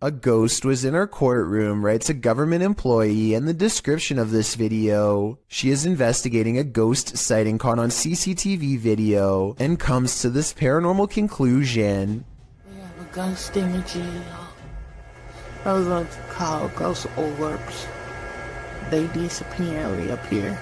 A ghost was in our courtroom, writes a government employee in the description of this video. She is investigating a ghost sighting caught on CCTV video and comes to this paranormal conclusion. We have a ghost in the jail. Those are called ghost orbs. They disapparently appear.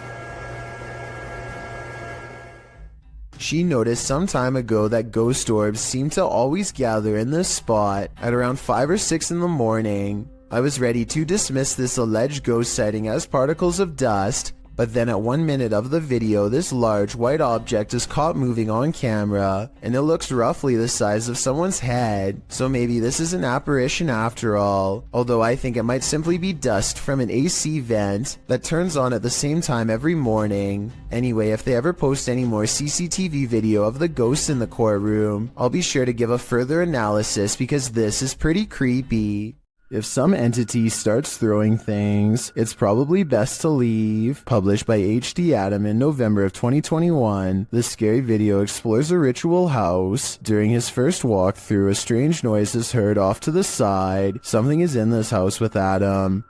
She noticed some time ago that ghost orbs seem to always gather in this spot at around 5 or 6 in the morning. I was ready to dismiss this alleged ghost sighting as particles of dust, but then at 1 minute of the video, this large white object is caught moving on camera, and it looks roughly the size of someone's head, so maybe this is an apparition after all, although I think it might simply be dust from an AC vent that turns on at the same time every morning. Anyway, if they ever post any more CCTV video of the ghosts in the courtroom, I'll be sure to give a further analysis because this is pretty creepy. If some entity starts throwing things, it's probably best to leave. Published by HD Adam in November of 2021, this scary video explores a ritual house. During his first walkthrough, a strange noise is heard off to the side. Something is in this house with Adam.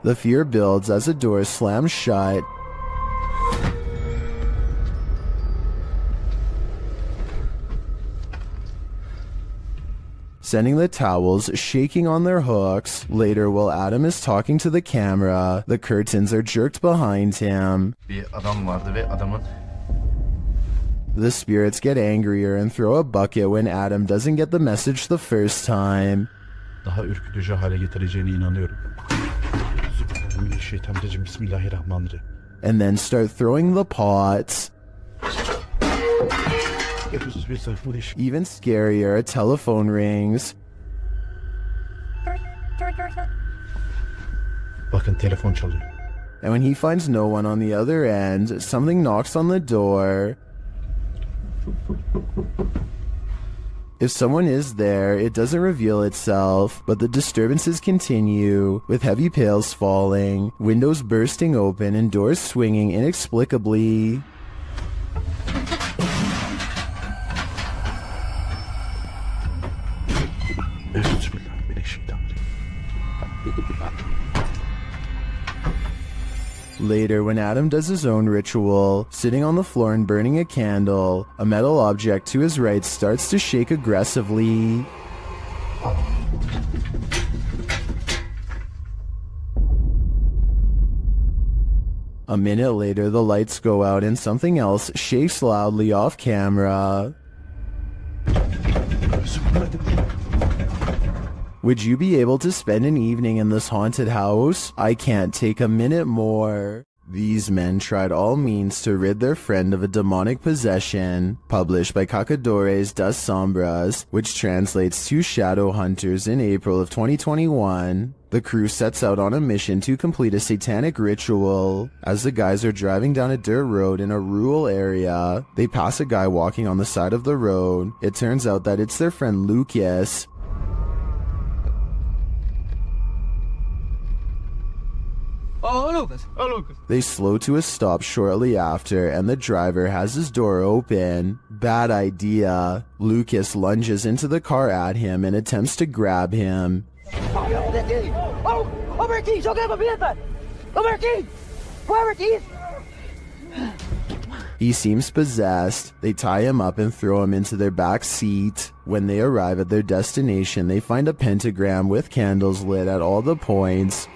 The fear builds as a door slams shut. Sending the towels shaking on their hooks. Later, while Adam is talking to the camera, the curtains are jerked behind him. The spirits get angrier and throw a bucket when Adam doesn't get the message the first time. Daha ürkütücü hale getireceğine inanıyorum. Bismillahirrahmanirrahim. And then start throwing the pots. Even scarier, a telephone rings. Bakın telefon çalıyor. And when he finds no one on the other end, something knocks on the door. If someone is there, it doesn't reveal itself, but the disturbances continue, with heavy pails falling, windows bursting open, and doors swinging inexplicably. Later, when Adam does his own ritual, sitting on the floor and burning a candle, a metal object to his right starts to shake aggressively. A minute later, the lights go out and something else shakes loudly off camera. Would you be able to spend an evening in this haunted house? I can't take a minute more. These men tried all means to rid their friend of a demonic possession. Published by Cacadores das Sombras, which translates to Shadow Hunters in April of 2021. The crew sets out on a mission to complete a satanic ritual. As the guys are driving down a dirt road in a rural area, they pass a guy walking on the side of the road. It turns out that it's their friend Lucas. Oh, Lucas. Oh, Lucas. They slow to a stop shortly after, and the driver has his door open. Bad idea. Lucas lunges into the car at him and attempts to grab him. Oh, over keys. Okay, over keys. Over keys. He seems possessed. They tie him up and throw him into their back seat. When they arrive at their destination, they find a pentagram with candles lit at all the points.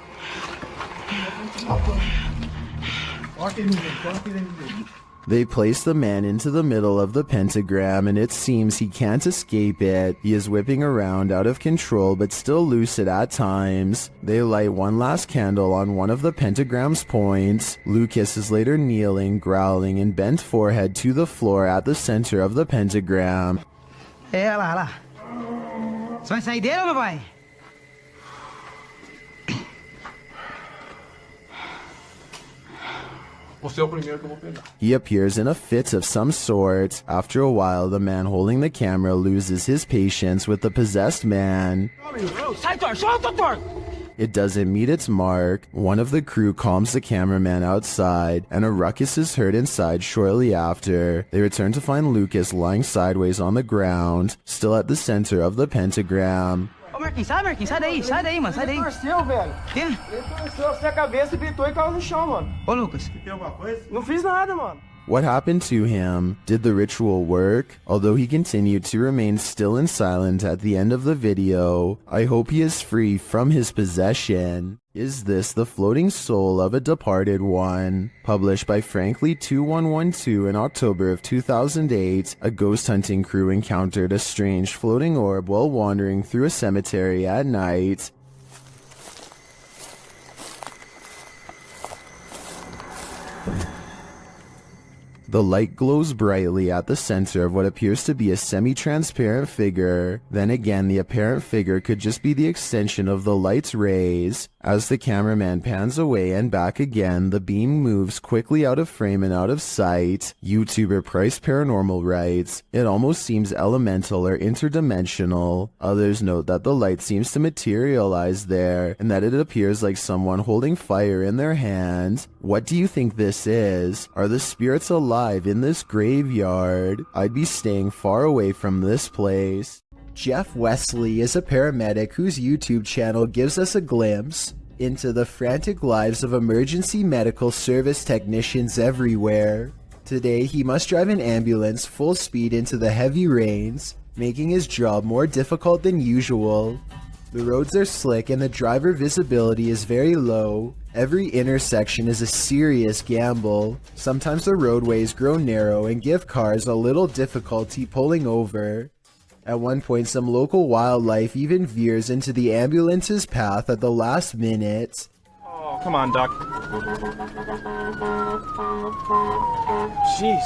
They place the man into the middle of the pentagram and it seems he can't escape it. He is whipping around out of control but still lucid at times. They light one last candle on one of the pentagram's points. Lucas is later kneeling, growling, and bent forehead to the floor at the center of the pentagram. Olha lá. Você vai sair dele ou não vai? He appears in a fit of some sort. After a while, the man holding the camera loses his patience with the possessed man. It doesn't meet its mark. One of the crew calms the cameraman outside, and a ruckus is heard inside shortly after. They return to find Lucas lying sideways on the ground, still at the center of the pentagram. Ô, Marquinhos, sai daí, mano, sai daí. Torceu, velho. Quê? Ele torceu a cabeça, gritou e caiu no chão, mano. Ô, Lucas. Tem alguma coisa? Não fiz nada, mano. What happened to him? Did the ritual work? Although he continued to remain still and silent at the end of the video, I hope he is free from his possession. Is this the floating soul of a departed one? Published by Frankly2112 in October of 2008, a ghost hunting crew encountered a strange floating orb while wandering through a cemetery at night. The light glows brightly at the center of what appears to be a semi-transparent figure. Then again, the apparent figure could just be the extension of the light's rays. As the cameraman pans away and back again, the beam moves quickly out of frame and out of sight. YouTuber Price Paranormal writes, "It almost seems elemental or interdimensional." Others note that the light seems to materialize there, and that it appears like someone holding fire in their hand. What do you think this is? Are the spirits alive in this graveyard? I'd be staying far away from this place. Jeff Wesley is a paramedic whose YouTube channel gives us a glimpse into the frantic lives of emergency medical service technicians everywhere. Today, he must drive an ambulance full speed into the heavy rains, making his job more difficult than usual. The roads are slick and the driver visibility is very low. Every intersection is a serious gamble. Sometimes the roadways grow narrow and give cars a little difficulty pulling over. At one point, some local wildlife even veers into the ambulance's path at the last minute. Oh, come on, Doc. Jesus.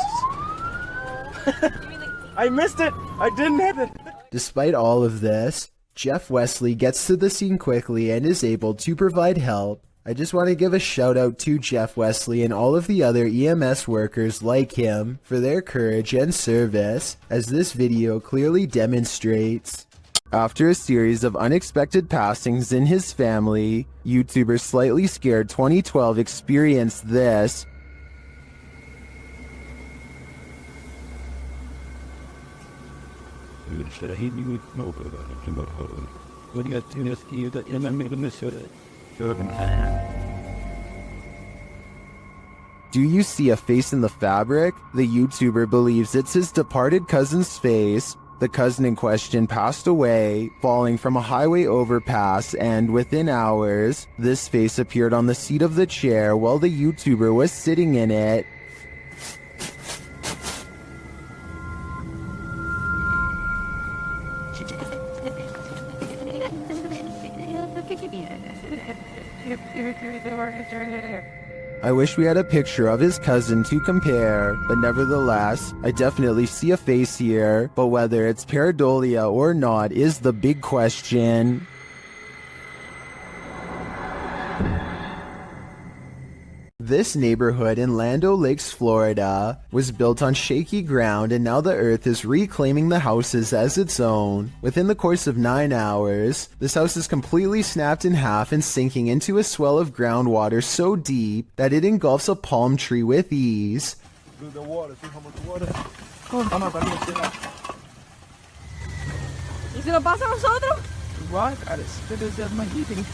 I missed it. I didn't hit it. Despite all of this, Jeff Wesley gets to the scene quickly and is able to provide help. I just want to give a shout out to Jeff Wesley and all of the other EMS workers like him for their courage and service, as this video clearly demonstrates. After a series of unexpected passings in his family, YouTuber Slightly Scared 2012 experienced this. Do you see a face in the fabric? The YouTuber believes it's his departed cousin's face. The cousin in question passed away, falling from a highway overpass, and within hours, this face appeared on the seat of the chair while the YouTuber was sitting in it. I wish we had a picture of his cousin to compare, but nevertheless, I definitely see a face here, but whether it's pareidolia or not is the big question. This neighborhood in Land O'Lakes, Florida, was built on shaky ground, and now the earth is reclaiming the houses as its own. Within the course of 9 hours, this house is completely snapped in half and sinking into a swell of groundwater so deep that it engulfs a palm tree with ease. The water, see how much water? Come on, ¿Y si lo pasa a nosotros? Igual, cara, ustedes ya más heating.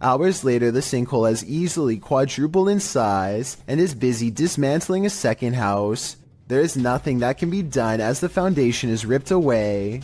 Hours later, the sinkhole has easily quadrupled in size and is busy dismantling a second house. There is nothing that can be done as the foundation is ripped away.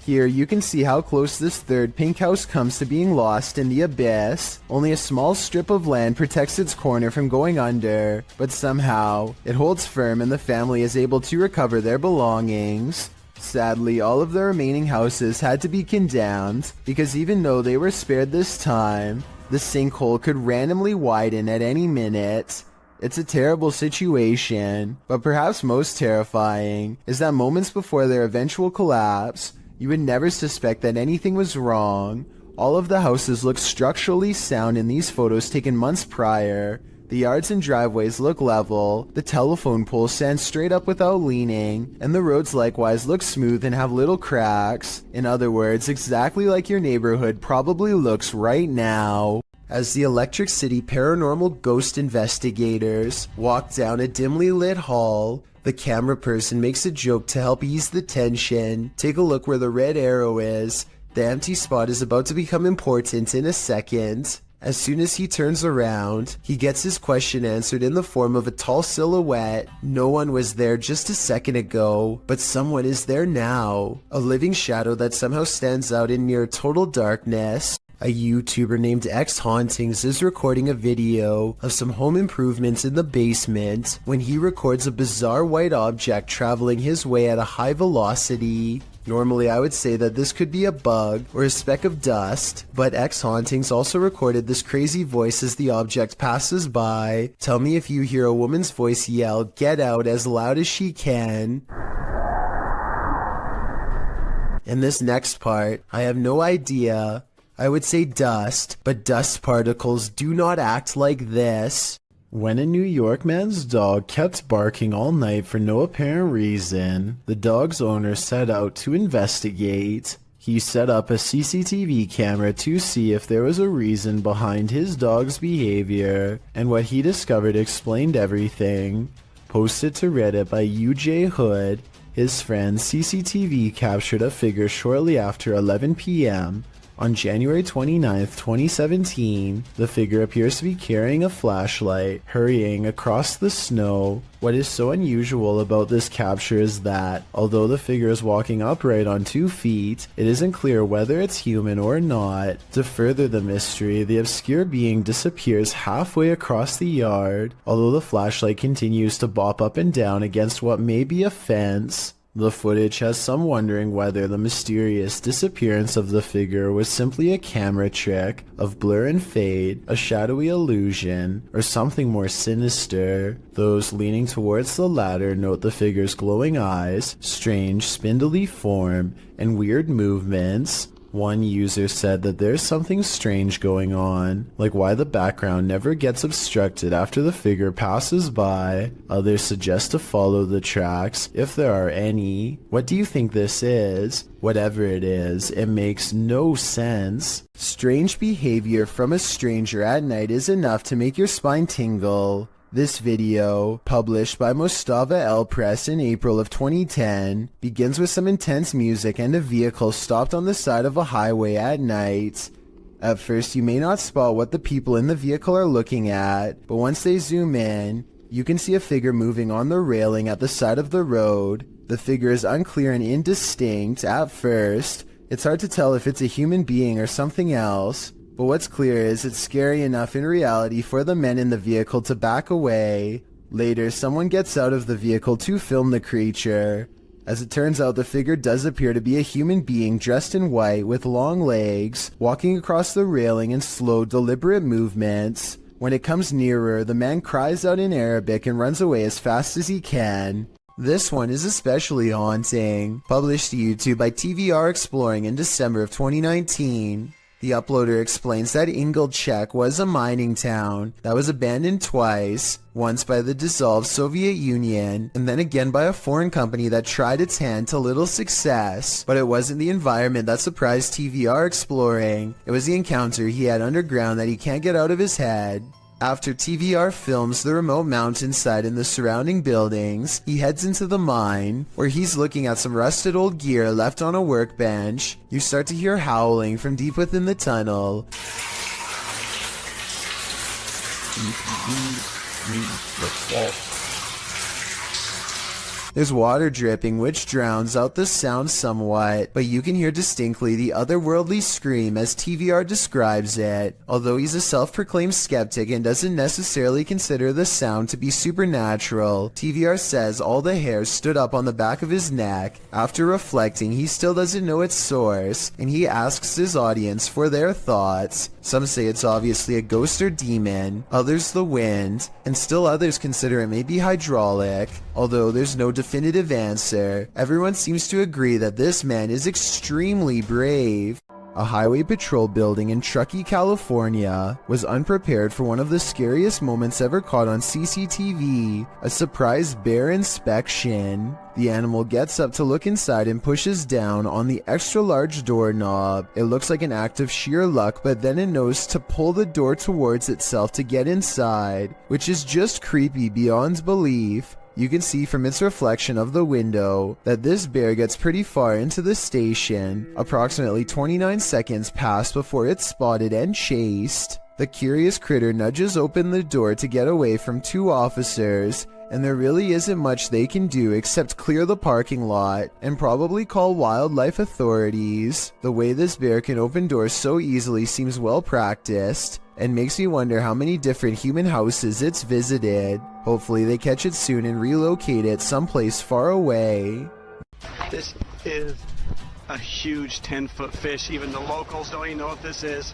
Here you can see how close this third pink house comes to being lost in the abyss. Only a small strip of land protects its corner from going under, but somehow it holds firm and the family is able to recover their belongings. Sadly, all of the remaining houses had to be condemned, because even though they were spared this time, the sinkhole could randomly widen at any minute. It's a terrible situation, but perhaps most terrifying is that moments before their eventual collapse, you would never suspect that anything was wrong, All of the houses look structurally sound in these photos taken months prior. The yards and driveways look level, the telephone poles stand straight up without leaning, and the roads likewise look smooth and have little cracks. In other words, exactly like your neighborhood probably looks right now. As the Electric City paranormal ghost investigators walk down a dimly lit hall, the camera person makes a joke to help ease the tension. Take a look where the red arrow is. The empty spot is about to become important in a second. As soon as he turns around, he gets his question answered in the form of a tall silhouette. No one was there just a second ago, but someone is there now. A living shadow that somehow stands out in near total darkness. A YouTuber named X Hauntings is recording a video of some home improvements in the basement when he records a bizarre white object traveling his way at a high velocity. Normally I would say that this could be a bug or a speck of dust, but X Hauntings also recorded this crazy voice as the object passes by. Tell me if you hear a woman's voice yell, "Get out," as loud as she can. In this next part, I have no idea. I would say dust, but dust particles do not act like this. When a New York man's dog kept barking all night for no apparent reason, the dog's owner set out to investigate. He set up a CCTV camera to see if there was a reason behind his dog's behavior, and what he discovered explained everything. Posted to Reddit by UJ Hood, his friend's CCTV captured a figure shortly after 11 p.m. On January 29, 2017, the figure appears to be carrying a flashlight, hurrying across the snow. What is so unusual about this capture is that, although the figure is walking upright on 2 feet, it isn't clear whether it's human or not. To further the mystery, the obscure being disappears halfway across the yard, although the flashlight continues to bop up and down against what may be a fence. The footage has some wondering whether the mysterious disappearance of the figure was simply a camera trick of blur and fade, a shadowy illusion, or something more sinister. Those leaning towards the latter note the figure's glowing eyes, strange spindly form, and weird movements. One user said that there's something strange going on, like why the background never gets obstructed after the figure passes by. Others suggest to follow the tracks, if there are any. What do you think this is? Whatever it is, it makes no sense. Strange behavior from a stranger at night is enough to make your spine tingle. This video, published by Mostava El Press in April of 2010, begins with some intense music and a vehicle stopped on the side of a highway at night. At first, you may not spot what the people in the vehicle are looking at, but once they zoom in, you can see a figure moving on the railing at the side of the road. The figure is unclear and indistinct at first. It's hard to tell if it's a human being or something else. But what's clear is it's scary enough in reality for the men in the vehicle to back away. Later, someone gets out of the vehicle to film the creature. As it turns out, the figure does appear to be a human being dressed in white with long legs, walking across the railing in slow, deliberate movements. When it comes nearer, the man cries out in Arabic and runs away as fast as he can. This one is especially haunting. Published to YouTube by TVR Exploring in December of 2019. The uploader explains that Ingolchek was a mining town that was abandoned twice, once by the dissolved Soviet Union, and then again by a foreign company that tried its hand to little success. But it wasn't the environment that surprised TVR Exploring, it was the encounter he had underground that he can't get out of his head. After TVR films the remote mountainside and the surrounding buildings, he heads into the mine, where he's looking at some rusted old gear left on a workbench. You start to hear howling from deep within the tunnel. There's water dripping, which drowns out the sound somewhat, but you can hear distinctly the otherworldly scream as TVR describes it. Although he's a self-proclaimed skeptic and doesn't necessarily consider the sound to be supernatural, TVR says all the hairs stood up on the back of his neck. After reflecting, he still doesn't know its source, and he asks his audience for their thoughts. Some say it's obviously a ghost or demon, others the wind, and still others consider it may be hydraulic. Although there's no definitive answer, everyone seems to agree that this man is extremely brave. A highway patrol building in Truckee, California was unprepared for one of the scariest moments ever caught on CCTV, a surprise bear inspection. The animal gets up to look inside and pushes down on the extra large doorknob. It looks like an act of sheer luck, but then it knows to pull the door towards itself to get inside, which is just creepy beyond belief. You can see from its reflection of the window that this bear gets pretty far into the station. Approximately 29 seconds pass before it's spotted and chased. The curious critter nudges open the door to get away from two officers, and there really isn't much they can do except clear the parking lot and probably call wildlife authorities. The way this bear can open doors so easily seems well practiced and makes me wonder how many different human houses it's visited. Hopefully they catch it soon and relocate it someplace far away. This is a huge 10-foot fish. Even the locals don't even know what this is.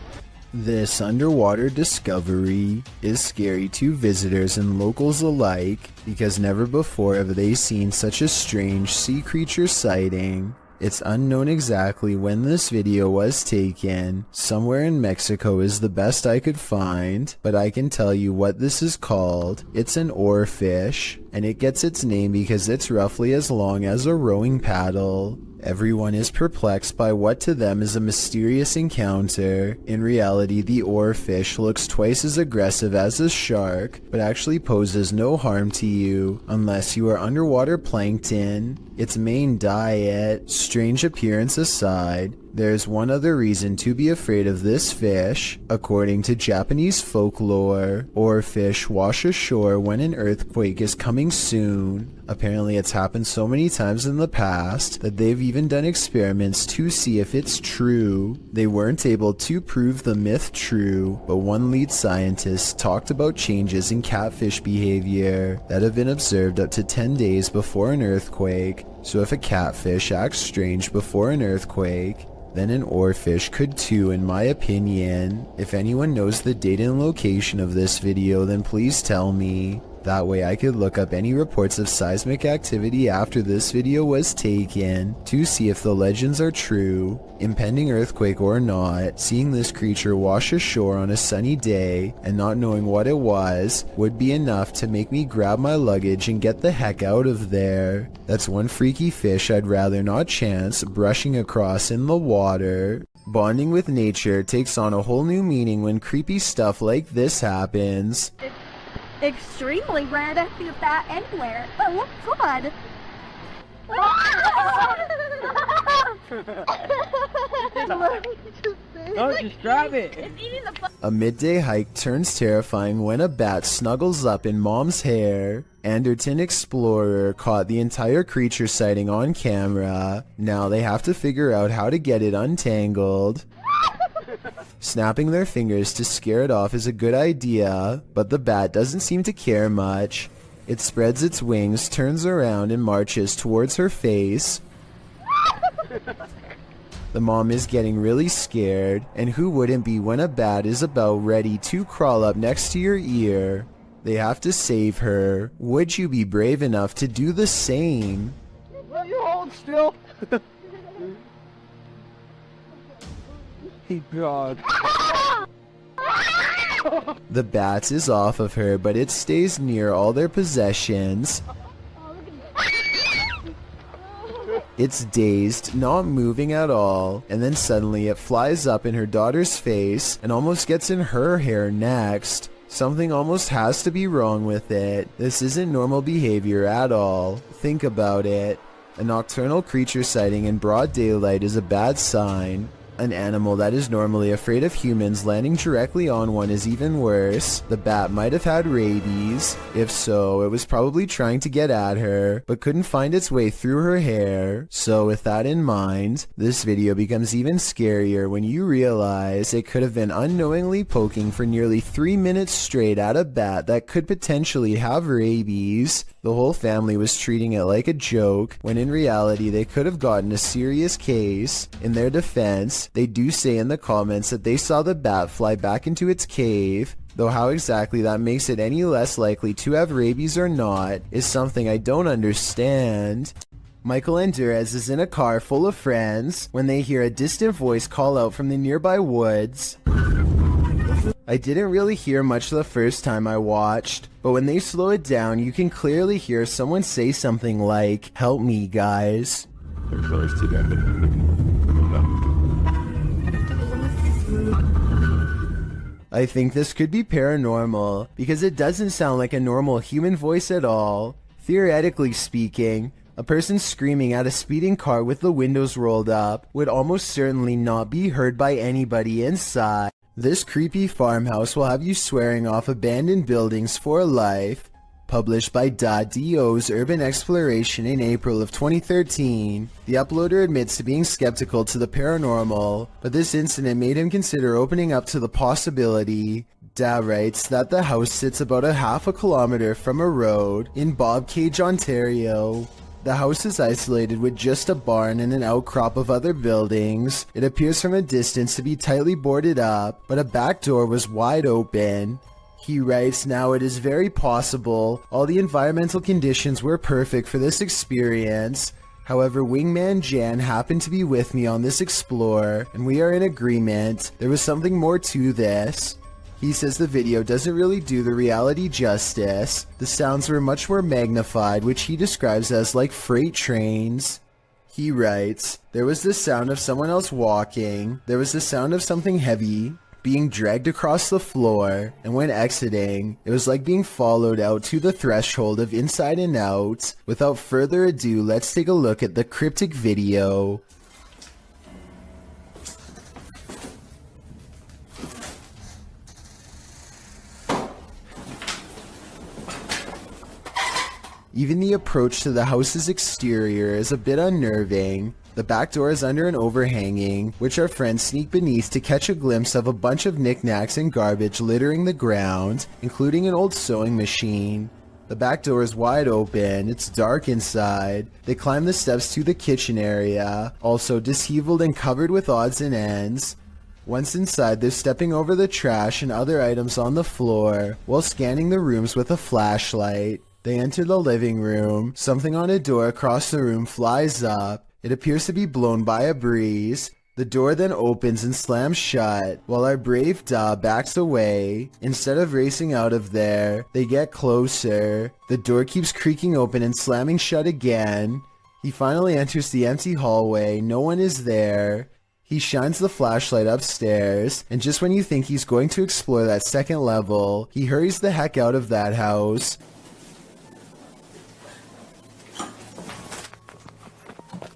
This underwater discovery is scary to visitors and locals alike because never before have they seen such a strange sea creature sighting. It's unknown exactly when this video was taken. Somewhere in Mexico is the best I could find, but I can tell you what this is called. It's an oarfish, and it gets its name because it's roughly as long as a rowing paddle. Everyone is perplexed by what to them is a mysterious encounter. In reality, the oarfish looks twice as aggressive as a shark, but actually poses no harm to you unless you are underwater plankton. Its main diet, strange appearance aside, there's one other reason to be afraid of this fish. According to Japanese folklore, oarfish wash ashore when an earthquake is coming soon. Apparently it's happened so many times in the past that they've even done experiments to see if it's true. They weren't able to prove the myth true, but one lead scientist talked about changes in catfish behavior that have been observed up to 10 days before an earthquake. So if a catfish acts strange before an earthquake, then an oarfish could too, in my opinion. If anyone knows the date and location of this video, then please tell me. That way I could look up any reports of seismic activity after this video was taken to see if the legends are true. Impending earthquake or not, seeing this creature wash ashore on a sunny day and not knowing what it was would be enough to make me grab my luggage and get the heck out of there. That's one freaky fish I'd rather not chance brushing across in the water. Bonding with nature takes on a whole new meaning when creepy stuff like this happens. Extremely rare to see that anywhere. Oh, God. No, just grab it. It's eating the A midday hike turns terrifying when a bat snuggles up in mom's hair. Anderton Explorer caught the entire creature sighting on camera. Now they have to figure out how to get it untangled. Snapping their fingers to scare it off is a good idea, but the bat doesn't seem to care much. It spreads its wings, turns around, and marches towards her face. The mom is getting really scared, and who wouldn't be when a bat is about ready to crawl up next to your ear? They have to save her. Would you be brave enough to do the same? Will you hold still? Hey, God. The bat is off of her, but it stays near all their possessions. It's dazed, not moving at all, and then suddenly it flies up in her daughter's face and almost gets in her hair next. Something almost has to be wrong with it. This isn't normal behavior at all. Think about it. A nocturnal creature sighting in broad daylight is a bad sign. An animal that is normally afraid of humans landing directly on one is even worse. The bat might have had rabies. If so, it was probably trying to get at her, but couldn't find its way through her hair. So with that in mind, this video becomes even scarier when you realize it could have been unknowingly poking for nearly 3 minutes straight at a bat that could potentially have rabies. The whole family was treating it like a joke, when in reality they could have gotten a serious case. In their defense, they do say in the comments that they saw the bat fly back into its cave, though how exactly that makes it any less likely to have rabies or not is something I don't understand. Michael and Durez is in a car full of friends when they hear a distant voice call out from the nearby woods. I didn't really hear much the first time I watched, but when they slow it down, you can clearly hear someone say something like, "Help me, guys." I think this could be paranormal, because it doesn't sound like a normal human voice at all. Theoretically speaking, a person screaming at a speeding car with the windows rolled up would almost certainly not be heard by anybody inside. This creepy farmhouse will have you swearing off abandoned buildings for life. Published by .do's Urban Exploration in April of 2013, the uploader admits to being skeptical to the paranormal, but this incident made him consider opening up to the possibility. Da writes that the house sits about a half a kilometer from a road in Bobcage, Ontario. The house is isolated with just a barn and an outcrop of other buildings. It appears from a distance to be tightly boarded up, but a back door was wide open. He writes, "Now it is very possible all the environmental conditions were perfect for this experience. However, Wingman Jan happened to be with me on this explore, and we are in agreement. There was something more to this." He says the video doesn't really do the reality justice. The sounds were much more magnified, which he describes as like freight trains. He writes, "There was the sound of someone else walking. There was the sound of something heavy being dragged across the floor, and when exiting, it was like being followed out to the threshold of Inside and Out. Without further ado, let's take a look at the cryptic video." Even the approach to the house's exterior is a bit unnerving. The back door is under an overhanging, which our friends sneak beneath to catch a glimpse of a bunch of knickknacks and garbage littering the ground, including an old sewing machine. The back door is wide open, it's dark inside. They climb the steps to the kitchen area, also disheveled and covered with odds and ends. Once inside, they're stepping over the trash and other items on the floor, while scanning the rooms with a flashlight. They enter the living room. Something on a door across the room flies up. It appears to be blown by a breeze. The door then opens and slams shut, while our brave Da backs away. Instead of racing out of there, they get closer. The door keeps creaking open and slamming shut again. He finally enters the empty hallway. No one is there. He shines the flashlight upstairs, and just when you think he's going to explore that second level, he hurries the heck out of that house.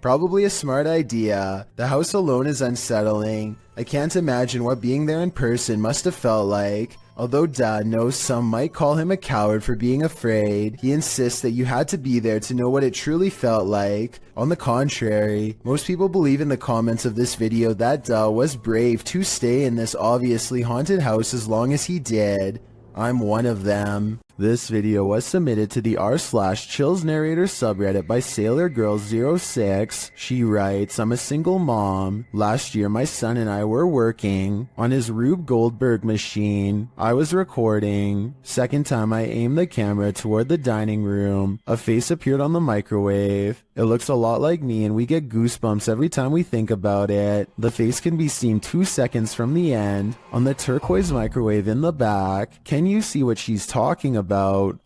Probably a smart idea. The house alone is unsettling. I can't imagine what being there in person must have felt like. Although Dad knows some might call him a coward for being afraid, he insists that you had to be there to know what it truly felt like. On the contrary, most people believe in the comments of this video that Da was brave to stay in this obviously haunted house as long as he did. I'm one of them. This video was submitted to the r/chills narrator subreddit by SailorGirl06. She writes, "I'm a single mom. Last year my son and I were working on his Rube Goldberg machine. I was recording. Second time I aimed the camera toward the dining room. A face appeared on the microwave. It looks a lot like me and we get goosebumps every time we think about it. The face can be seen 2 seconds from the end on the turquoise microwave in the back. Can you see what she's talking about?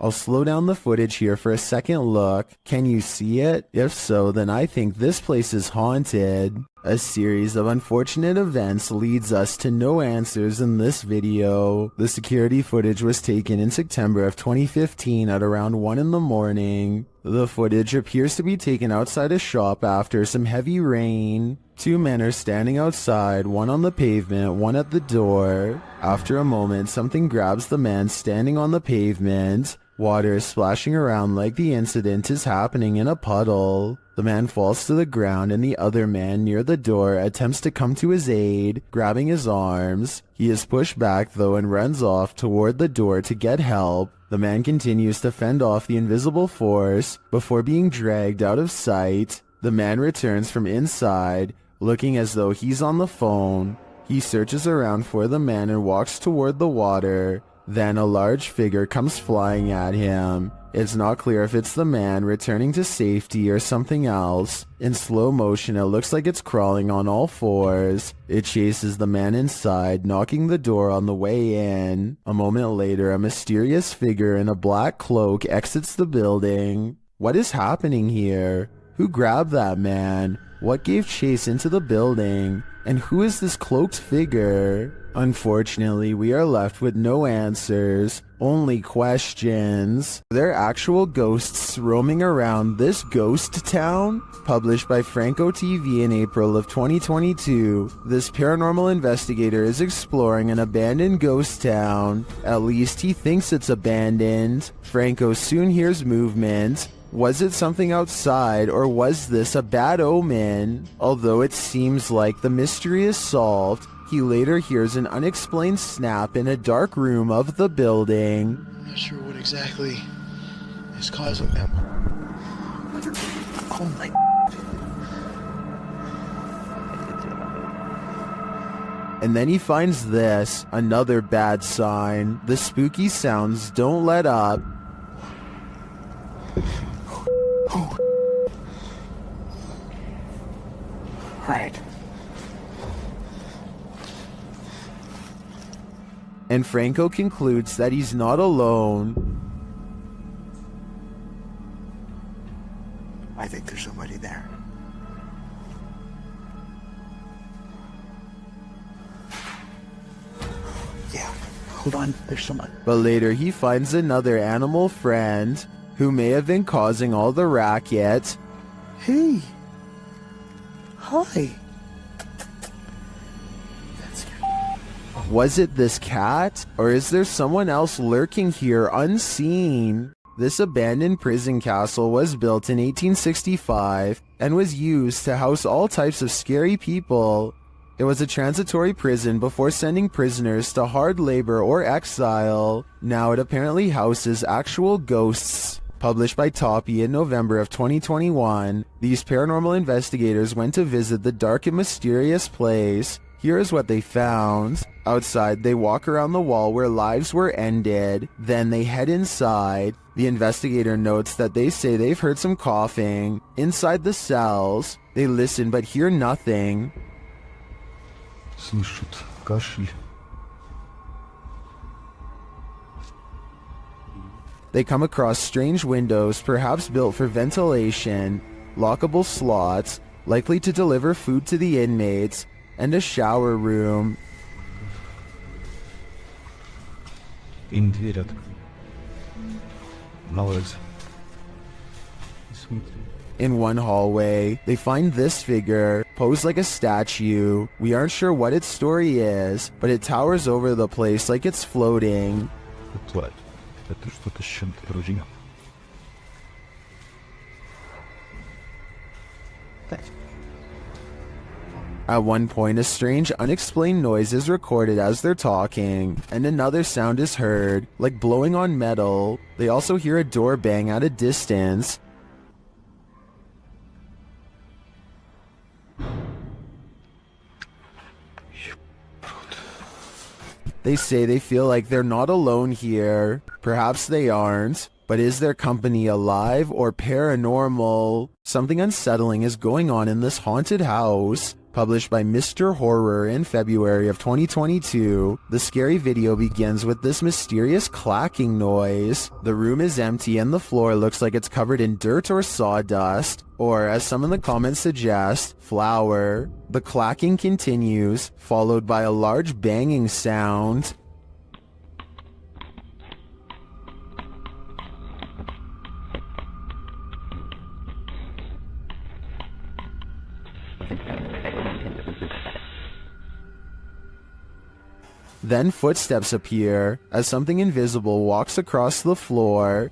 I'll slow down the footage here for a second look. Can you see it? If so, then I think this place is haunted." A series of unfortunate events leads us to no answers in this video. The security footage was taken in September of 2015 at around 1 in the morning. The footage appears to be taken outside a shop after some heavy rain. 2 men are standing outside, one on the pavement, one at the door. After a moment, something grabs the man standing on the pavement. Water is splashing around like the incident is happening in a puddle. The man falls to the ground and the other man near the door attempts to come to his aid, grabbing his arms. He is pushed back though and runs off toward the door to get help. The man continues to fend off the invisible force before being dragged out of sight. The man returns from inside, looking as though he's on the phone. He searches around for the man and walks toward the water. Then a large figure comes flying at him. It's not clear if it's the man returning to safety or something else. In slow motion, it looks like it's crawling on all fours. It chases the man inside, knocking the door on the way in. A moment later, a mysterious figure in a black cloak exits the building. What is happening here? Who grabbed that man? What gave chase into the building? And who is this cloaked figure? Unfortunately, we are left with no answers, only questions. Are there actual ghosts roaming around this ghost town? Published by Franco TV in April of 2022, this paranormal investigator is exploring an abandoned ghost town. At least he thinks it's abandoned. Franco soon hears movement. Was it something outside, or was this a bad omen? Although it seems like the mystery is solved, he later hears an unexplained snap in a dark room of the building. I'm not sure what exactly is causing them. Oh my... And then he finds this, another bad sign. The spooky sounds don't let up. Right. And Franco concludes that he's not alone. I think there's somebody there. Yeah, hold on, there's someone. But later he finds another animal friend who may have been causing all the racket. Hey. Hi. That's good. Was it this cat? Or is there someone else lurking here unseen? This abandoned prison castle was built in 1865 and was used to house all types of scary people. It was a transitory prison before sending prisoners to hard labor or exile. Now it apparently houses actual ghosts. Published by Toppy in November of 2021, these paranormal investigators went to visit the dark and mysterious place. Here is what they found. Outside, they walk around the wall where lives were ended. Then they head inside. The investigator notes that they say they've heard some coughing. Inside the cells, they listen but hear nothing. Слышат кашель. They come across strange windows, perhaps built for ventilation, lockable slots, likely to deliver food to the inmates, and a shower room. In дверь от... На улице. Смотри. In one hallway, they find this figure, posed like a statue. We aren't sure what its story is, but it towers over the place like it's floating. Платье. Это что-то с чем-то вроде. At one point, a strange, unexplained noise is recorded as they're talking, and another sound is heard, like blowing on metal. They also hear a door bang at a distance. They say they feel like they're not alone here. Perhaps they aren't. But is their company alive or paranormal? Something unsettling is going on in this haunted house. Published by Mr. Horror in February of 2022, the scary video begins with this mysterious clacking noise. The room is empty and the floor looks like it's covered in dirt or sawdust, or as some in the comments suggest, flour. The clacking continues, followed by a large banging sound. Then footsteps appear as something invisible walks across the floor.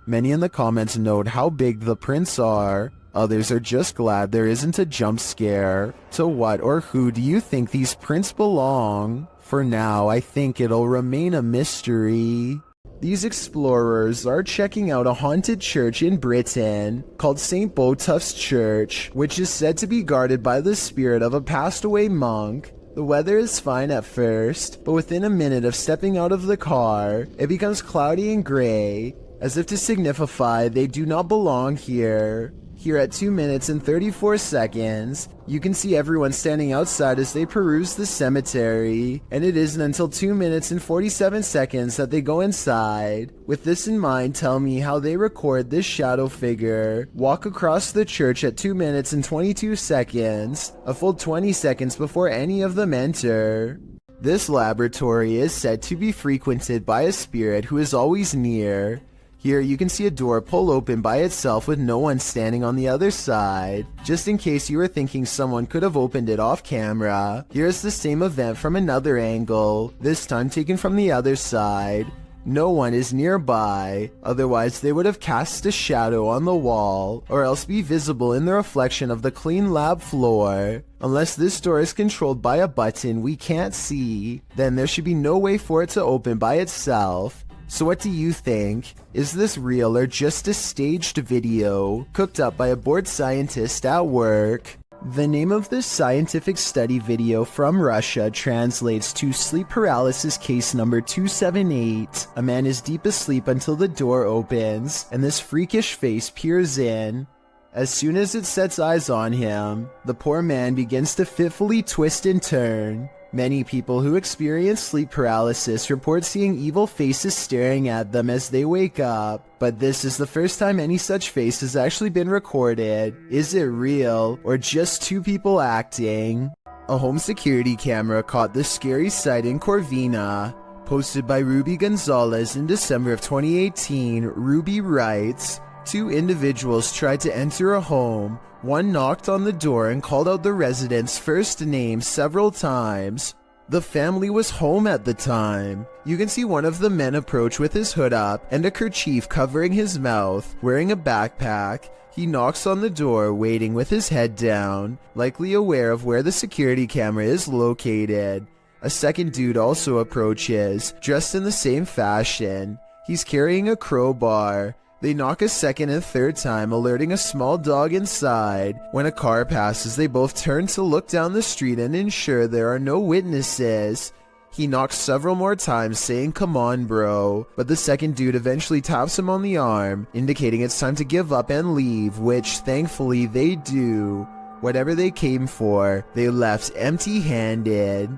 Many in the comments note how big the prints are. Others are just glad there isn't a jump scare. To what or who do you think these prints belong? For now, I think it'll remain a mystery. These explorers are checking out a haunted church in Britain called St. Botolph's Church, which is said to be guarded by the spirit of a passed away monk. The weather is fine at first, but within a minute of stepping out of the car, it becomes cloudy and gray, as if to signify they do not belong here. Here at 2 minutes and 34 seconds, you can see everyone standing outside as they peruse the cemetery, and it isn't until 2 minutes and 47 seconds that they go inside. With this in mind, tell me how they record this shadow figure walk across the church at 2 minutes and 22 seconds, a full 20 seconds before any of them enter. This laboratory is said to be frequented by a spirit who is always near. Here you can see a door pull open by itself with no one standing on the other side. Just in case you were thinking someone could have opened it off camera, here's the same event from another angle, this time taken from the other side. No one is nearby, otherwise they would have cast a shadow on the wall, or else be visible in the reflection of the clean lab floor. Unless this door is controlled by a button we can't see, then there should be no way for it to open by itself. So what do you think? Is this real or just a staged video cooked up by a bored scientist at work? The name of this scientific study video from Russia translates to sleep paralysis case number 278. A man is deep asleep until the door opens and this freakish face peers in. As soon as it sets eyes on him, the poor man begins to fitfully twist and turn. Many people who experience sleep paralysis report seeing evil faces staring at them as they wake up, but this is the first time any such face has actually been recorded. Is it real, or just two people acting? A home security camera caught this scary sight in Corvina. Posted by Ruby Gonzalez in December of 2018, Ruby writes, "Two individuals tried to enter a home. One knocked on the door and called out the resident's first name several times. The family was home at the time. You can see one of the men approach with his hood up and a kerchief covering his mouth, wearing a backpack. He knocks on the door, waiting with his head down, likely aware of where the security camera is located. A second dude also approaches, dressed in the same fashion. He's carrying a crowbar. They knock a second and third time, alerting a small dog inside. When a car passes, they both turn to look down the street and ensure there are no witnesses. He knocks several more times, saying, 'Come on, bro.' But the second dude eventually taps him on the arm, indicating it's time to give up and leave, which thankfully they do. Whatever they came for, they left empty-handed.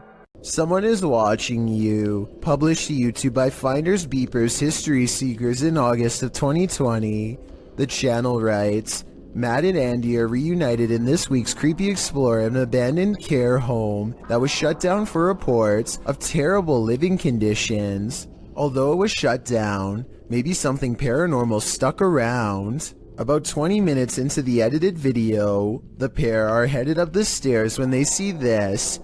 Someone is watching you. Published to YouTube by Finders Beepers History Seekers in August of 2020. The channel writes, Matt and Andy are reunited in this week's Creepy Explorer of an abandoned care home that was shut down for reports of terrible living conditions. Although it was shut down, maybe something paranormal stuck around. About 20 minutes into the edited video, the pair are headed up the stairs when they see this.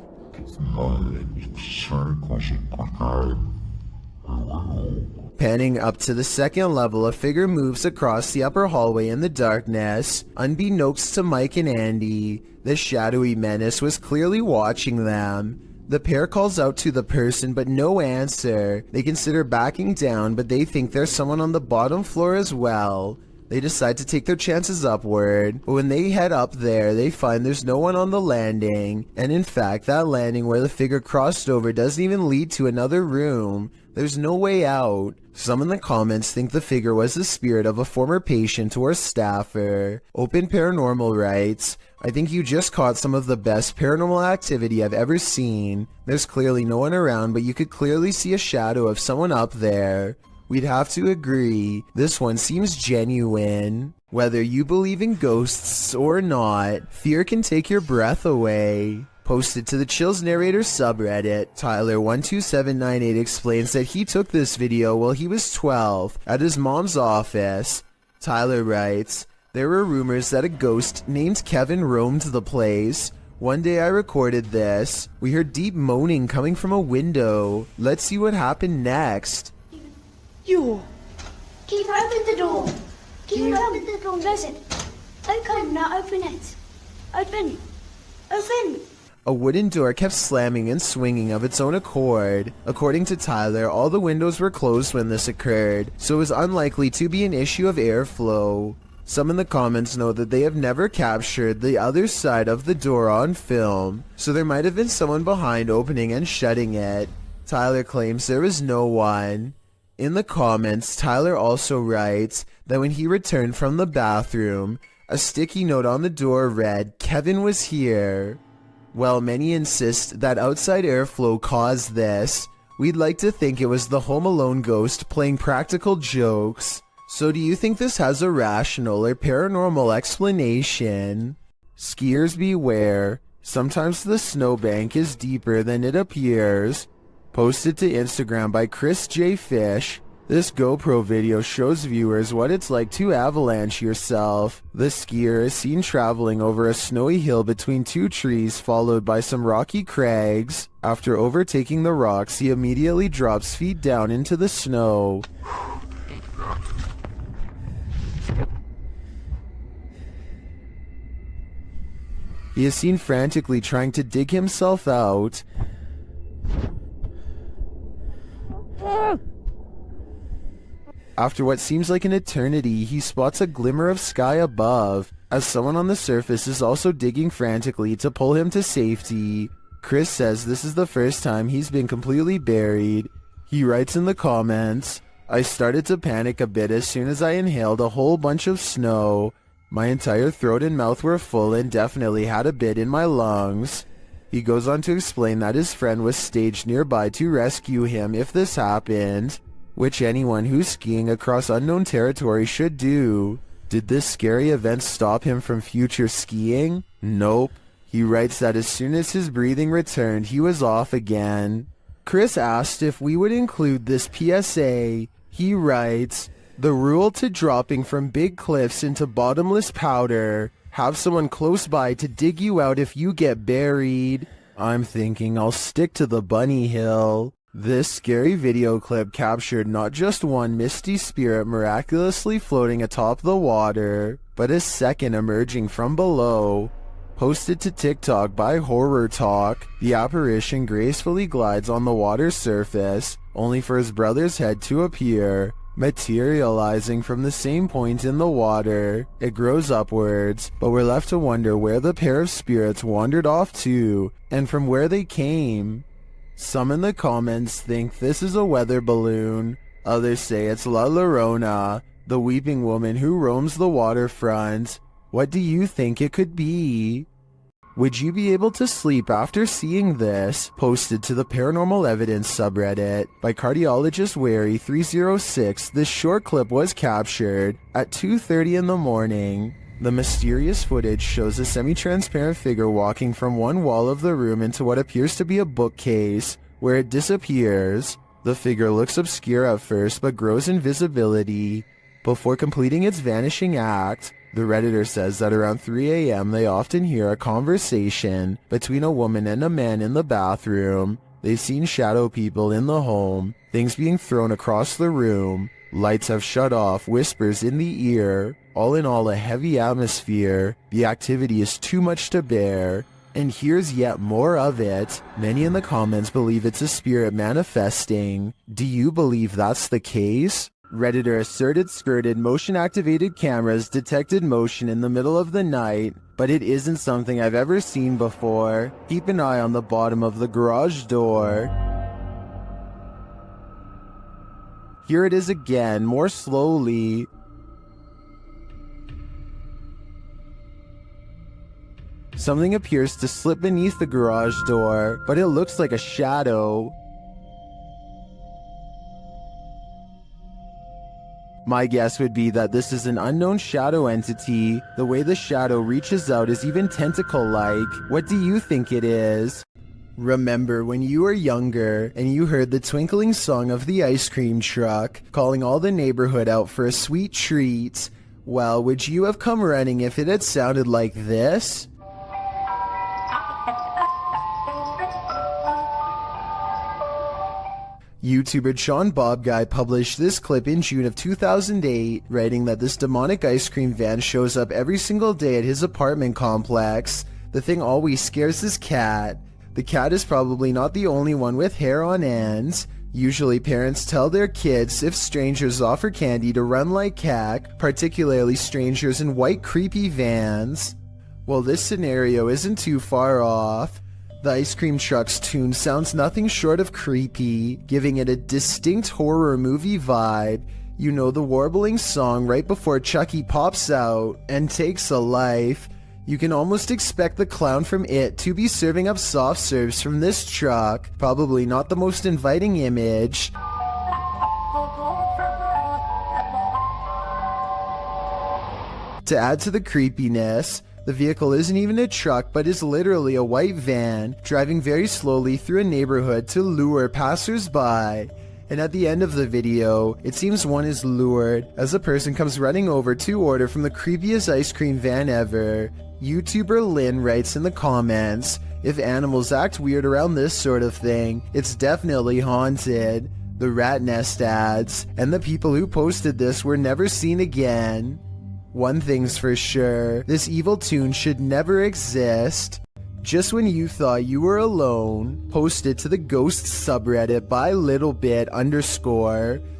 Panning up to the second level, a figure moves across the upper hallway in the darkness. Unbeknownst to Mike and Andy, the shadowy menace was clearly watching them. The pair calls out to the person, but no answer. They consider backing down, but they think there's someone on the bottom floor as well. They decide to take their chances upward, but when they head up there, they find there's no one on the landing, and in fact, that landing where the figure crossed over doesn't even lead to another room. There's no way out. Some in the comments think the figure was the spirit of a former patient or staffer. Open Paranormal writes, I think you just caught some of the best paranormal activity I've ever seen. There's clearly no one around, but you could clearly see a shadow of someone up there. We'd have to agree, this one seems genuine. Whether you believe in ghosts or not, fear can take your breath away. Posted to the Chills Narrator subreddit, Tyler12798 explains that he took this video while he was 12 at his mom's office. Tyler writes, there were rumors that a ghost named Kevin roamed the place. One day I recorded this. We heard deep moaning coming from a window. Let's see what happened next. You! Keep open the door! Keep open the door, close it! Okay, now open it! Open! Open! A wooden door kept slamming and swinging of its own accord. According to Tyler, all the windows were closed when this occurred, so it was unlikely to be an issue of airflow. Some in the comments note that they have never captured the other side of the door on film, so there might have been someone behind opening and shutting it. Tyler claims there was no one. In the comments, Tyler also writes that when he returned from the bathroom, a sticky note on the door read, "Kevin was here." While many insist that outside airflow caused this, we'd like to think it was the Home Alone ghost playing practical jokes. So do you think this has a rational or paranormal explanation? Skiers beware. Sometimes the snowbank is deeper than it appears. Posted to Instagram by Chris J. Fish. This GoPro video shows viewers what it's like to avalanche yourself. The skier is seen traveling over a snowy hill between two trees followed by some rocky crags. After overtaking the rocks, he immediately drops feet down into the snow. He is seen frantically trying to dig himself out. After what seems like an eternity, he spots a glimmer of sky above, as someone on the surface is also digging frantically to pull him to safety. Chris says this is the first time he's been completely buried. He writes in the comments, "I started to panic a bit as soon as I inhaled a whole bunch of snow. My entire throat and mouth were full and definitely had a bit in my lungs." He goes on to explain that his friend was staged nearby to rescue him if this happened, which anyone who's skiing across unknown territory should do. Did this scary event stop him from future skiing? Nope. He writes that as soon as his breathing returned, he was off again. Chris asked if we would include this PSA. He writes, "The rule to dropping from big cliffs into bottomless powder. Have someone close by to dig you out if you get buried." I'm thinking I'll stick to the bunny hill. This scary video clip captured not just one misty spirit miraculously floating atop the water, but a second emerging from below. Posted to TikTok by Horror Talk, the apparition gracefully glides on the water's surface, only for his brother's head to appear, materializing from the same point in the water. It grows upwards, but we're left to wonder where the pair of spirits wandered off to, and from where they came. Some in the comments think this is a weather balloon. Others say it's La Llorona, the weeping woman who roams the waterfront. What do you think it could be? Would you be able to sleep after seeing this? Posted to the Paranormal Evidence subreddit by cardiologist Wary306, this short clip was captured at 2:30 in the morning. The mysterious footage shows a semi-transparent figure walking from one wall of the room into what appears to be a bookcase, where it disappears. The figure looks obscure at first but grows in visibility before completing its vanishing act. The Redditor says that around 3 a.m. they often hear a conversation between a woman and a man in the bathroom. They've seen shadow people in the home, things being thrown across the room, lights have shut off, whispers in the ear. All in all, a heavy atmosphere. The activity is too much to bear. And here's yet more of it. Many in the comments believe it's a spirit manifesting. Do you believe that's the case? Redditor asserted skirted motion-activated cameras detected motion in the middle of the night, but it isn't something I've ever seen before. Keep an eye on the bottom of the garage door. Here it is again, more slowly. Something appears to slip beneath the garage door, but it looks like a shadow. My guess would be that this is an unknown shadow entity. The way the shadow reaches out is even tentacle-like. What do you think it is? Remember when you were younger and you heard the twinkling song of the ice cream truck calling all the neighborhood out for a sweet treat? Well, would you have come running if it had sounded like this? YouTuber Sean Bob Guy published this clip in June of 2008, writing that this demonic ice cream van shows up every single day at his apartment complex. The thing always scares his cat. The cat is probably not the only one with hair on end. Usually parents tell their kids if strangers offer candy to run like heck, particularly strangers in white creepy vans. Well, this scenario isn't too far off. The ice cream truck's tune sounds nothing short of creepy, giving it a distinct horror movie vibe. You know, the warbling song right before Chucky pops out and takes a life. You can almost expect the clown from It to be serving up soft serves from this truck. Probably not the most inviting image. To add to the creepiness, the vehicle isn't even a truck but is literally a white van, driving very slowly through a neighborhood to lure passers-by. And at the end of the video, it seems one is lured as a person comes running over to order from the creepiest ice cream van ever. YouTuber Lynn writes in the comments, if animals act weird around this sort of thing, it's definitely haunted. The rat nest adds, and the people who posted this were never seen again. One thing's for sure, this evil tune should never exist. Just when you thought you were alone, posted to the ghost subreddit by littlebit_.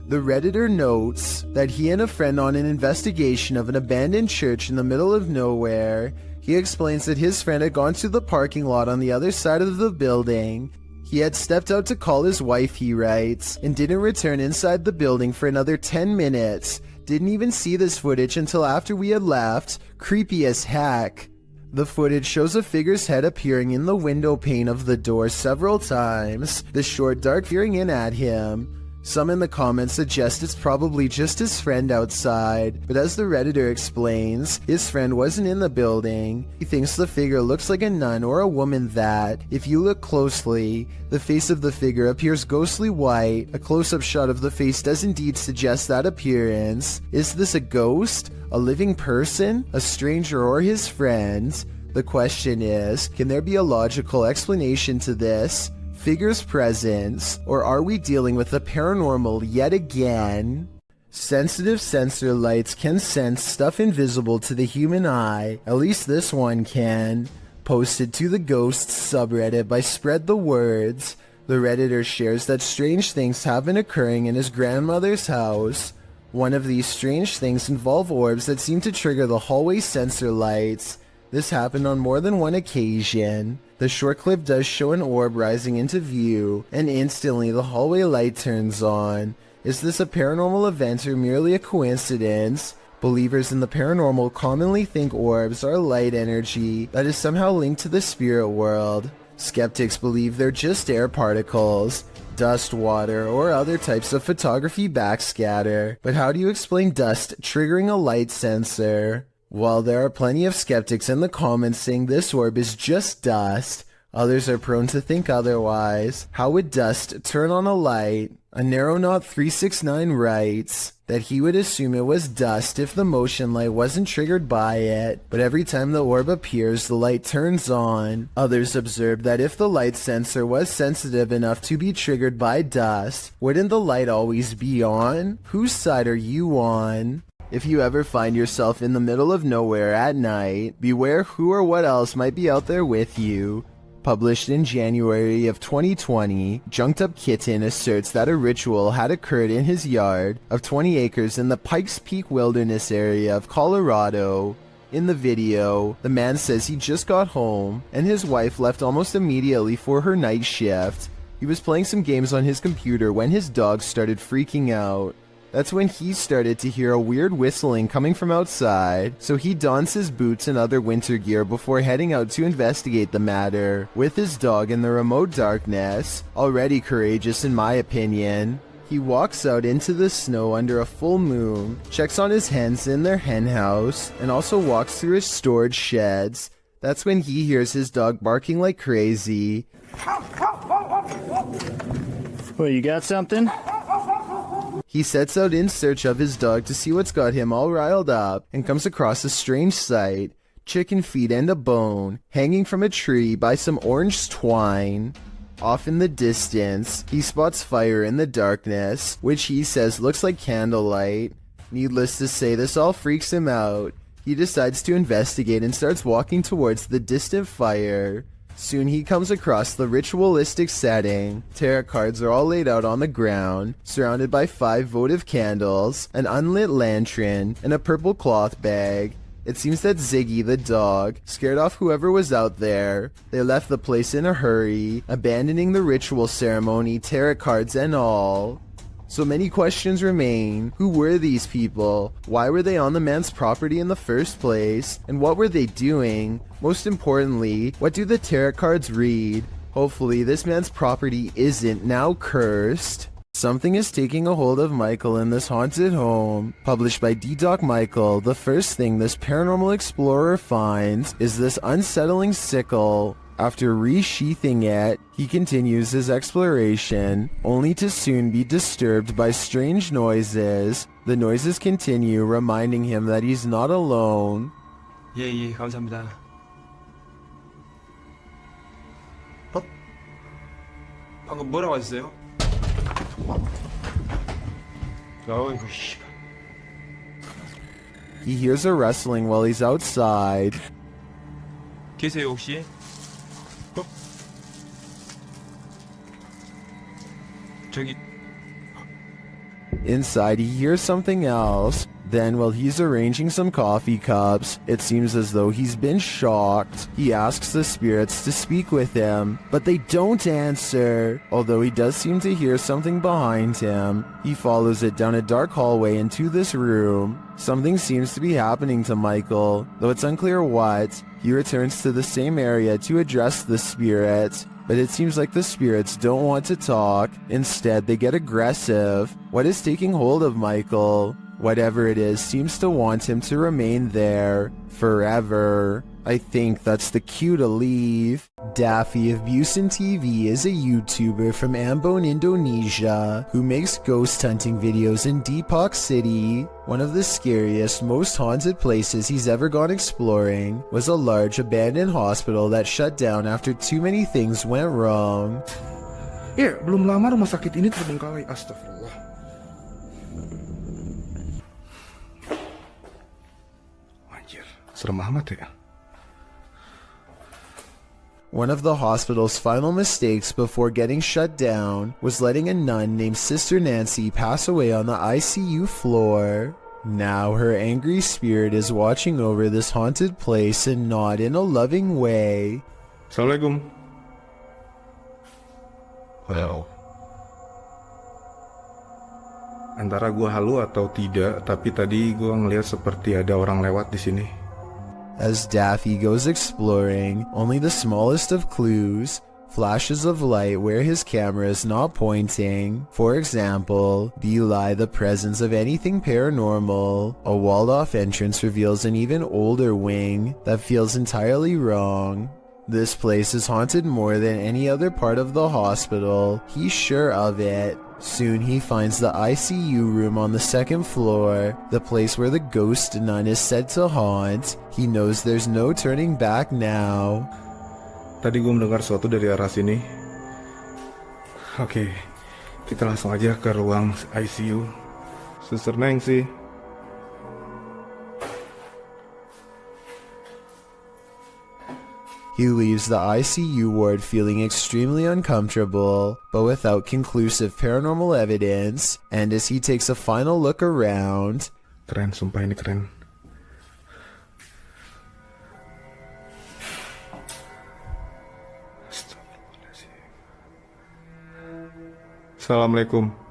The Redditor notes that he and a friend on an investigation of an abandoned church in the middle of nowhere. He explains that his friend had gone to the parking lot on the other side of the building. He had stepped out to call his wife, he writes, and didn't return inside the building for another 10 minutes. Didn't even see this footage until after we had left. Creepy as heck. The footage shows a figure's head appearing in the window pane of the door several times, the short dark peering in at him. Some in the comments suggest it's probably just his friend outside, but as the Redditor explains, his friend wasn't in the building. He thinks the figure looks like a nun or a woman that, if you look closely, the face of the figure appears ghostly white. A close-up shot of the face does indeed suggest that appearance. Is this a ghost? A living person? A stranger or his friend? The question is, can there be a logical explanation to this figure's presence, or are we dealing with the paranormal yet again? Sensitive sensor lights can sense stuff invisible to the human eye, at least this one can. Posted to the Ghosts subreddit by Spread the Words, the Redditor shares that strange things have been occurring in his grandmother's house. One of these strange things involve orbs that seem to trigger the hallway sensor lights. This happened on more than one occasion. The short clip does show an orb rising into view, and instantly the hallway light turns on. Is this a paranormal event or merely a coincidence? Believers in the paranormal commonly think orbs are light energy that is somehow linked to the spirit world. Skeptics believe they're just air particles, dust, water, or other types of photography backscatter. But how do you explain dust triggering a light sensor? While there are plenty of skeptics in the comments saying this orb is just dust, others are prone to think otherwise. How would dust turn on a light? A Narrow369 writes that he would assume it was dust if the motion light wasn't triggered by it, but every time the orb appears, the light turns on. Others observe that if the light sensor was sensitive enough to be triggered by dust, wouldn't the light always be on? Whose side are you on? If you ever find yourself in the middle of nowhere at night, beware who or what else might be out there with you. Published in January of 2020, Junked Up Kitten asserts that a ritual had occurred in his yard of 20 acres in the Pikes Peak Wilderness area of Colorado. In the video, the man says he just got home, and his wife left almost immediately for her night shift. He was playing some games on his computer when his dog started freaking out. That's when he started to hear a weird whistling coming from outside, so he dons his boots and other winter gear before heading out to investigate the matter, with his dog in the remote darkness. Already courageous in my opinion. He walks out into the snow under a full moon, checks on his hens in their hen house, and also walks through his storage sheds. That's when he hears his dog barking like crazy. Well, you got something? He sets out in search of his dog to see what's got him all riled up, and comes across a strange sight. Chicken feet and a bone, hanging from a tree by some orange twine. Off in the distance, he spots fire in the darkness, which he says looks like candlelight. Needless to say, this all freaks him out. He decides to investigate and starts walking towards the distant fire. Soon he comes across the ritualistic setting. Tarot cards are all laid out on the ground, surrounded by 5 votive candles, an unlit lantern, and a purple cloth bag. It seems that Ziggy the dog scared off whoever was out there. They left the place in a hurry, abandoning the ritual ceremony, tarot cards and all. So many questions remain. Who were these people? Why were they on the man's property in the first place? And what were they doing? Most importantly, what do the tarot cards read? Hopefully this man's property isn't now cursed. Something is taking a hold of Michael in this haunted home. Published by D-Doc Michael, the first thing this paranormal explorer finds is this unsettling sickle. After resheathing it, he continues his exploration, only to soon be disturbed by strange noises. The noises continue, reminding him that he's not alone. 예, 감사합니다. 방금 뭐라고 하셨어요? 어이구, 씨. He hears a rustling while he's outside. 계세요, 혹시? 저기. Inside, he hears something else. Then, while he's arranging some coffee cups, it seems as though he's been shocked. He asks the spirits to speak with him, but they don't answer. Although he does seem to hear something behind him, he follows it down a dark hallway into this room. Something seems to be happening to Michael, though it's unclear what. He returns to the same area to address the spirits, but it seems like the spirits don't want to talk. Instead, they get aggressive. What is taking hold of Michael? Whatever it is seems to want him to remain there forever. I think that's the cue to leave. Daffy of Busan TV is a YouTuber from Ambon, Indonesia, who makes ghost hunting videos in Depok City. One of the scariest, most haunted places he's ever gone exploring was a large abandoned hospital that shut down after too many things went wrong. Belum lama rumah sakit ini terbengkalai. Astagfirullah. Anjir, serem amat ya. One of the hospital's final mistakes before getting shut down was letting a nun named Sister Nancy pass away on the ICU floor. Now her angry spirit is watching over this haunted place and not in a loving way. Assalamualaikum. Well, Antara gua halu atau tidak, tapi tadi gua ngeliat seperti ada orang lewat di sini. As Daffy goes exploring, only the smallest of clues, flashes of light where his camera is not pointing. For example, belie the presence of anything paranormal. A walled-off entrance reveals an even older wing that feels entirely wrong. This place is haunted more than any other part of the hospital. He's sure of it. Soon he finds the ICU room on the second floor, the place where the ghost nun is said to haunt. He knows there's no turning back now. Tadi gue mendengar sesuatu dari arah sini. Oke, kita langsung aja ke ruang ICU. Suster Neng sih. He leaves the ICU ward feeling extremely uncomfortable, but without conclusive paranormal evidence, and as he takes a final look around, Keren, sumpah ini keren. Assalamualaikum.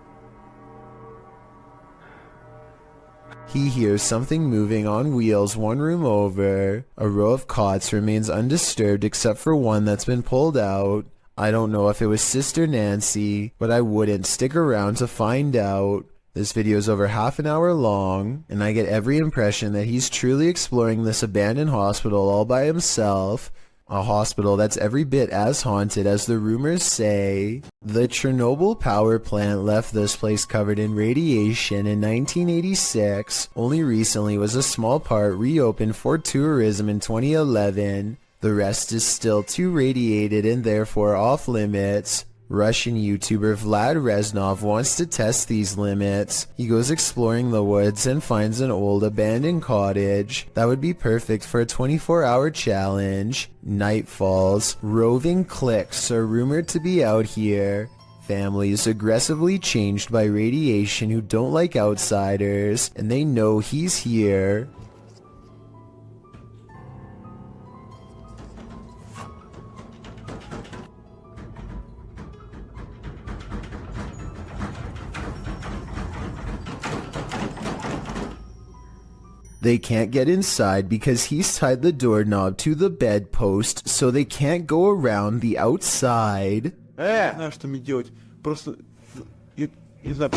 he hears something moving on wheels one room over. A row of cots remains undisturbed except for one that's been pulled out. I don't know if it was Sister Nancy, but I wouldn't stick around to find out. This video is over half an hour long, and I get every impression that he's truly exploring this abandoned hospital all by himself. A hospital that's every bit as haunted as the rumors say. The Chernobyl power plant left this place covered in radiation in 1986. Only recently was a small part reopened for tourism in 2011. The rest is still too radiated and therefore off limits. Russian YouTuber Vlad Reznov wants to test these limits. He goes exploring the woods and finds an old abandoned cottage that would be perfect for a 24-hour challenge. Night falls. Roving cliques are rumored to be out here. Families aggressively changed by radiation who don't like outsiders, and they know he's here. They can't get inside because he's tied the doorknob to the bedpost, so they can't go around the outside. Знаешь, что мне делать? Просто... Я не знаю...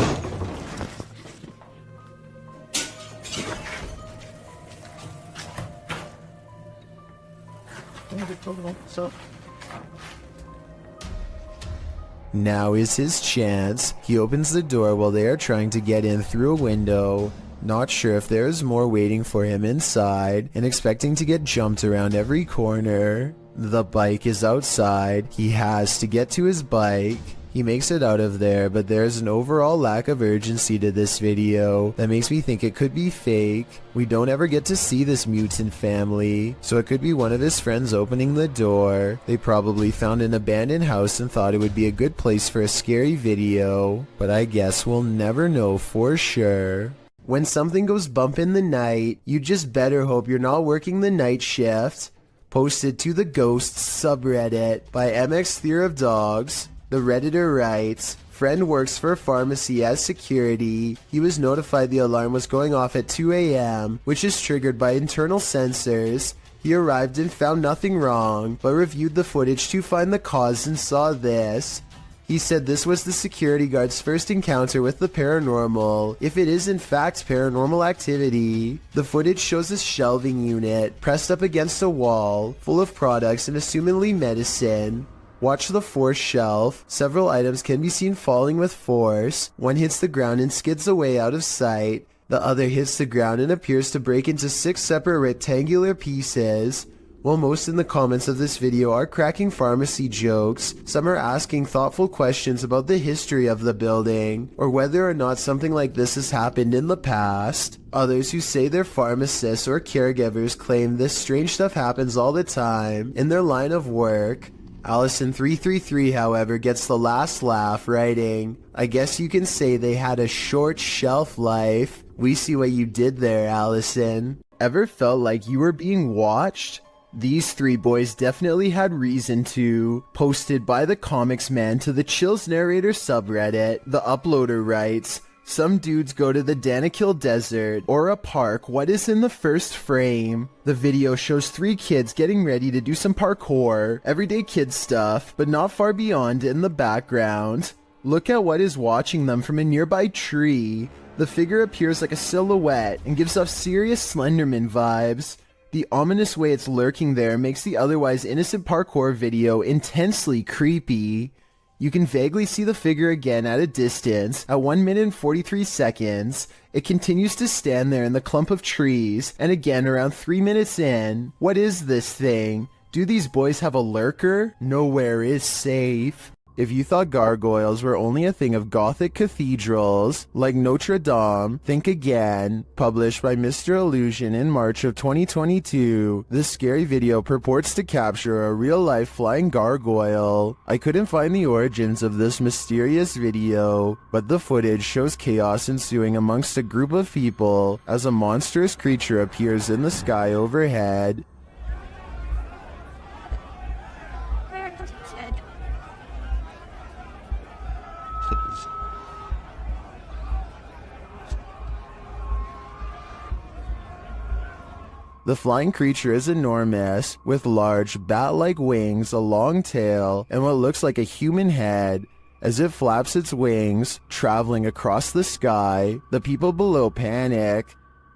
Now is his chance. He opens the door while they are trying to get in through a window. Not sure if there is more waiting for him inside, and expecting to get jumped around every corner. The bike is outside. He has to get to his bike. He makes it out of there, but there's an overall lack of urgency to this video that makes me think it could be fake. We don't ever get to see this mutant family, so it could be one of his friends opening the door. They probably found an abandoned house and thought it would be a good place for a scary video, but I guess we'll never know for sure. When something goes bump in the night, you just better hope you're not working the night shift. Posted to the Ghosts subreddit by MX Fear of Dogs. The Redditor writes, friend works for a pharmacy as security. He was notified the alarm was going off at 2 a.m., which is triggered by internal sensors. He arrived and found nothing wrong, but reviewed the footage to find the cause and saw this. He said this was the security guard's first encounter with the paranormal, if it is in fact paranormal activity. The footage shows a shelving unit pressed up against a wall, full of products and assumedly medicine. Watch the fourth shelf. Several items can be seen falling with force. One hits the ground and skids away out of sight. The other hits the ground and appears to break into 6 separate rectangular pieces. While most in the comments of this video are cracking pharmacy jokes, some are asking thoughtful questions about the history of the building, or whether or not something like this has happened in the past. Others who say they're pharmacists or caregivers claim this strange stuff happens all the time in their line of work. Allison333, however, gets the last laugh, writing, I guess you can say they had a short shelf life. We see what you did there, Allison. Ever felt like you were being watched? These 3 boys definitely had reason to. Posted by the Comics Man to the Chills Narrator subreddit, the uploader writes, some dudes go to the Danakil Desert or a park. What is in the first frame? The video shows 3 kids getting ready to do some parkour, everyday kid stuff, but not far beyond in the background. Look at what is watching them from a nearby tree. The figure appears like a silhouette and gives off serious Slenderman vibes. The ominous way it's lurking there makes the otherwise innocent parkour video intensely creepy. You can vaguely see the figure again at a distance. At 1 minute and 43 seconds, it continues to stand there in the clump of trees, and again around 3 minutes in. What is this thing? Do these boys have a lurker? Nowhere is safe. If you thought gargoyles were only a thing of Gothic cathedrals, like Notre Dame, think again. Published by Mr. Illusion in March of 2022, this scary video purports to capture a real-life flying gargoyle. I couldn't find the origins of this mysterious video, but the footage shows chaos ensuing amongst a group of people as a monstrous creature appears in the sky overhead. The flying creature is enormous, with large bat-like wings, a long tail, and what looks like a human head. As it flaps its wings, traveling across the sky, the people below panic.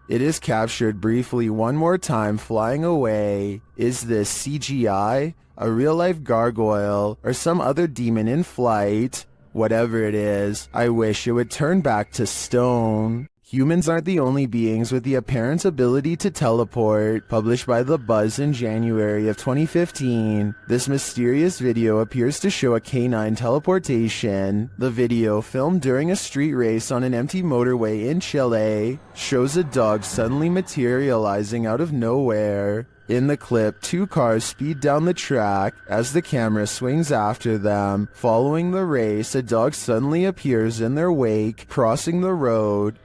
It is captured briefly one more time flying away. Is this CGI, a real-life gargoyle, or some other demon in flight? Whatever it is, I wish it would turn back to stone. Humans aren't the only beings with the apparent ability to teleport. Published by The Buzz in January of 2015, this mysterious video appears to show a canine teleportation. The video, filmed during a street race on an empty motorway in Chile, shows a dog suddenly materializing out of nowhere. In the clip, two cars speed down the track. As the camera swings after them, following the race, a dog suddenly appears in their wake, crossing the road.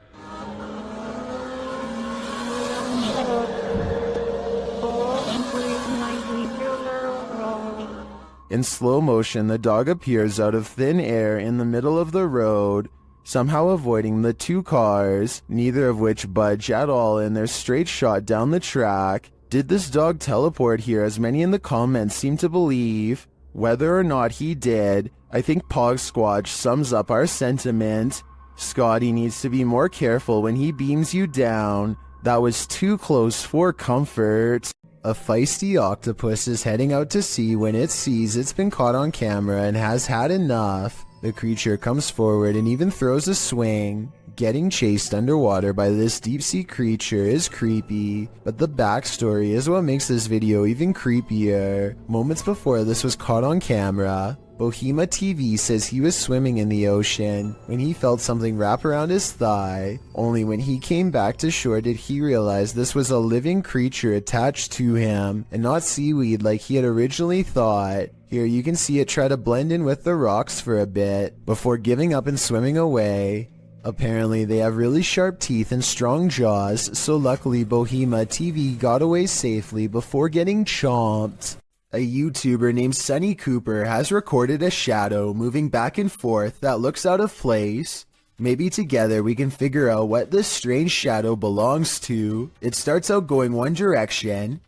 In slow motion, the dog appears out of thin air in the middle of the road, somehow avoiding the two cars, neither of which budge at all in their straight shot down the track. Did this dog teleport here, as many in the comments seem to believe? Whether or not he did, I think Pog Squatch sums up our sentiment. Scotty needs to be more careful when he beams you down. That was too close for comfort. A feisty octopus is heading out to sea when it sees it's been caught on camera and has had enough. The creature comes forward and even throws a swing. Getting chased underwater by this deep-sea creature is creepy, but the backstory is what makes this video even creepier. Moments before this was caught on camera, Bohema TV says he was swimming in the ocean when he felt something wrap around his thigh. Only when he came back to shore did he realize this was a living creature attached to him and not seaweed like he had originally thought. Here you can see it try to blend in with the rocks for a bit before giving up and swimming away. Apparently they have really sharp teeth and strong jaws, so luckily Bohema TV got away safely before getting chomped. A YouTuber named Sunny Cooper has recorded a shadow moving back and forth that looks out of place. Maybe together we can figure out what this strange shadow belongs to. It starts out going one direction,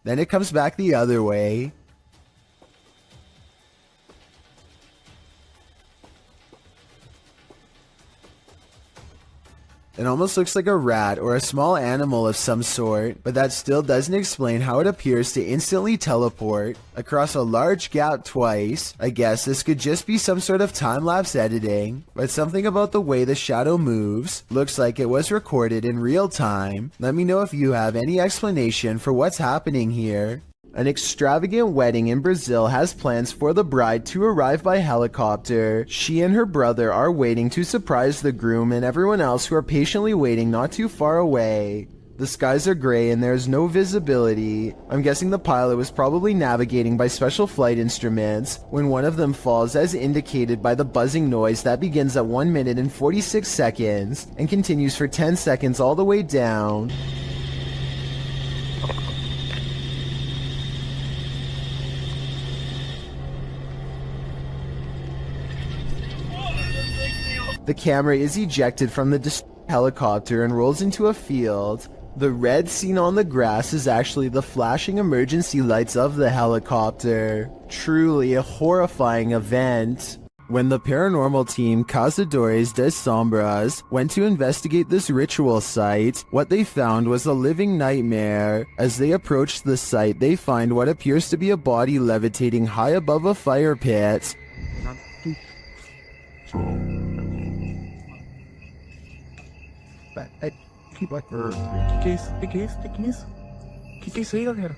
then it comes back the other way. It almost looks like a rat or a small animal of some sort, but that still doesn't explain how it appears to instantly teleport across a large gap twice. I guess this could just be some sort of time-lapse editing, but something about the way the shadow moves looks like it was recorded in real time. Let me know if you have any explanation for what's happening here. An extravagant wedding in Brazil has plans for the bride to arrive by helicopter. She and her brother are waiting to surprise the groom and everyone else who are patiently waiting not too far away. The skies are gray and there is no visibility. I'm guessing the pilot was probably navigating by special flight instruments when one of them falls, as indicated by the buzzing noise that begins at 1 minute and 46 seconds and continues for 10 seconds all the way down. The camera is ejected from the helicopter and rolls into a field. The red seen on the grass is actually the flashing emergency lights of the helicopter. Truly a horrifying event. When the paranormal team Cazadores de Sombras went to investigate this ritual site, what they found was a living nightmare. As they approached the site, they find what appears to be a body levitating high above a fire pit. Que é isso aí, galera?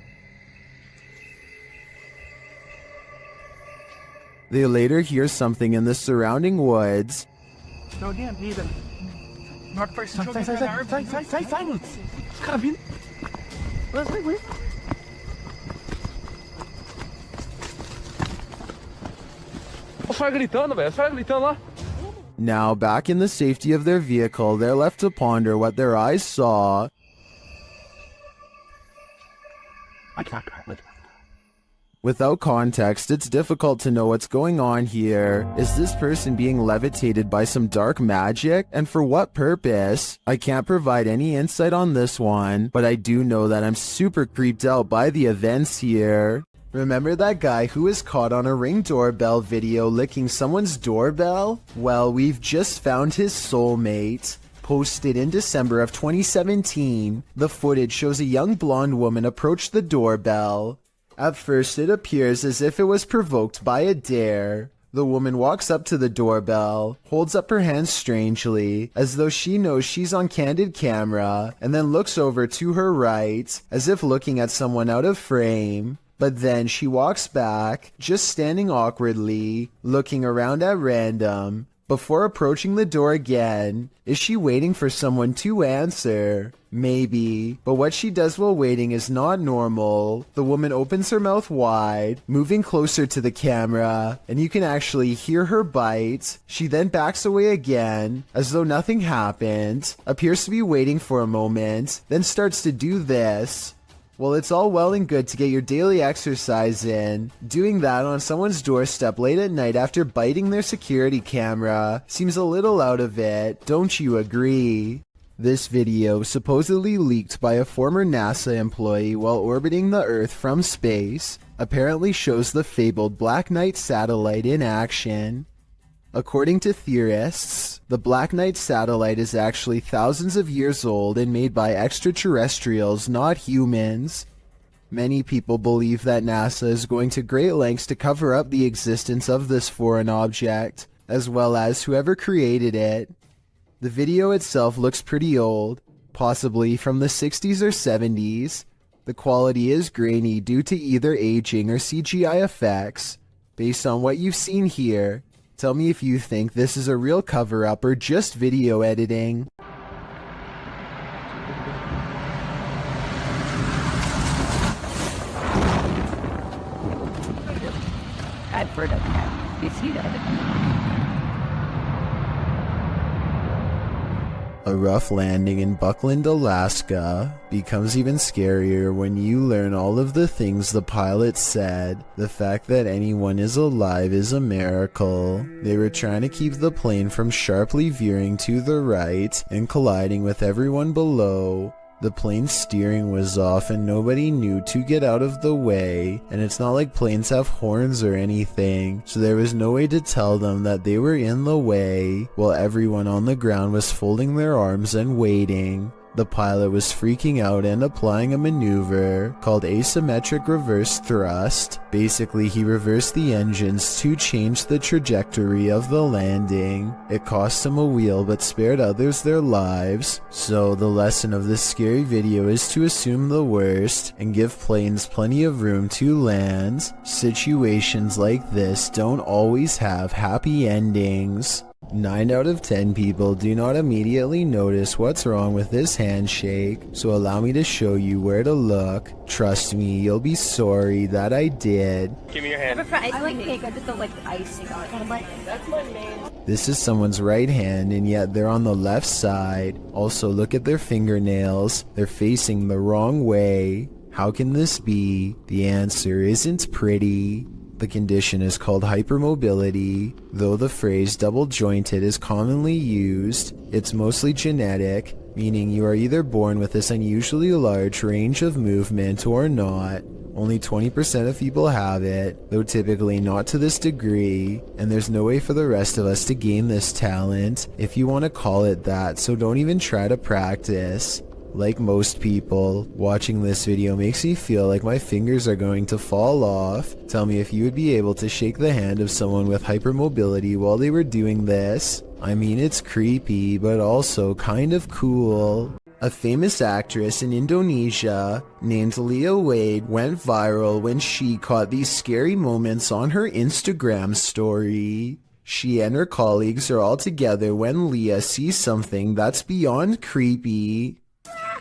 They later hear something in the surrounding woods. Sai, mano. Os caras vindo. Vai. Os caras gritando, velho. Os caras gritando lá. Now, back in the safety of their vehicle, they're left to ponder what their eyes saw. Without context, it's difficult to know what's going on here. Is this person being levitated by some dark magic? And for what purpose? I can't provide any insight on this one, but I do know that I'm super creeped out by the events here. Remember that guy who was caught on a Ring doorbell video licking someone's doorbell? Well, we've just found his soulmate. Posted in December of 2017, the footage shows a young blonde woman approach the doorbell. At first, it appears as if it was provoked by a dare, The woman walks up to the doorbell, holds up her hands strangely, as though she knows she's on candid camera, and then looks over to her right, as if looking at someone out of frame. But then she walks back, just standing awkwardly, looking around at random, before approaching the door again. Is she waiting for someone to answer? Maybe, but what she does while waiting is not normal. The woman opens her mouth wide, moving closer to the camera, and you can actually hear her bite. She then backs away again, as though nothing happened, appears to be waiting for a moment, then starts to do this. Well, it's all well and good to get your daily exercise in. Doing that on someone's doorstep late at night after biting their security camera seems a little out of it, don't you agree? This video, supposedly leaked by a former NASA employee while orbiting the Earth from space, apparently shows the fabled Black Knight satellite in action. According to theorists, the Black Knight satellite is actually thousands of years old and made by extraterrestrials, not humans. Many people believe that NASA is going to great lengths to cover up the existence of this foreign object, as well as whoever created it. The video itself looks pretty old, possibly from the 60s or 70s. The quality is grainy due to either aging or CGI effects. Based on what you've seen here, tell me if you think this is a real cover-up or just video editing. I've heard of that. You see that? A rough landing in Buckland, Alaska becomes even scarier when you learn all of the things the pilot said. The fact that anyone is alive is a miracle. They were trying to keep the plane from sharply veering to the right and colliding with everyone below. The plane's steering was off and nobody knew to get out of the way, and it's not like planes have horns or anything, so there was no way to tell them that they were in the way, while everyone on the ground was folding their arms and waiting. The pilot was freaking out and applying a maneuver called asymmetric reverse thrust. Basically, he reversed the engines to change the trajectory of the landing. It cost him a wheel but spared others their lives. So the lesson of this scary video is to assume the worst and give planes plenty of room to land. Situations like this don't always have happy endings. 9 out of 10 people do not immediately notice what's wrong with this handshake, so allow me to show you where to look. Trust me, you'll be sorry that I did. Give me your hand. I like cake, I just don't like icing on it. That's my main. This is someone's right hand, and yet they're on the left side. Also, look at their fingernails. They're facing the wrong way. How can this be? The answer isn't pretty. The condition is called hypermobility. Though the phrase double-jointed is commonly used, it's mostly genetic, meaning you are either born with this unusually large range of movement or not. Only 20% of people have it, though typically not to this degree, and there's no way for the rest of us to gain this talent, if you want to call it that, so don't even try to practice. Like most people, watching this video makes me feel like my fingers are going to fall off. Tell me if you would be able to shake the hand of someone with hypermobility while they were doing this. I mean, it's creepy, but also kind of cool. A famous actress in Indonesia named Leah Wade went viral when she caught these scary moments on her Instagram story. She and her colleagues are all together when Leah sees something that's beyond creepy.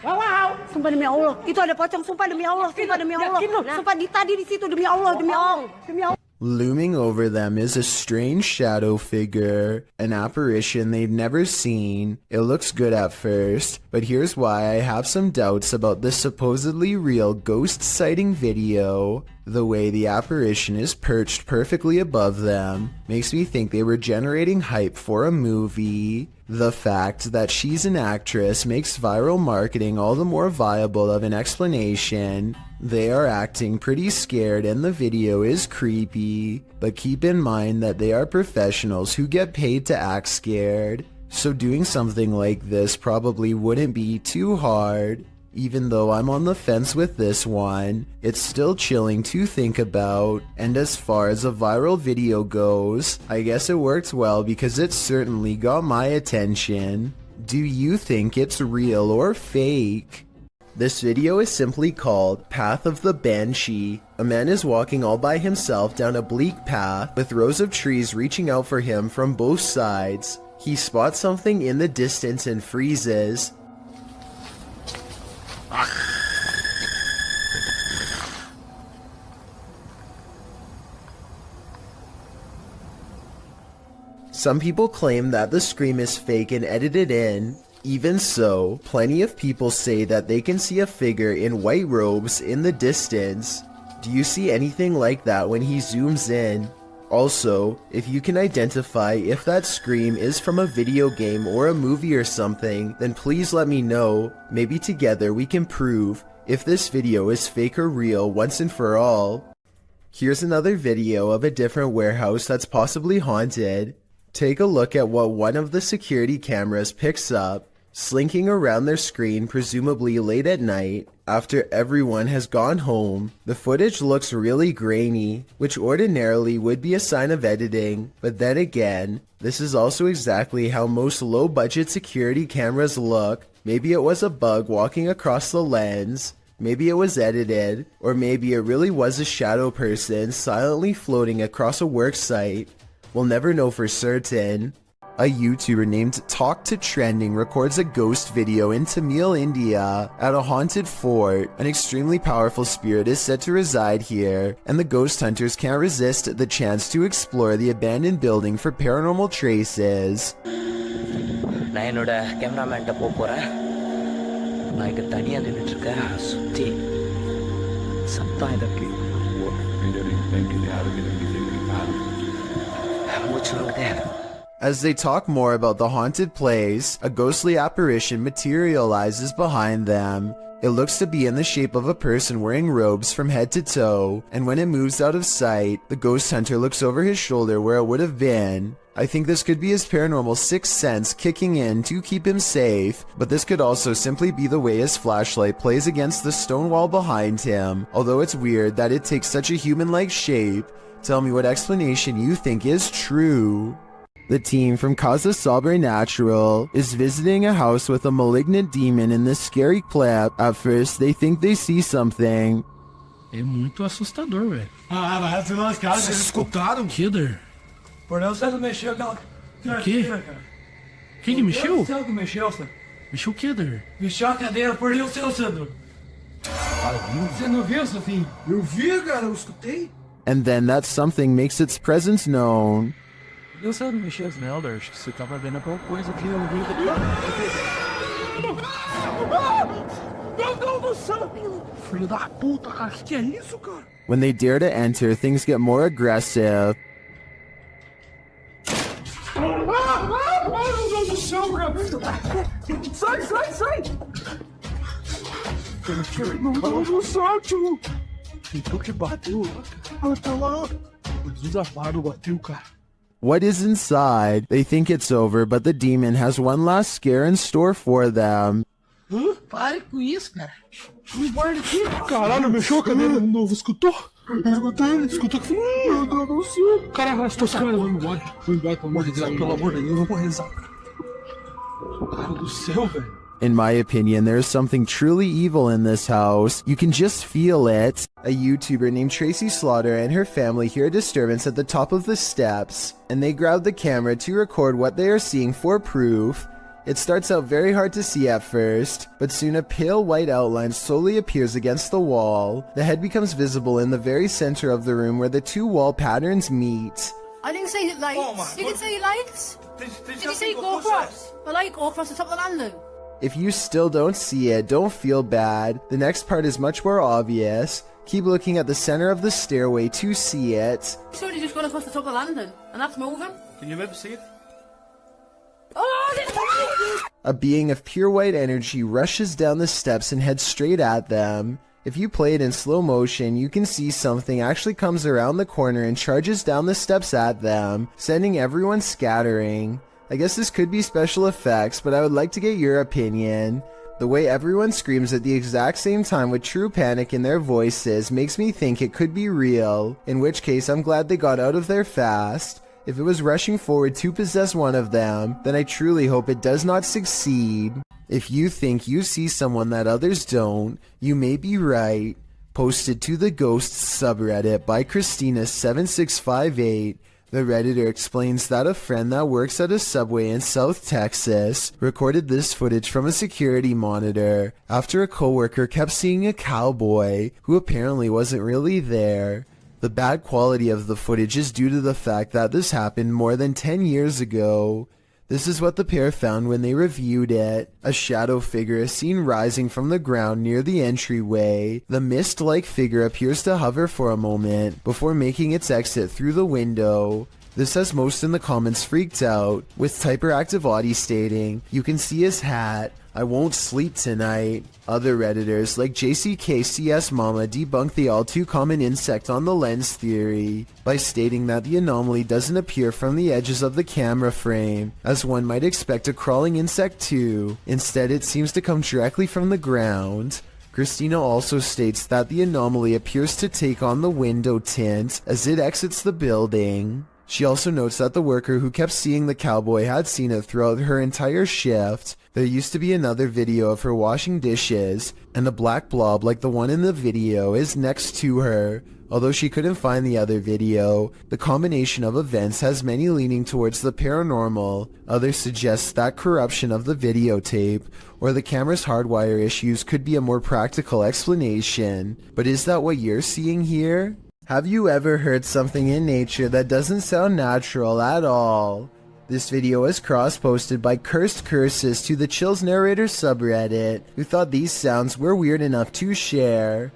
Wow, sumpah demi Allah. Itu ada pocong, sumpah demi Allah, sumpah demi Allah. Sumpah tadi di situ demi Allah, demi Allah, demi Allah. Looming over them is a strange shadow figure, an apparition they've never seen. It looks good at first, but here's why I have some doubts about this supposedly real ghost sighting video. The way the apparition is perched perfectly above them makes me think they were generating hype for a movie. The fact that she's an actress makes viral marketing all the more viable of an explanation. They are acting pretty scared and the video is creepy, but keep in mind that they are professionals who get paid to act scared, so doing something like this probably wouldn't be too hard. Even though I'm on the fence with this one, it's still chilling to think about. And as far as a viral video goes, I guess it worked well because it certainly got my attention. Do you think it's real or fake? This video is simply called Path of the Banshee. A man is walking all by himself down a bleak path with rows of trees reaching out for him from both sides. He spots something in the distance and freezes. Some people claim that the scream is fake and edited in. Even so, plenty of people say that they can see a figure in white robes in the distance. Do you see anything like that when he zooms in? Also, if you can identify if that scream is from a video game or a movie or something, then please let me know. Maybe together we can prove if this video is fake or real once and for all. Here's another video of a different warehouse that's possibly haunted. Take a look at what one of the security cameras picks up. Slinking around their screen, presumably late at night, after everyone has gone home. The footage looks really grainy, which ordinarily would be a sign of editing, but then again, this is also exactly how most low-budget security cameras look. Maybe it was a bug walking across the lens, maybe it was edited, or maybe it really was a shadow person silently floating across a work site. We'll never know for certain. A YouTuber named Talk to Trending records a ghost video in Tamil, India, at a haunted fort. An extremely powerful spirit is said to reside here, and the ghost hunters can't resist the chance to explore the abandoned building for paranormal traces. நான் என்னோட கேமராமேன்ட்ட போறேன். நான் இங்க தனியா நின்னுட்டு இருக்கேன். சுத்தி சத்தம் இதற்கு மூச்சு வாங்குதே. As they talk more about the haunted place, a ghostly apparition materializes behind them. It looks to be in the shape of a person wearing robes from head to toe, and when it moves out of sight, the ghost hunter looks over his shoulder where it would have been. I think this could be his paranormal sixth sense kicking in to keep him safe, but this could also simply be the way his flashlight plays against the stone wall behind him, although it's weird that it takes such a human-like shape. Tell me what explanation you think is true. The team from Casa Sobrenatural is visiting a house with a malignant demon in this scary clip. At first, they think they see something. É muito assustador, velho. Mas nós, cara, vocês escutaram? Kidder. Por não, você não mexeu, não. O quê? Quem que mexeu? Você que mexeu, Sandro. Mexeu o Kidder? Mexeu a cadeira, por Deus, seu Sandro. Você não viu, Sofinho? Eu vi, cara, eu escutei. And then that something makes its presence known. Eu sei não mexer as Melder, acho que você tava vendo alguma coisa aqui no vídeo. Meu Deus do céu! Filho da puta, cara, que é isso, cara? When they dare to enter, things get more aggressive. Meu Deus do céu, cara! Sai, sai, sai! Meu Deus do céu, tio! Então que bateu lá, cara? Tá lá! Jesus amado, bateu, cara. What is inside? They think it's over, but the demon has one last scare in store for them. Hã? Pare com isso, cara. Me guarda aqui. Caralho, mexeu a cadeira de novo. Escutou? Escutou que meu Deus do céu. Cara, arrastou os caras. Vamos embora. Vamos embora, pelo amor de Deus. Pelo amor de Deus, vamos rezar. Cara do céu, velho. In my opinion, there is something truly evil in this house. You can just feel it. A YouTuber named Tracy Slaughter and her family hear a disturbance at the top of the steps, and they grab the camera to record what they are seeing for proof. It starts out very hard to see at first, but soon a pale white outline slowly appears against the wall. The head becomes visible in the very center of the room where the two wall patterns meet. I didn't say lights. Oh, You didn't say lights. Did you say go across? The light go across the top of the landing. If you still don't see it, don't feel bad. The next part is much more obvious. Keep looking at the center of the stairway to see it. Surely just gone across the top of the landing, and that's moving. Can you maybe see it? Oh, A being of pure white energy rushes down the steps and heads straight at them. If you play it in slow motion, you can see something actually comes around the corner and charges down the steps at them, sending everyone scattering. I guess this could be special effects, but I would like to get your opinion. The way everyone screams at the exact same time with true panic in their voices makes me think it could be real, in which case I'm glad they got out of there fast. If it was rushing forward to possess one of them, then I truly hope it does not succeed. If you think you see someone that others don't, you may be right. Posted to the Ghosts subreddit by Christina7658, the Redditor explains that a friend that works at a Subway in South Texas recorded this footage from a security monitor after a coworker kept seeing a cowboy who apparently wasn't really there. The bad quality of the footage is due to the fact that this happened more than 10 years ago. This is what the pair found when they reviewed it. A shadow figure is seen rising from the ground near the entryway. The mist-like figure appears to hover for a moment before making its exit through the window. This has most in the comments freaked out, with Typeractive Audie stating, "You can see his hat. I won't sleep tonight." Other Redditors like JCKCS Mama debunk the all too common insect on the lens theory by stating that the anomaly doesn't appear from the edges of the camera frame, as one might expect a crawling insect to. Instead, it seems to come directly from the ground. Christina also states that the anomaly appears to take on the window tint as it exits the building. She also notes that the worker who kept seeing the cowboy had seen it throughout her entire shift. There used to be another video of her washing dishes, and a black blob like the one in the video is next to her. Although she couldn't find the other video, the combination of events has many leaning towards the paranormal. Others suggest that corruption of the videotape or the camera's hardwire issues could be a more practical explanation. But is that what you're seeing here? Have you ever heard something in nature that doesn't sound natural at all? This video is cross-posted by Cursed Curses to the Chills Narrator subreddit, who thought these sounds were weird enough to share.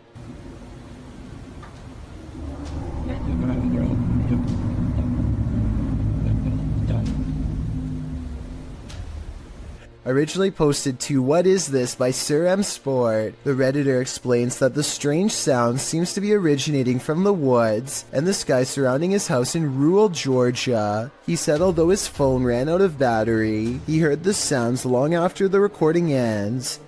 Originally posted to What Is This by Sir M Sport, the Redditor explains that the strange sound seems to be originating from the woods and the sky surrounding his house in rural Georgia. He said although his phone ran out of battery, he heard the sounds long after the recording ends.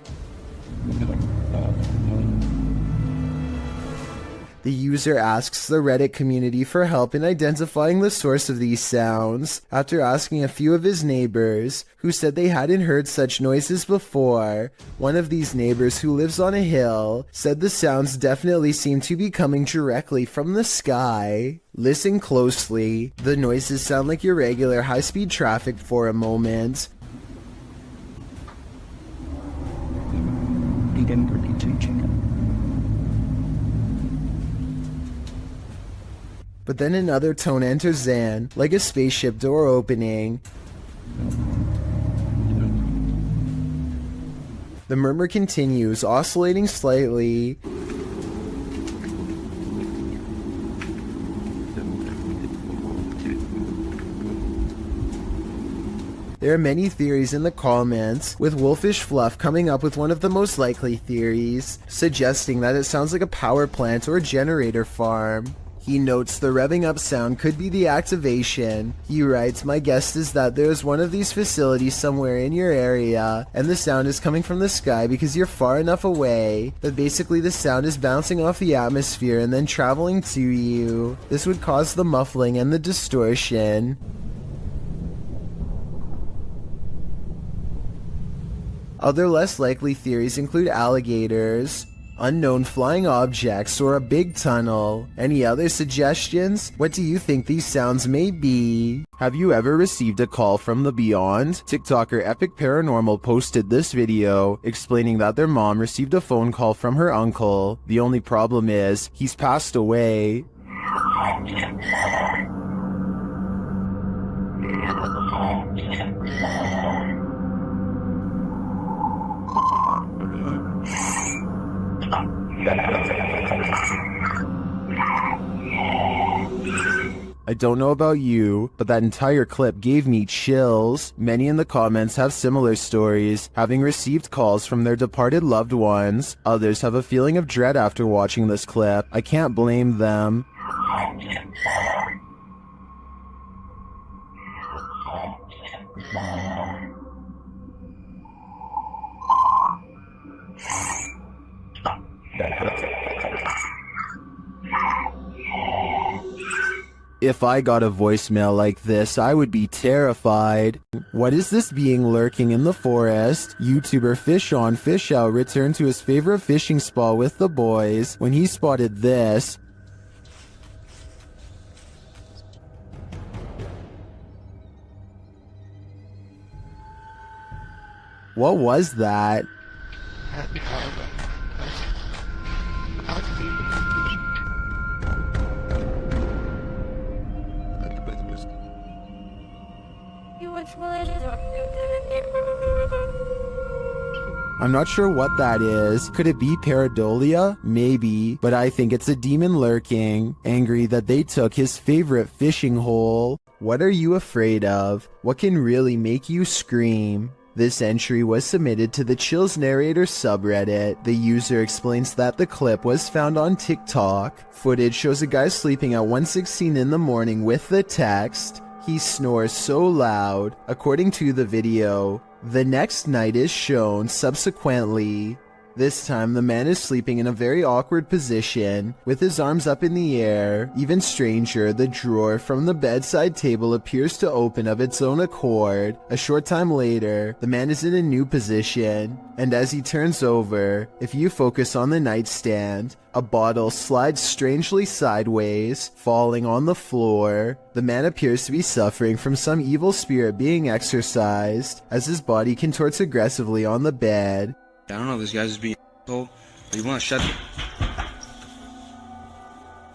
The user asks the Reddit community for help in identifying the source of these sounds, after asking a few of his neighbors, who said they hadn't heard such noises before. One of these neighbors, who lives on a hill, said the sounds definitely seem to be coming directly from the sky. Listen closely. The noises sound like irregular high-speed traffic for a moment. But then another tone enters Zan, like a spaceship door opening. The murmur continues, oscillating slightly. There are many theories in the comments, with Wolfish Fluff coming up with one of the most likely theories, suggesting that it sounds like a power plant or generator farm. He notes the revving up sound could be the activation. He writes, "My guess is that there's one of these facilities somewhere in your area, and the sound is coming from the sky because you're far enough away that basically the sound is bouncing off the atmosphere and then traveling to you. This would cause the muffling and the distortion." Other less likely theories include alligators, unknown flying objects, or a big tunnel. Any other suggestions? What do you think these sounds may be? Have you ever received a call from the beyond? TikToker Epic Paranormal posted this video explaining that their mom received a phone call from her uncle. The only problem is, he's passed away. I don't know about you, but that entire clip gave me chills. Many in the comments have similar stories, having received calls from their departed loved ones. Others have a feeling of dread after watching this clip. I can't blame them. If I got a voicemail like this, I would be terrified. What is this being lurking in the forest? YouTuber Fish On Fish Out returned to his favorite fishing spot with the boys when he spotted this. What was that? I'm not sure what that is. Could it be pareidolia? Maybe, but I think it's a demon lurking, angry that they took his favorite fishing hole. What are you afraid of? What can really make you scream? This entry was submitted to the Chills Narrator subreddit. The user explains that the clip was found on TikTok. Footage shows a guy sleeping at 1:16 in the morning with the text, "He snores so loud." According to the video, the next night is shown subsequently. This time, the man is sleeping in a very awkward position, with his arms up in the air. Even stranger, the drawer from the bedside table appears to open of its own accord. A short time later, the man is in a new position, and as he turns over, if you focus on the nightstand, a bottle slides strangely sideways, falling on the floor. The man appears to be suffering from some evil spirit being exorcised, as his body contorts aggressively on the bed. I don't know, this guy's just being asshole. You wanna shut the...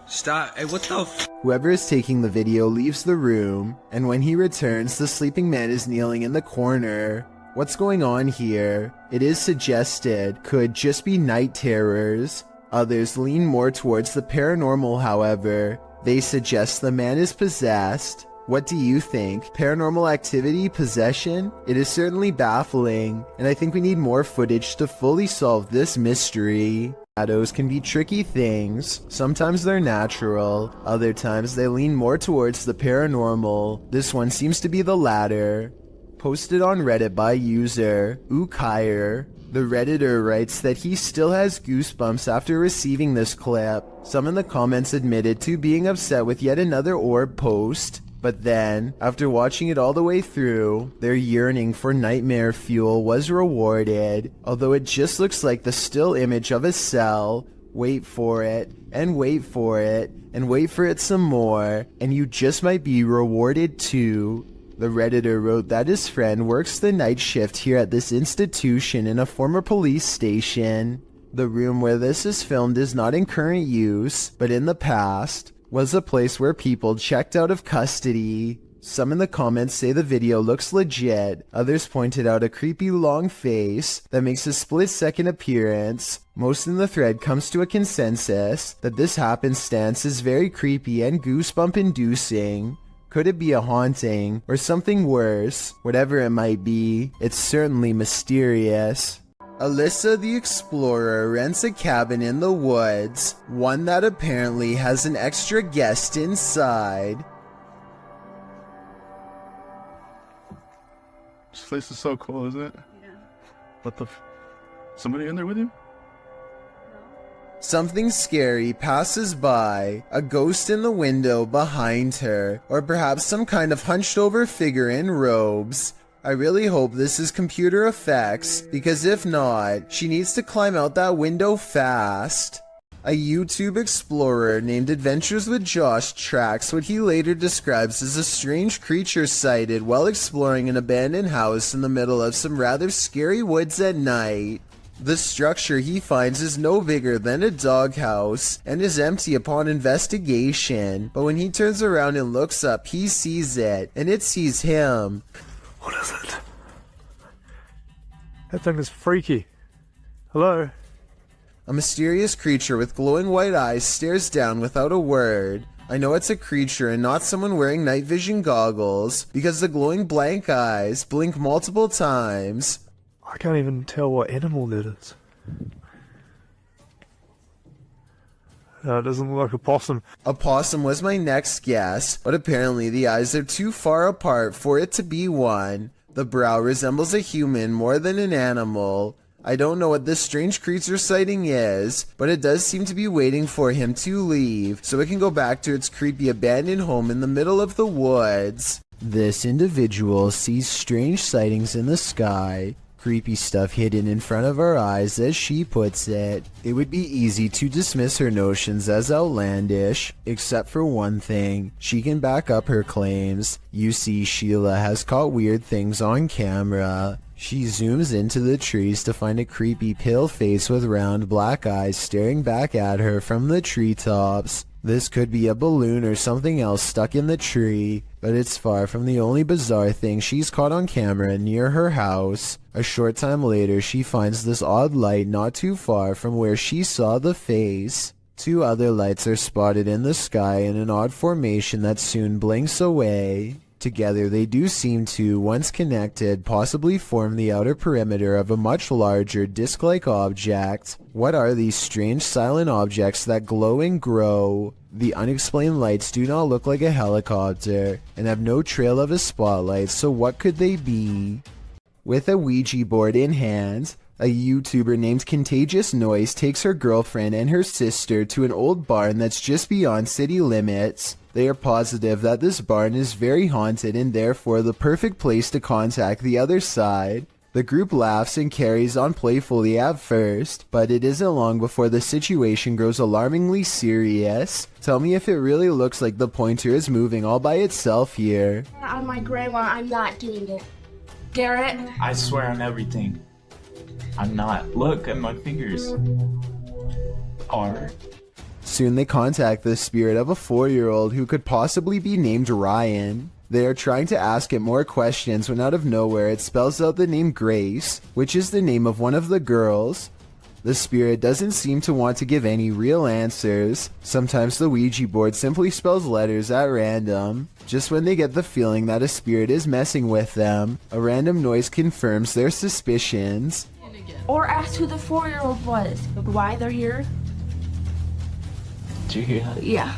Stop. Hey, what the f... Whoever is taking the video leaves the room, and when he returns, the sleeping man is kneeling in the corner. What's going on here? It is suggested could just be night terrors. Others lean more towards the paranormal, however. They suggest the man is possessed. What do you think? Paranormal activity? Possession? It is certainly baffling, and I think we need more footage to fully solve this mystery. Shadows can be tricky things. Sometimes they're natural, other times they lean more towards the paranormal. This one seems to be the latter. Posted on Reddit by user Ukire. The Redditor writes that he still has goosebumps after receiving this clip. Some in the comments admitted to being upset with yet another orb post. But then, after watching it all the way through, their yearning for nightmare fuel was rewarded. Although it just looks like the still image of a cell. Wait for it, and wait for it, and wait for it some more, and you just might be rewarded too. The Redditor wrote that his friend works the night shift here at this institution in a former police station. The room where this is filmed is not in current use, but in the past was a place where people checked out of custody. Some in the comments say the video looks legit. Others pointed out a creepy long face that makes a split-second appearance. Most in the thread comes to a consensus that this happenstance is very creepy and goosebump-inducing. Could it be a haunting or something worse? Whatever it might be, it's certainly mysterious. Alyssa the Explorer rents a cabin in the woods, one that apparently has an extra guest inside. This place is so cool, isn't it? Yeah. What the somebody in there with you? Something scary passes by, a ghost in the window behind her, or perhaps some kind of hunched over figure in robes. I really hope this is computer effects, because if not, she needs to climb out that window fast. A YouTube explorer named Adventures with Josh tracks what he later describes as a strange creature sighted while exploring an abandoned house in the middle of some rather scary woods at night. The structure he finds is no bigger than a doghouse and is empty upon investigation, but when he turns around and looks up, he sees it, and it sees him. What is it? That thing is freaky. Hello? A mysterious creature with glowing white eyes stares down without a word. I know it's a creature and not someone wearing night vision goggles, because the glowing blank eyes blink multiple times. I can't even tell what animal that is. No, it doesn't look like a possum. A possum was my next guess, but apparently the eyes are too far apart for it to be one. The brow resembles a human more than an animal. I don't know what this strange creature sighting is, but it does seem to be waiting for him to leave, so it can go back to its creepy abandoned home in the middle of the woods. This individual sees strange sightings in the sky, creepy stuff hidden in front of our eyes, as she puts it. It would be easy to dismiss her notions as outlandish, except for one thing. She can back up her claims. You see, Sheila has caught weird things on camera. She zooms into the trees to find a creepy pale face with round black eyes staring back at her from the treetops. This could be a balloon or something else stuck in the tree, but it's far from the only bizarre thing she's caught on camera near her house. A short time later, she finds this odd light not too far from where she saw the face. 2 other lights are spotted in the sky in an odd formation that soon blinks away. Together, they do seem to, once connected, possibly form the outer perimeter of a much larger disc-like object. What are these strange silent objects that glow and grow? The unexplained lights do not look like a helicopter, and have no trail of a spotlight, so what could they be? With a Ouija board in hand, a YouTuber named Contagious Noise takes her girlfriend and her sister to an old barn that's just beyond city limits. They are positive that this barn is very haunted and therefore the perfect place to contact the other side. The group laughs and carries on playfully at first, but it isn't long before the situation grows alarmingly serious. Tell me if it really looks like the pointer is moving all by itself here. On my grandma, I'm not doing it. Garrett? I swear on everything. I'm not. Look at my fingers. Soon they contact the spirit of a 4-year-old who could possibly be named Ryan. They are trying to ask it more questions when out of nowhere it spells out the name Grace, which is the name of one of the girls. The spirit doesn't seem to want to give any real answers. Sometimes the Ouija board simply spells letters at random. Just when they get the feeling that a spirit is messing with them, a random noise confirms their suspicions. Or ask who the 4-year-old was. Why they're here? Did you hear that? Yeah.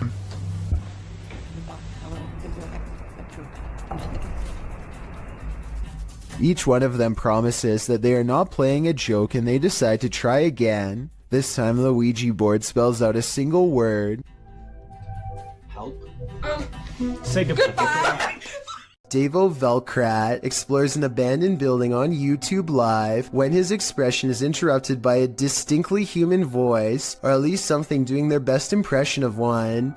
Each one of them promises that they are not playing a joke and they decide to try again. This time the Ouija board spells out a single word. Help. Say goodbye. Davo Velkrat explores an abandoned building on YouTube Live when his expression is interrupted by a distinctly human voice, or at least something doing their best impression of one.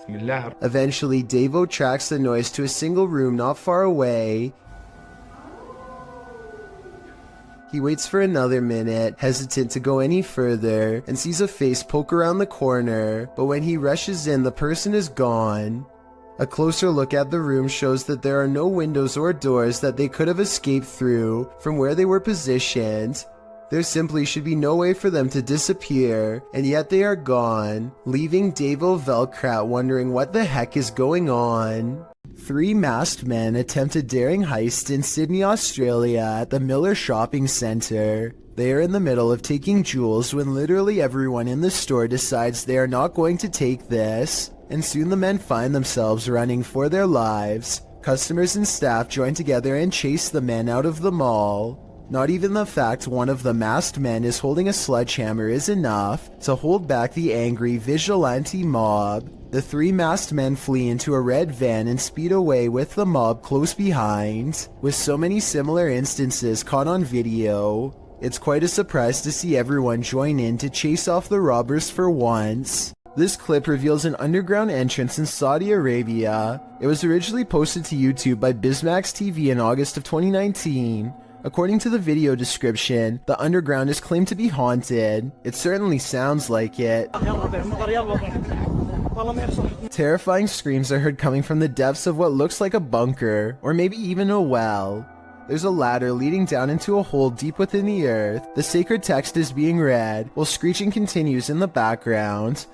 Eventually, Davo tracks the noise to a single room not far away. He waits for another minute, hesitant to go any further, and sees a face poke around the corner, but when he rushes in, the person is gone. A closer look at the room shows that there are no windows or doors that they could have escaped through from where they were positioned. There simply should be no way for them to disappear, and yet they are gone, leaving Davo Velkrat wondering what the heck is going on. 3 masked men attempt a daring heist in Sydney, Australia at the Miller Shopping Centre. They are in the middle of taking jewels when literally everyone in the store decides they are not going to take this, and soon the men find themselves running for their lives. Customers and staff join together and chase the men out of the mall. Not even the fact one of the masked men is holding a sledgehammer is enough to hold back the angry vigilante mob. The 3 masked men flee into a red van and speed away with the mob close behind. With so many similar instances caught on video, it's quite a surprise to see everyone join in to chase off the robbers for once. This clip reveals an underground entrance in Saudi Arabia. It was originally posted to YouTube by Bismax TV in August of 2019. According to the video description, the underground is claimed to be haunted. It certainly sounds like it. Terrifying screams are heard coming from the depths of what looks like a bunker, or maybe even a well. There's a ladder leading down into a hole deep within the earth. The sacred text is being read, while screeching continues in the background.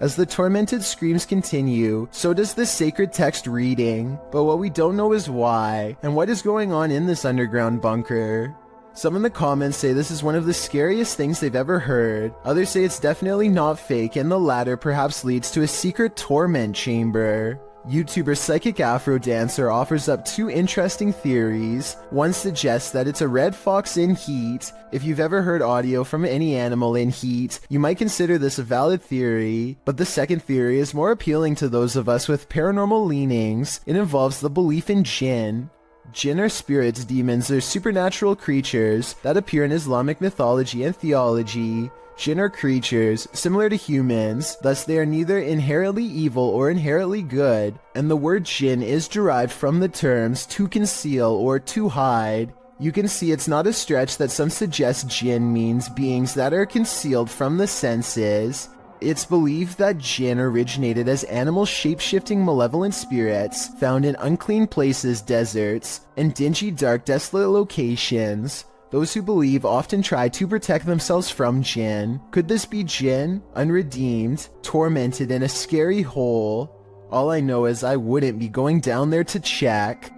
As the tormented screams continue, so does the sacred text reading. But what we don't know is why, and what is going on in this underground bunker. Some in the comments say this is one of the scariest things they've ever heard. Others say it's definitely not fake, and the latter perhaps leads to a secret torment chamber. YouTuber Psychic Afro Dancer offers up two interesting theories. One suggests that it's a red fox in heat. If you've ever heard audio from any animal in heat, you might consider this a valid theory. But the second theory is more appealing to those of us with paranormal leanings. It involves the belief in jinn. Jinn are spirits, demons, or supernatural creatures that appear in Islamic mythology and theology. Jinn are creatures similar to humans, thus they are neither inherently evil or inherently good, and the word jinn is derived from the terms to conceal or to hide. You can see it's not a stretch that some suggest jinn means beings that are concealed from the senses. It's believed that jinn originated as animal shape-shifting malevolent spirits found in unclean places, deserts, and dingy, dark, desolate locations. Those who believe often try to protect themselves from jinn. Could this be jinn, unredeemed, tormented in a scary hole? All I know is I wouldn't be going down there to check.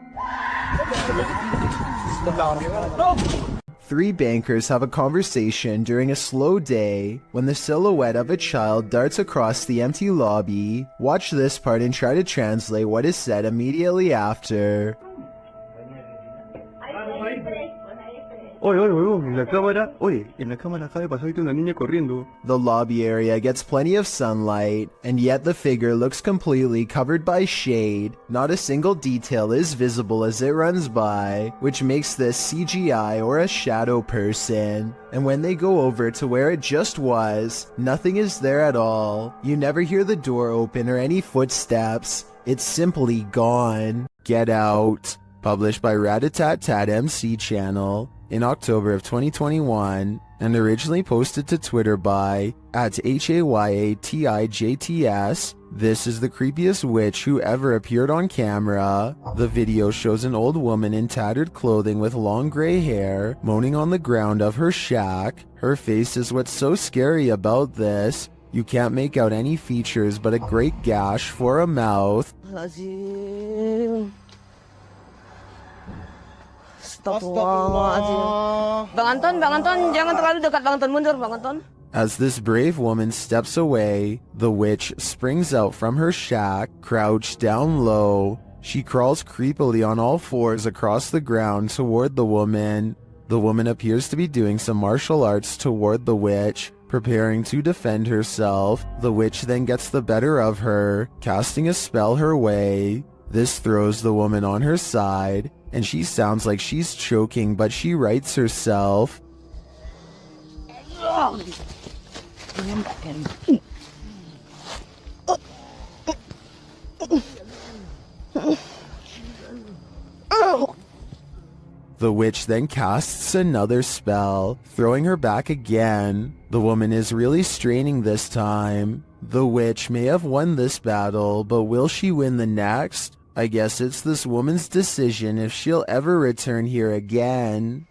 3 bankers have a conversation during a slow day when the silhouette of a child darts across the empty lobby. Watch this part and try to translate what is said immediately after. En la cámara acaba de pasar ahorita una niña corriendo. The lobby area gets plenty of sunlight, and yet the figure looks completely covered by shade. Not a single detail is visible as it runs by, which makes this CGI or a shadow person. And when they go over to where it just was, nothing is there at all. You never hear the door open or any footsteps. It's simply gone. Get Out. Published by Ratatat MC channel in October of 2021 and originally posted to Twitter by @HAYATIJTS. This is the creepiest witch who ever appeared on camera. The video shows an old woman in tattered clothing with long gray hair moaning on the ground of her shack. Her face is what's so scary about this. You can't make out any features but a great gash for a mouth. Astagfirullahaladzim. Bang Anton, jangan terlalu dekat. Bang Anton, mundur, Bang Anton. As this brave woman steps away, the witch springs out from her shack, crouched down low. She crawls creepily on all fours across the ground toward the woman. The woman appears to be doing some martial arts toward the witch, preparing to defend herself. The witch then gets the better of her, casting a spell her way. This throws the woman on her side, and she sounds like she's choking, but she rights herself. The witch then casts another spell, throwing her back again. The woman is really straining this time. The witch may have won this battle, but will she win the next? I guess it's this woman's decision if she'll ever return here again.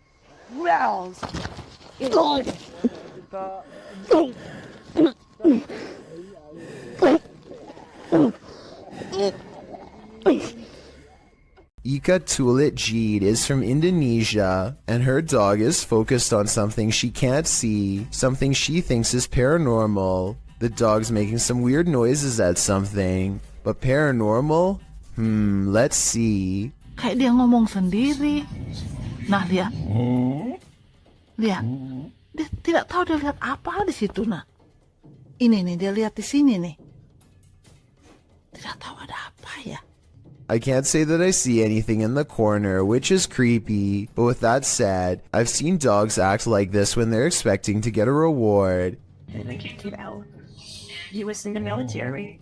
Ika Tulit Jeed is from Indonesia, and her dog is focused on something she can't see, something she thinks is paranormal. The dog's making some weird noises at something, but paranormal? Let's see. Kayak dia ngomong sendiri. Nah, lihat. Lihat. Dia tidak tahu dia lihat apa di situ, nah. Ini nih, dia lihat di sini nih. Tidak tahu ada apa ya. I can't say that I see anything in the corner, which is creepy, but with that said, I've seen dogs act like this when they're expecting to get a reward. He was in the military.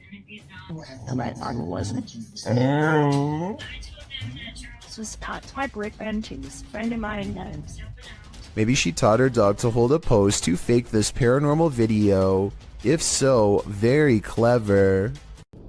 My arm wasn't. This was taught by Brick and to this friend of mine. Maybe she taught her dog to hold a pose to fake this paranormal video. If so, very clever.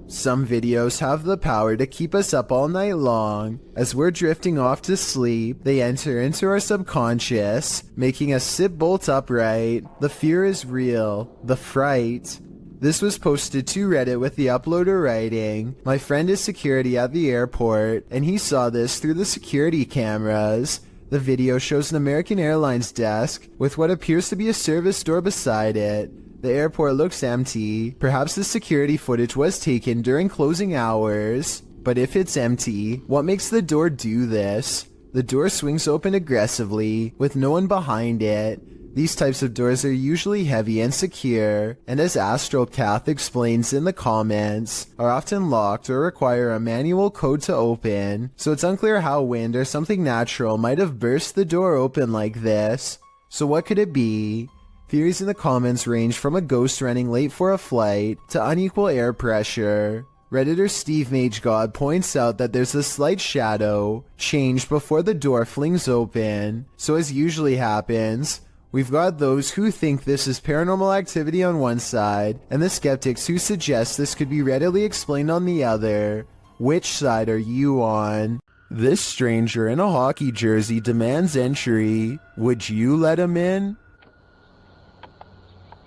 Some videos have the power to keep us up all night long. As we're drifting off to sleep, they enter into our subconscious, making us sit bolt upright. The fear is real. The fright. This was posted to Reddit with the uploader writing, "My friend is security at the airport, and he saw this through the security cameras." The video shows an American Airlines desk with what appears to be a service door beside it. The airport looks empty. Perhaps the security footage was taken during closing hours. But if it's empty, what makes the door do this? The door swings open aggressively, with no one behind it. These types of doors are usually heavy and secure, and as AstroCath explains in the comments, are often locked or require a manual code to open, so it's unclear how wind or something natural might have burst the door open like this. So what could it be? Theories in the comments range from a ghost running late for a flight to unequal air pressure. Redditor Steve MageGod points out that there's a slight shadow change before the door flings open, so as usually happens, we've got those who think this is paranormal activity on one side, and the skeptics who suggest this could be readily explained on the other. Which side are you on? This stranger in a hockey jersey demands entry. Would you let him in?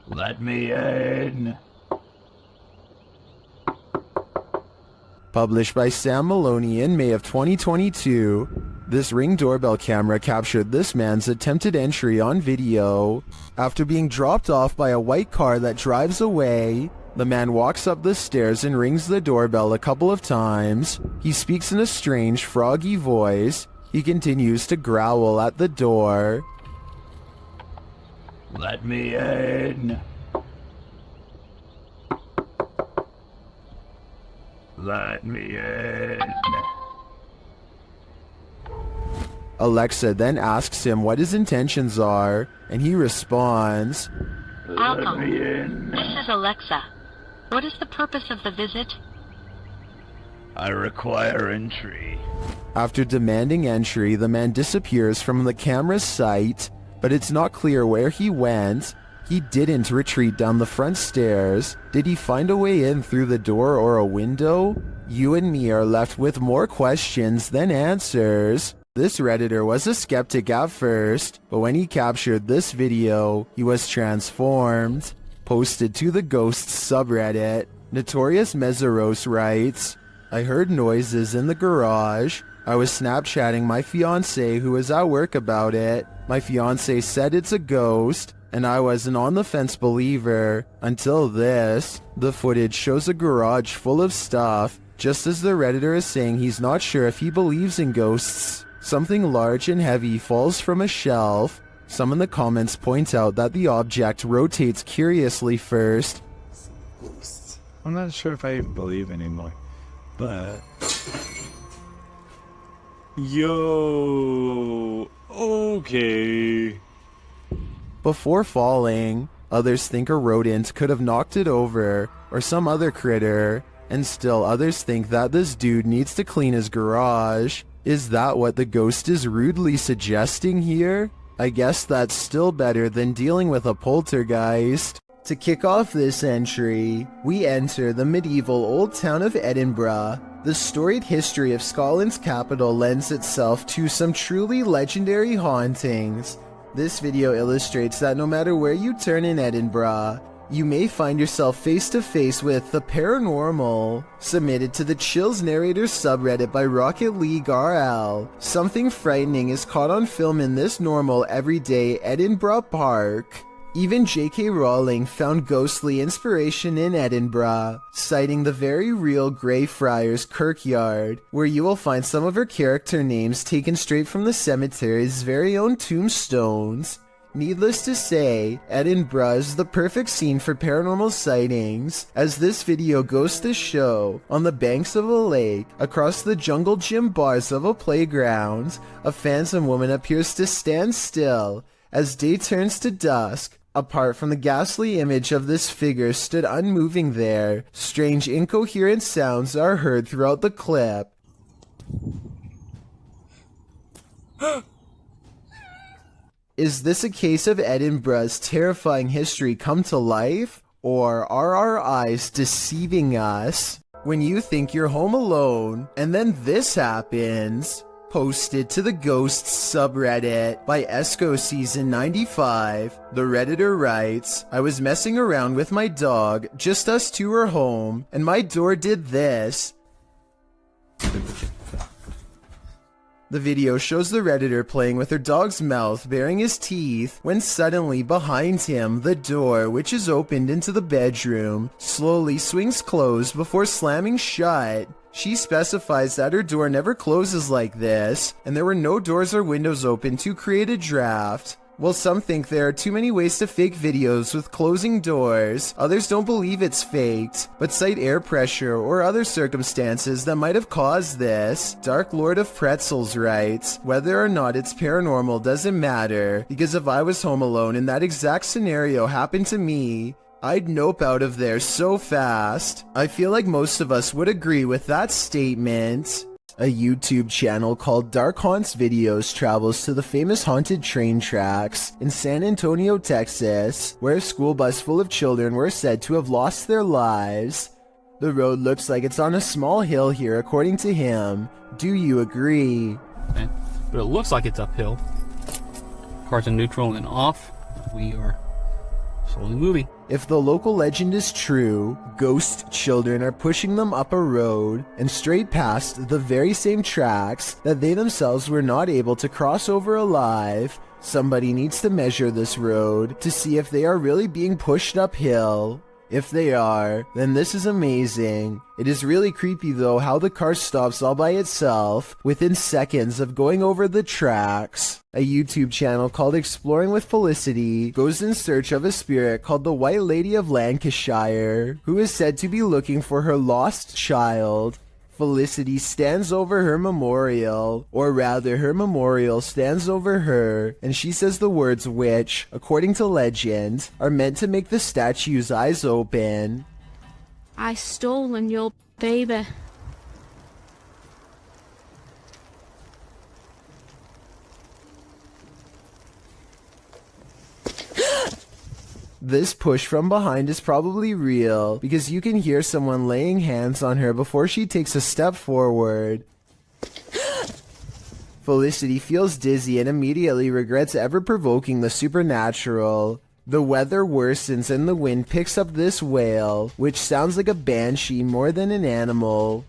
Let me in. Published by Sam Maloney in May of 2022, this Ring doorbell camera captured this man's attempted entry on video. After being dropped off by a white car that drives away, the man walks up the stairs and rings the doorbell a couple of times. He speaks in a strange, froggy voice. He continues to growl at the door. Let me in. Let me in. Alexa then asks him what his intentions are, and he responds, Welcome. This is Alexa. What is the purpose of the visit? I require entry. After demanding entry, the man disappears from the camera's sight, but it's not clear where he went. He didn't retreat down the front stairs. Did he find a way in through the door or a window? You and me are left with more questions than answers. This Redditor was a skeptic at first, but when he captured this video, he was transformed. Posted to the Ghosts subreddit, Notorious Meseros writes, I heard noises in the garage. I was Snapchatting my fiancé who was at work about it. My fiancé said it's a ghost, and I was an on-the-fence believer until this. The footage shows a garage full of stuff. Just as the Redditor is saying he's not sure if he believes in ghosts, something large and heavy falls from a shelf. Some in the comments point out that the object rotates curiously first. I'm not sure if I believe anymore, but... Yo... Okay... Before falling, others think a rodent could have knocked it over, or some other critter, and still others think that this dude needs to clean his garage. Is that what the ghost is rudely suggesting here? I guess that's still better than dealing with a poltergeist. To kick off this entry, we enter the medieval old town of Edinburgh. The storied history of Scotland's capital lends itself to some truly legendary hauntings. This video illustrates that no matter where you turn in Edinburgh, you may find yourself face to face with the paranormal. Submitted to the Chills Narrator subreddit by Rocket League RL. Something frightening is caught on film in this normal, everyday Edinburgh park. Even J.K. Rowling found ghostly inspiration in Edinburgh, citing the very real Greyfriars Kirkyard, where you will find some of her character names taken straight from the cemetery's very own tombstones. Needless to say, Edinburgh is the perfect scene for paranormal sightings, as this video goes to show, on the banks of a lake, across the jungle gym bars of a playground, a phantom woman appears to stand still as day turns to dusk. Apart from the ghastly image of this figure stood unmoving there, strange incoherent sounds are heard throughout the clip. Is this a case of Edinburgh's terrifying history come to life? Or are our eyes deceiving us? When you think you're home alone, and then this happens. Posted to the Ghosts subreddit by Esco Season 95, the Redditor writes, I was messing around with my dog, just us two were home, and my door did this. The video shows the Redditor playing with her dog's mouth, baring his teeth, when suddenly behind him, the door, which is opened into the bedroom, slowly swings closed before slamming shut. She specifies that her door never closes like this, and there were no doors or windows open to create a draft. While some think there are too many ways to fake videos with closing doors, others don't believe it's faked, but cite air pressure or other circumstances that might have caused this. Dark Lord of Pretzels writes, whether or not it's paranormal doesn't matter, because if I was home alone and that exact scenario happened to me, I'd nope out of there so fast. I feel like most of us would agree with that statement. A YouTube channel called Dark Haunts Videos travels to the famous haunted train tracks in San Antonio, Texas, where a school bus full of children were said to have lost their lives. The road looks like it's on a small hill here, according to him. Do you agree? Okay. But it looks like it's uphill. Cars in neutral and off. We are slowly moving. If the local legend is true, ghost children are pushing them up a road and straight past the very same tracks that they themselves were not able to cross over alive. Somebody needs to measure this road to see if they are really being pushed uphill. If they are, then this is amazing. It is really creepy though how the car stops all by itself within seconds of going over the tracks. A YouTube channel called Exploring with Felicity goes in search of a spirit called the White Lady of Lancashire, who is said to be looking for her lost child. Felicity stands over her memorial, or rather her memorial stands over her, and she says the words which, according to legend, are meant to make the statue's eyes open. I stolen your baby. This push from behind is probably real, because you can hear someone laying hands on her before she takes a step forward. Felicity feels dizzy and immediately regrets ever provoking the supernatural. The weather worsens and the wind picks up this wail, which sounds like a banshee more than an animal.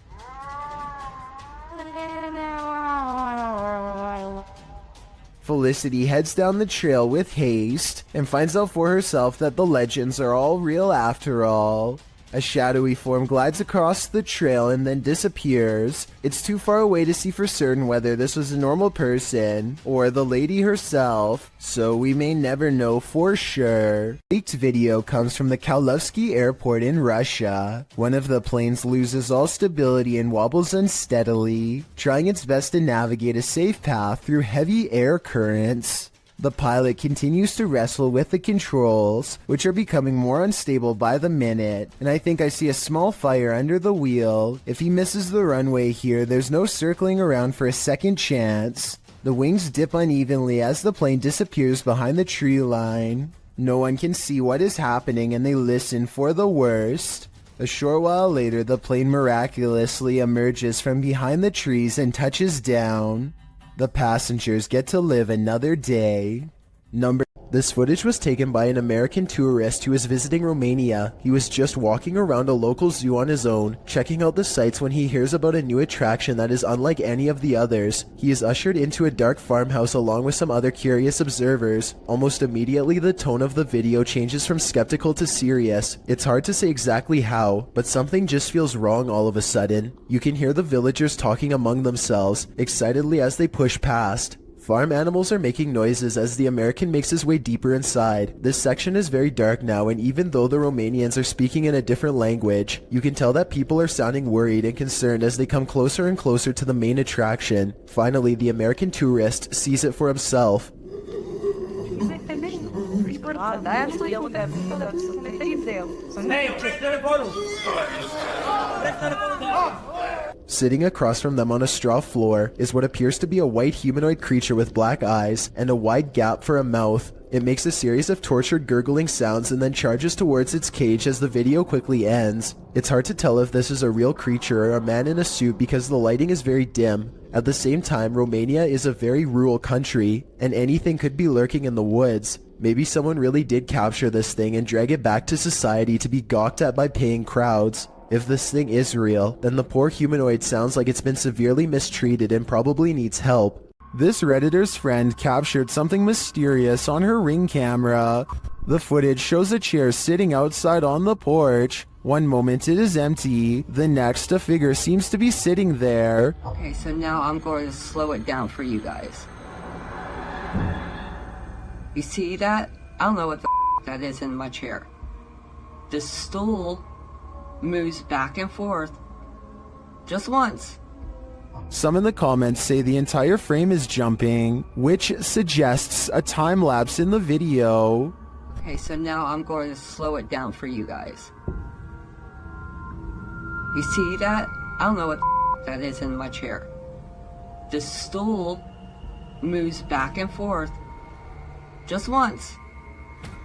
Felicity heads down the trail with haste and finds out for herself that the legends are all real after all. A shadowy form glides across the trail and then disappears. It's too far away to see for certain whether this was a normal person or the lady herself, so we may never know for sure. Leaked video comes from the Kaluzhsky airport in Russia. One of the planes loses all stability and wobbles unsteadily, trying its best to navigate a safe path through heavy air currents. The pilot continues to wrestle with the controls, which are becoming more unstable by the minute, and I think I see a small fire under the wheel. If he misses the runway here, there's no circling around for a second chance. The wings dip unevenly as the plane disappears behind the tree line. No one can see what is happening and they listen for the worst. A short while later, the plane miraculously emerges from behind the trees and touches down. The passengers get to live another day. This footage was taken by an American tourist who was visiting Romania. He was just walking around a local zoo on his own, checking out the sights when he hears about a new attraction that is unlike any of the others. He is ushered into a dark farmhouse along with some other curious observers. Almost immediately the tone of the video changes from skeptical to serious. It's hard to say exactly how, but something just feels wrong all of a sudden. You can hear the villagers talking among themselves, excitedly as they push past. Farm animals are making noises as the American makes his way deeper inside. This section is very dark now, and even though the Romanians are speaking in a different language, you can tell that people are sounding worried and concerned as they come closer and closer to the main attraction. Finally, the American tourist sees it for himself. Sitting across from them on a straw floor is what appears to be a white humanoid creature with black eyes and a wide gap for a mouth. It makes a series of tortured gurgling sounds and then charges towards its cage as the video quickly ends. It's hard to tell if this is a real creature or a man in a suit because the lighting is very dim. At the same time, Romania is a very rural country, and anything could be lurking in the woods. Maybe someone really did capture this thing and drag it back to society to be gawked at by paying crowds. If this thing is real, then the poor humanoid sounds like it's been severely mistreated and probably needs help. This Redditor's friend captured something mysterious on her Ring camera. The footage shows a chair sitting outside on the porch. One moment it is empty, the next a figure seems to be sitting there. Okay, so now I'm going to slow it down for you guys. You see that? I don't know what the that is in my chair. The stool moves back and forth just once. Some in the comments say the entire frame is jumping, which suggests a time lapse in the video. Okay, so now I'm going to slow it down for you guys. You see that? I don't know what that is in my chair. The stool moves back and forth just once.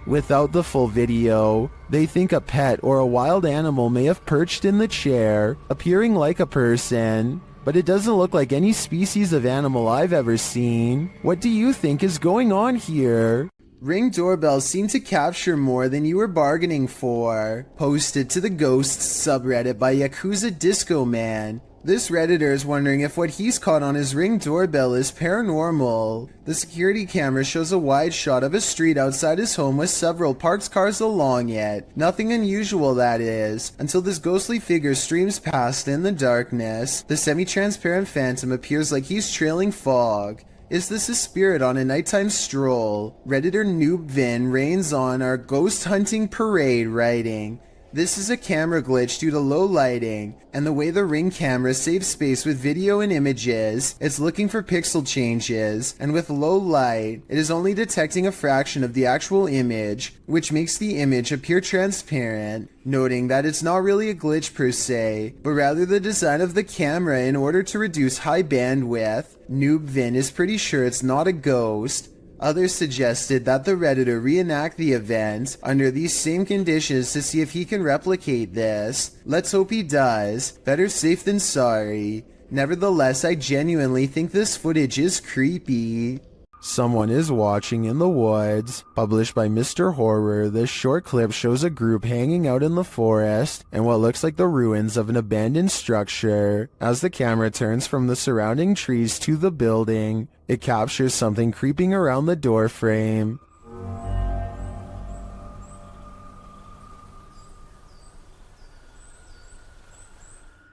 Without the full video, they think a pet or a wild animal may have perched in the chair, appearing like a person, but it doesn't look like any species of animal I've ever seen. What do you think is going on here? Ring doorbells seem to capture more than you were bargaining for. Posted to the Ghosts subreddit by Yakuza Disco Man. This Redditor is wondering if what he's caught on his Ring doorbell is paranormal. The security camera shows a wide shot of a street outside his home with several parked cars along it. Nothing unusual, that is, until this ghostly figure streams past in the darkness. The semi-transparent phantom appears like he's trailing fog. Is this a spirit on a nighttime stroll? Redditor Noob Vin reigns on our ghost hunting parade, writing, "This is a camera glitch due to low lighting, and the way the Ring camera saves space with video and images, it's looking for pixel changes, and with low light, it is only detecting a fraction of the actual image, which makes the image appear transparent," noting that it's not really a glitch per se, but rather the design of the camera in order to reduce high bandwidth. Noob Vin is pretty sure it's not a ghost. Others suggested that the Redditor reenact the event under these same conditions to see if he can replicate this. Let's hope he does. Better safe than sorry. Nevertheless, I genuinely think this footage is creepy. Someone is watching in the woods. Published by Mr. Horror, this short clip shows a group hanging out in the forest and what looks like the ruins of an abandoned structure. As the camera turns from the surrounding trees to the building, it captures something creeping around the door frame.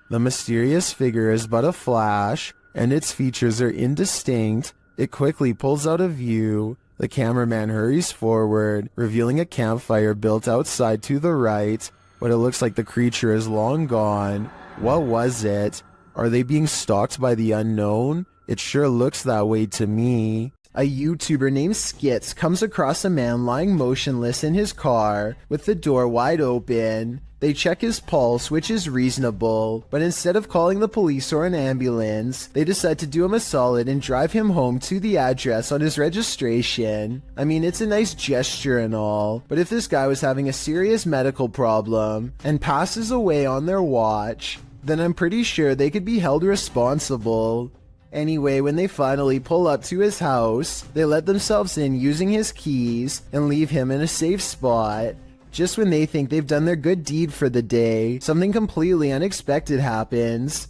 The mysterious figure is but a flash, and its features are indistinct. It quickly pulls out of view. The cameraman hurries forward, revealing a campfire built outside to the right, but it looks like the creature is long gone. What was it? Are they being stalked by the unknown? It sure looks that way to me. A YouTuber named Skits comes across a man lying motionless in his car with the door wide open. They check his pulse, which is reasonable, but instead of calling the police or an ambulance, they decide to do him a solid and drive him home to the address on his registration. I mean, it's a nice gesture and all, but if this guy was having a serious medical problem and passes away on their watch, then I'm pretty sure they could be held responsible. Anyway, when they finally pull up to his house, they let themselves in using his keys and leave him in a safe spot. Just when they think they've done their good deed for the day, something completely unexpected happens.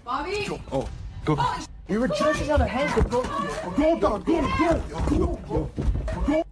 Bobby? Oh, go. We were just on a hand. Go.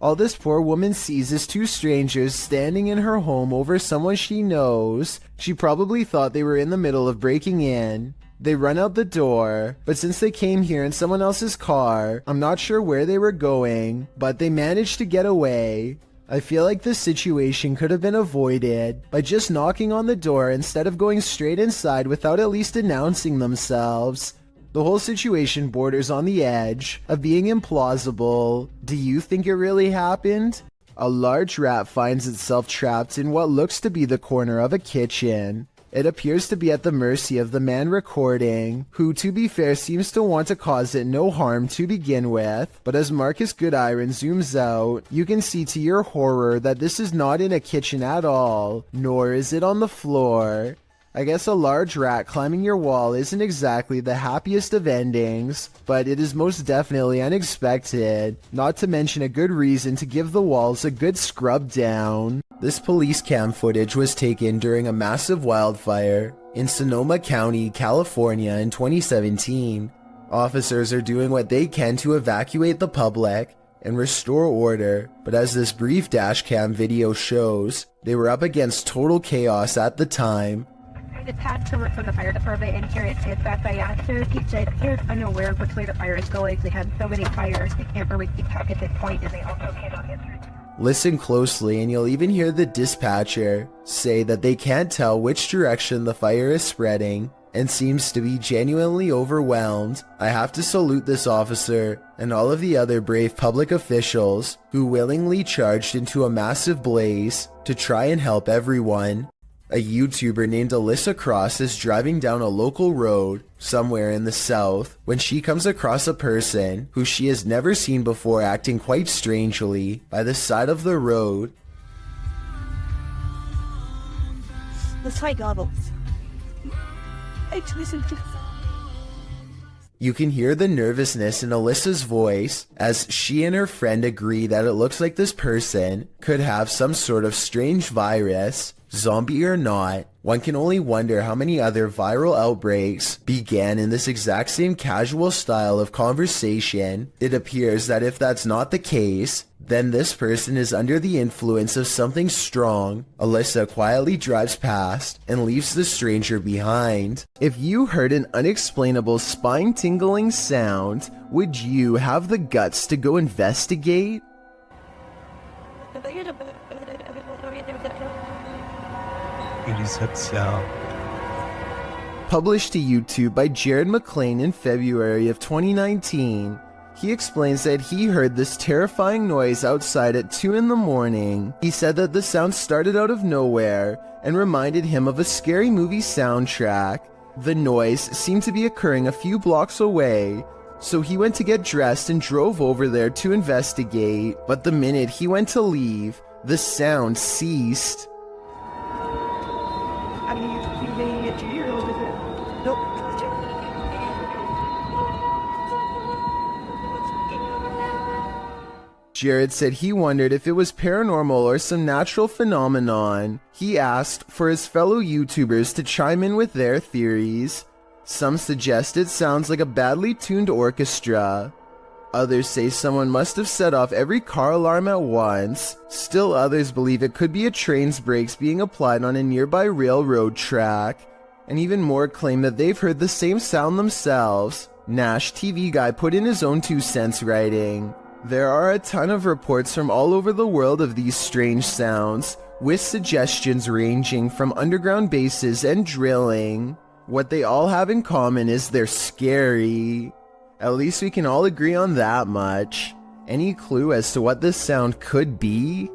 All this poor woman sees is two strangers standing in her home over someone she knows. She probably thought they were in the middle of breaking in. They run out the door, but since they came here in someone else's car, I'm not sure where they were going, but they managed to get away. I feel like this situation could have been avoided by just knocking on the door instead of going straight inside without at least announcing themselves. The whole situation borders on the edge of being implausible. Do you think it really happened? A large rat finds itself trapped in what looks to be the corner of a kitchen. It appears to be at the mercy of the man recording, who to be fair seems to want to cause it no harm to begin with, but as Marcus Goodiron zooms out, you can see to your horror that this is not in a kitchen at all, nor is it on the floor. I guess a large rat climbing your wall isn't exactly the happiest of endings, but it is most definitely unexpected, not to mention a good reason to give the walls a good scrub down. This police cam footage was taken during a massive wildfire in Sonoma County, California in 2017. Officers are doing what they can to evacuate the public and restore order, but as this brief dashcam video shows, they were up against total chaos at the time. It's had to work for the fire department, and here it is back by answer. He said they're unaware of which way the fire is going. They had so many fires, they can't really keep track at this point, and they also cannot answer. Listen closely and you'll even hear the dispatcher say that they can't tell which direction the fire is spreading and seems to be genuinely overwhelmed. I have to salute this officer and all of the other brave public officials who willingly charged into a massive blaze to try and help everyone. A YouTuber named Alyssa Cross is driving down a local road somewhere in the south when she comes across a person who she has never seen before acting quite strangely by the side of the road. Let's try goggles. You can hear the nervousness in Alyssa's voice as she and her friend agree that it looks like this person could have some sort of strange virus. Zombie or not, one can only wonder how many other viral outbreaks began in this exact same casual style of conversation. It appears that if that's not the case, then this person is under the influence of something strong. Alyssa quietly drives past and leaves the stranger behind. If you heard an unexplainable spine-tingling sound, would you have the guts to go investigate? It is that sound. Published to YouTube by Jared McLean in February of 2019, he explains that he heard this terrifying noise outside at 2 in the morning. He said that the sound started out of nowhere and reminded him of a scary movie soundtrack. The noise seemed to be occurring a few blocks away, so he went to get dressed and drove over there to investigate, but the minute he went to leave, the sound ceased. Jared said he wondered if it was paranormal or some natural phenomenon. He asked for his fellow YouTubers to chime in with their theories. Some suggest it sounds like a badly tuned orchestra. Others say someone must have set off every car alarm at once. Still others believe it could be a train's brakes being applied on a nearby railroad track. And even more claim that they've heard the same sound themselves. Nash TV Guy put in his own 2 cents writing, "There are a ton of reports from all over the world of these strange sounds, with suggestions ranging from underground bases and drilling. What they all have in common is they're scary. At least we can all agree on that much. Any clue as to what this sound could be?"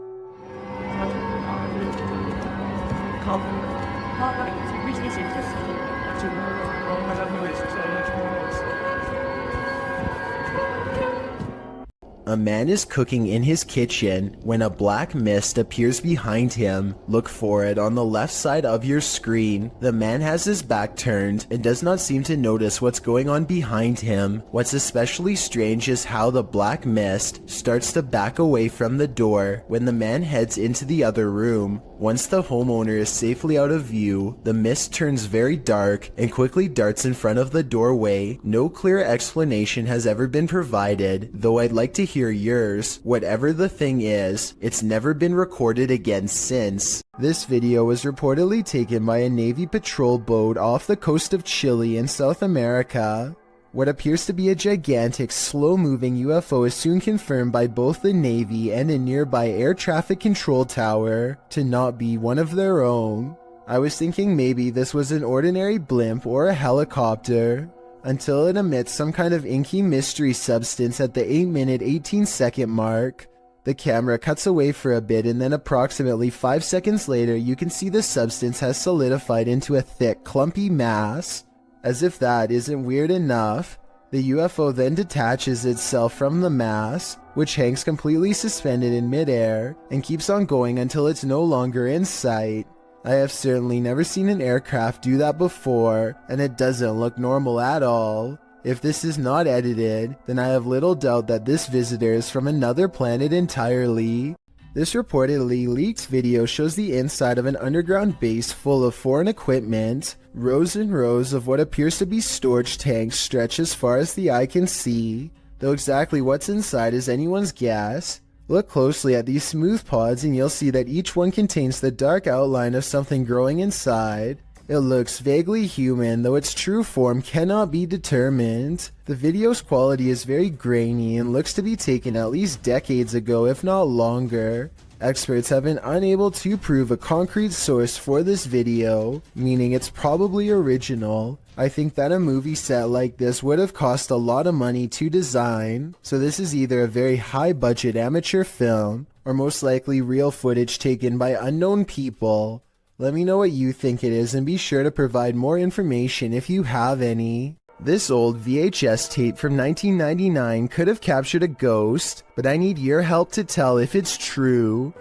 A man is cooking in his kitchen when a black mist appears behind him. Look for it on the left side of your screen. The man has his back turned and does not seem to notice what's going on behind him. What's especially strange is how the black mist starts to back away from the door when the man heads into the other room. Once the homeowner is safely out of view, the mist turns very dark and quickly darts in front of the doorway. No clear explanation has ever been provided, though I'd like to hear yours. Whatever the thing is, it's never been recorded again since. This video was reportedly taken by a Navy patrol boat off the coast of Chile in South America. What appears to be a gigantic, slow-moving UFO is soon confirmed by both the Navy and a nearby air traffic control tower to not be one of their own. I was thinking maybe this was an ordinary blimp or a helicopter, until it emits some kind of inky mystery substance at the 8-minute 18-second mark. The camera cuts away for a bit and then approximately 5 seconds later you can see the substance has solidified into a thick, clumpy mass. As if that isn't weird enough, the UFO then detaches itself from the mass, which hangs completely suspended in midair, and keeps on going until it's no longer in sight. I have certainly never seen an aircraft do that before, and it doesn't look normal at all. If this is not edited, then I have little doubt that this visitor is from another planet entirely. This reportedly leaked video shows the inside of an underground base full of foreign equipment. Rows and rows of what appears to be storage tanks stretch as far as the eye can see, though exactly what's inside is anyone's guess. Look closely at these smooth pods and you'll see that each one contains the dark outline of something growing inside. It looks vaguely human, though its true form cannot be determined. The video's quality is very grainy and looks to be taken at least decades ago, if not longer. Experts have been unable to prove a concrete source for this video, meaning it's probably original. I think that a movie set like this would have cost a lot of money to design, so this is either a very high budget amateur film, or most likely real footage taken by unknown people. Let me know what you think it is and be sure to provide more information if you have any. This old VHS tape from 1999 could have captured a ghost, but I need your help to tell if it's true.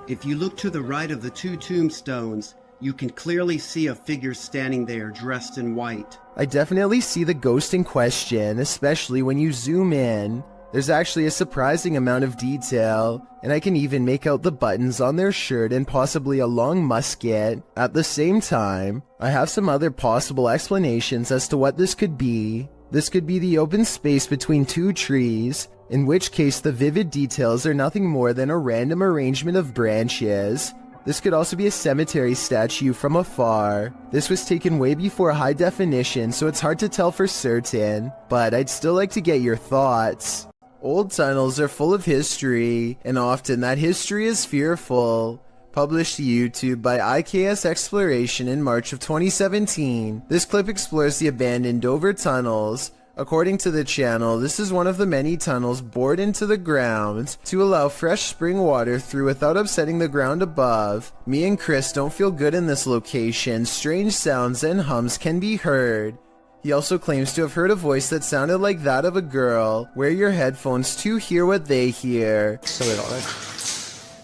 If you look to the right of the two tombstones, you can clearly see a figure standing there dressed in white. I definitely see the ghost in question, especially when you zoom in. There's actually a surprising amount of detail, and I can even make out the buttons on their shirt and possibly a long musket. At the same time, I have some other possible explanations as to what this could be. This could be the open space between two trees, in which case the vivid details are nothing more than a random arrangement of branches. This could also be a cemetery statue from afar. This was taken way before high definition, so it's hard to tell for certain, but I'd still like to get your thoughts. Old tunnels are full of history, and often that history is fearful. Published to YouTube by IKS Exploration in March of 2017, this clip explores the abandoned Dover tunnels. According to the channel, this is one of the many tunnels bored into the ground to allow fresh spring water through without upsetting the ground above. Me and Chris don't feel good in this location. Strange sounds and hums can be heard. He also claims to have heard a voice that sounded like that of a girl. Wear your headphones to hear what they hear. Sorry about that.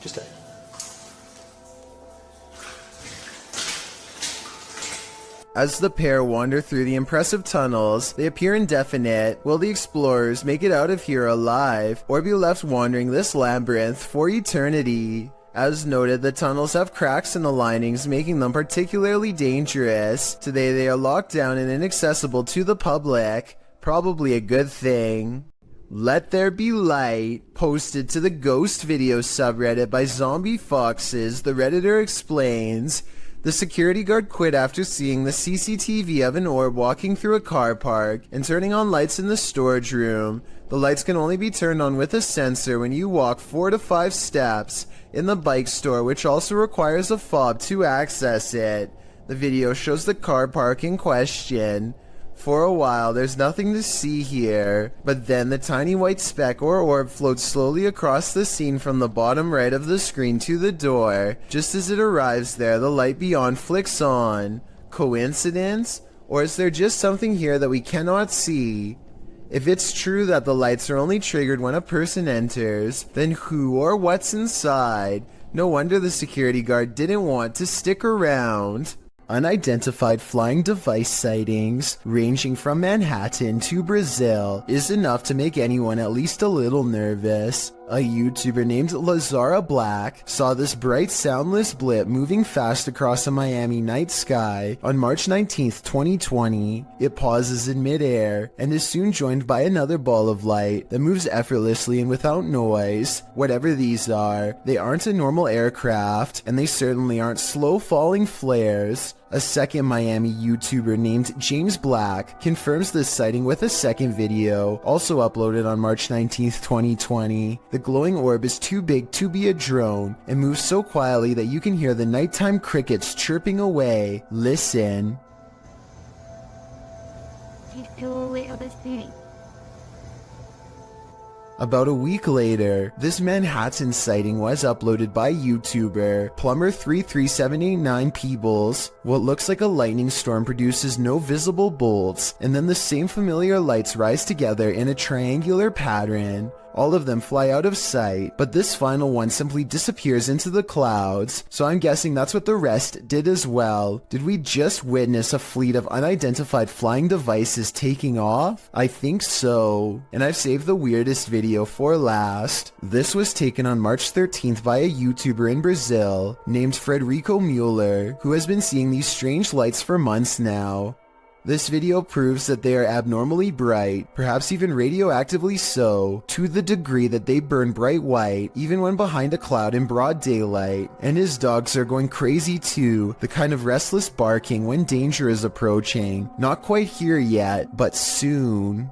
Just a... As the pair wander through the impressive tunnels, they appear indefinite. Will the explorers make it out of here alive, or be left wandering this labyrinth for eternity? As noted, the tunnels have cracks in the linings, making them particularly dangerous. Today they are locked down and inaccessible to the public. Probably a good thing. Let There Be Light, posted to the Ghost Video subreddit by Zombie Foxes, the Redditor explains, the security guard quit after seeing the CCTV of an orb walking through a car park and turning on lights in the storage room. The lights can only be turned on with a sensor when you walk 4 to 5 steps in the bike store, which also requires a fob to access it. The video shows the car park in question. For a while, there's nothing to see here, but then the tiny white speck or orb floats slowly across the scene from the bottom right of the screen to the door. Just as it arrives there, the light beyond flicks on. Coincidence? Or is there just something here that we cannot see? If it's true that the lights are only triggered when a person enters, then who or what's inside? No wonder the security guard didn't want to stick around. Unidentified flying device sightings, ranging from Manhattan to Brazil, is enough to make anyone at least a little nervous. A YouTuber named Lazara Black saw this bright soundless blip moving fast across a Miami night sky on March 19th, 2020. It pauses in midair and is soon joined by another ball of light that moves effortlessly and without noise. Whatever these are, they aren't a normal aircraft, and they certainly aren't slow falling flares. A second Miami YouTuber named James Black confirms this sighting with a second video, also uploaded on March 19th, 2020. The glowing orb is too big to be a drone and moves so quietly that you can hear the nighttime crickets chirping away. Listen. About a week later, this Manhattan sighting was uploaded by YouTuber Plumber33789 Peebles. What looks like a lightning storm produces no visible bolts, and then the same familiar lights rise together in a triangular pattern. All of them fly out of sight, but this final one simply disappears into the clouds, so I'm guessing that's what the rest did as well. Did we just witness a fleet of unidentified flying devices taking off? I think so. And I've saved the weirdest video for last. This was taken on March 13th by a YouTuber in Brazil named Frederico Mueller, who has been seeing these strange lights for months now. This video proves that they are abnormally bright, perhaps even radioactively so, to the degree that they burn bright white even when behind a cloud in broad daylight. And his dogs are going crazy too, the kind of restless barking when danger is approaching. Not quite here yet, but soon.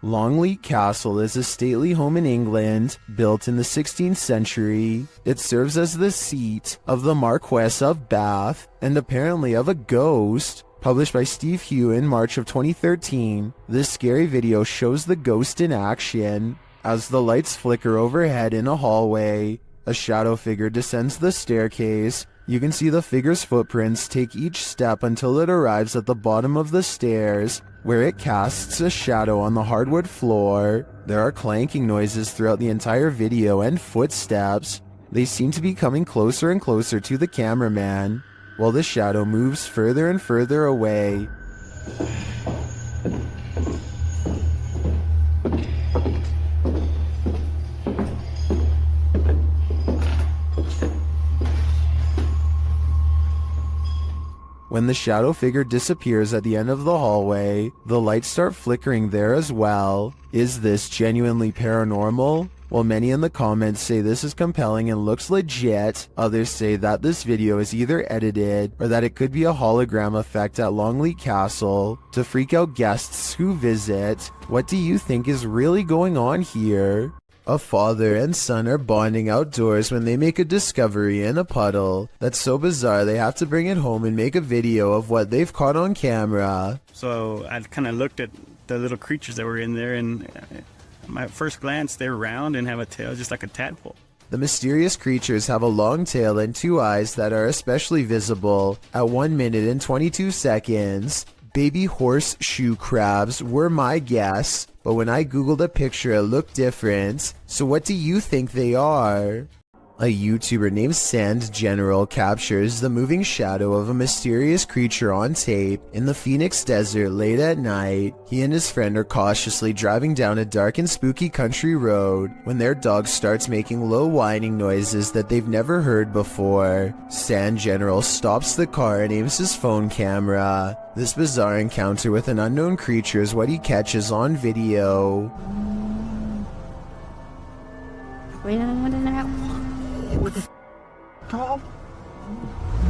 Longleat Castle is a stately home in England, built in the 16th century. It serves as the seat of the Marquess of Bath, and apparently of a ghost. Published by Steve Hugh in March of 2013, this scary video shows the ghost in action. As the lights flicker overhead in a hallway, a shadow figure descends the staircase. You can see the figure's footprints take each step until it arrives at the bottom of the stairs, where it casts a shadow on the hardwood floor. There are clanking noises throughout the entire video and footsteps. They seem to be coming closer and closer to the cameraman, while the shadow moves further and further away. When the shadow figure disappears at the end of the hallway, the lights start flickering there as well. Is this genuinely paranormal? While many in the comments say this is compelling and looks legit, others say that this video is either edited or that it could be a hologram effect at Longleat Castle to freak out guests who visit. What do you think is really going on here? A father and son are bonding outdoors when they make a discovery in a puddle that's so bizarre they have to bring it home and make a video of what they've caught on camera. So I kind of looked at the little creatures that were in there, and at my first glance, they're round and have a tail just like a tadpole. The mysterious creatures have a long tail and two eyes that are especially visible at 1 minute and 22 seconds. Baby horseshoe crabs were my guess, but when I googled a picture it looked different. So what do you think they are? A YouTuber named Sand General captures the moving shadow of a mysterious creature on tape in the Phoenix desert late at night. He and his friend are cautiously driving down a dark and spooky country road when their dog starts making low whining noises that they've never heard before. Sand General stops the car and aims his phone camera. This bizarre encounter with an unknown creature is what he catches on video.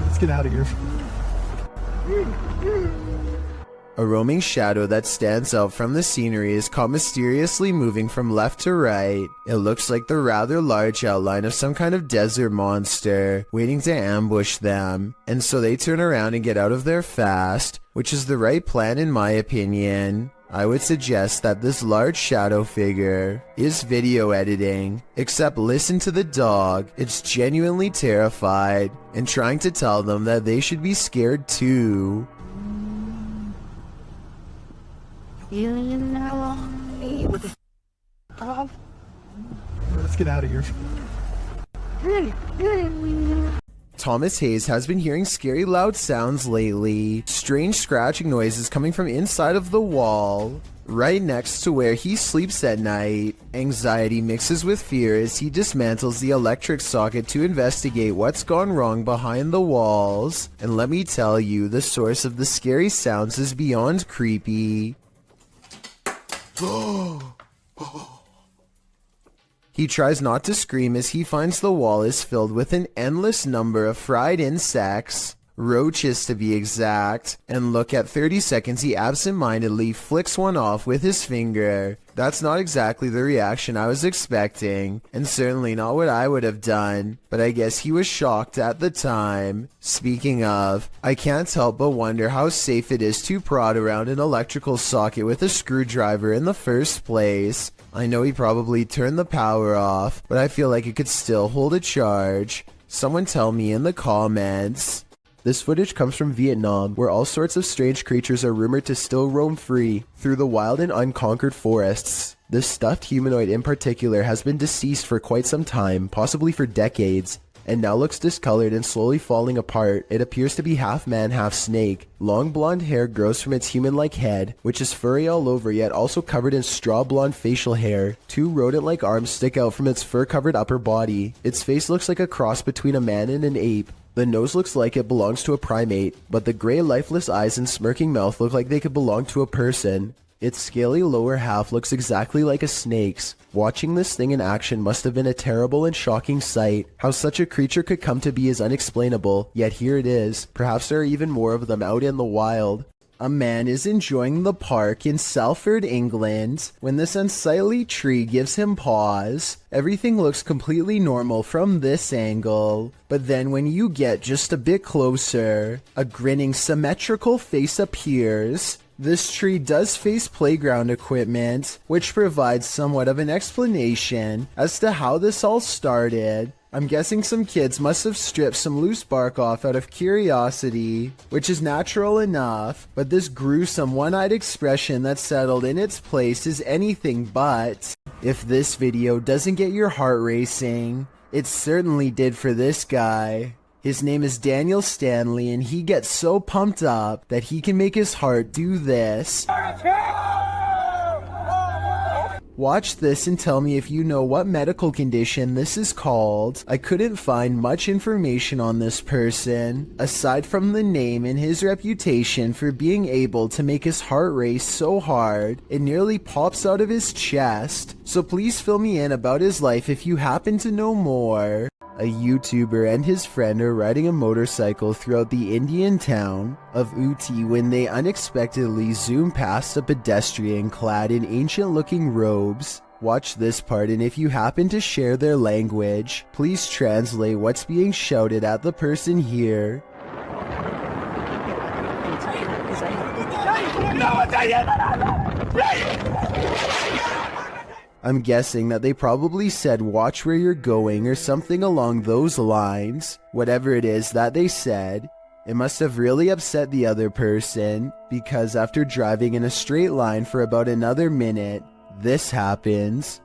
Let's get out of here. A roaming shadow that stands out from the scenery is caught mysteriously moving from left to right. It looks like the rather large outline of some kind of desert monster waiting to ambush them, and so they turn around and get out of there fast, which is the right plan in my opinion. I would suggest that this large shadow figure is video editing, except listen to the dog. It's genuinely terrified and trying to tell them that they should be scared too. Let's get out of here. Thomas Hayes has been hearing scary loud sounds lately. Strange scratching noises coming from inside of the wall, right next to where he sleeps at night. Anxiety mixes with fear as he dismantles the electric socket to investigate what's gone wrong behind the walls. And let me tell you, the source of the scary sounds is beyond creepy. He tries not to scream as he finds the wall is filled with an endless number of fried insects, roaches to be exact, and look, at 30 seconds he absent-mindedly flicks one off with his finger. That's not exactly the reaction I was expecting, and certainly not what I would have done, but I guess he was shocked at the time. Speaking of, I can't help but wonder how safe it is to prod around an electrical socket with a screwdriver in the first place. I know he probably turned the power off, but I feel like it could still hold a charge. Someone tell me in the comments. This footage comes from Vietnam, where all sorts of strange creatures are rumored to still roam free through the wild and unconquered forests. This stuffed humanoid in particular has been deceased for quite some time, possibly for decades, and now looks discolored and slowly falling apart. It appears to be half man, half snake. Long blonde hair grows from its human-like head, which is furry all over yet also covered in straw blonde facial hair. Two rodent-like arms stick out from its fur-covered upper body. Its face looks like a cross between a man and an ape. The nose looks like it belongs to a primate, but the gray lifeless eyes and smirking mouth look like they could belong to a person. Its scaly lower half looks exactly like a snake's. Watching this thing in action must have been a terrible and shocking sight. How such a creature could come to be is unexplainable, yet here it is. Perhaps there are even more of them out in the wild. A man is enjoying the park in Salford, England, when this unsightly tree gives him pause. Everything looks completely normal from this angle, but then when you get just a bit closer, a grinning symmetrical face appears. This tree does face playground equipment, which provides somewhat of an explanation as to how this all started. I'm guessing some kids must have stripped some loose bark off out of curiosity, which is natural enough, but this gruesome one-eyed expression that's settled in its place is anything but. If this video doesn't get your heart racing, it certainly did for this guy. His name is Daniel Stanley, and he gets so pumped up that he can make his heart do this. Watch this and tell me if you know what medical condition this is called. I couldn't find much information on this person, aside from the name and his reputation for being able to make his heart race so hard, it nearly pops out of his chest. So please fill me in about his life if you happen to know more. A YouTuber and his friend are riding a motorcycle throughout the Indian town of Ooty when they unexpectedly zoom past a pedestrian clad in ancient-looking robes. Watch this part, and if you happen to share their language, please translate what's being shouted at the person here. I'm guessing that they probably said watch where you're going or something along those lines. Whatever it is that they said, it must have really upset the other person, because after driving in a straight line for about another minute, this happens.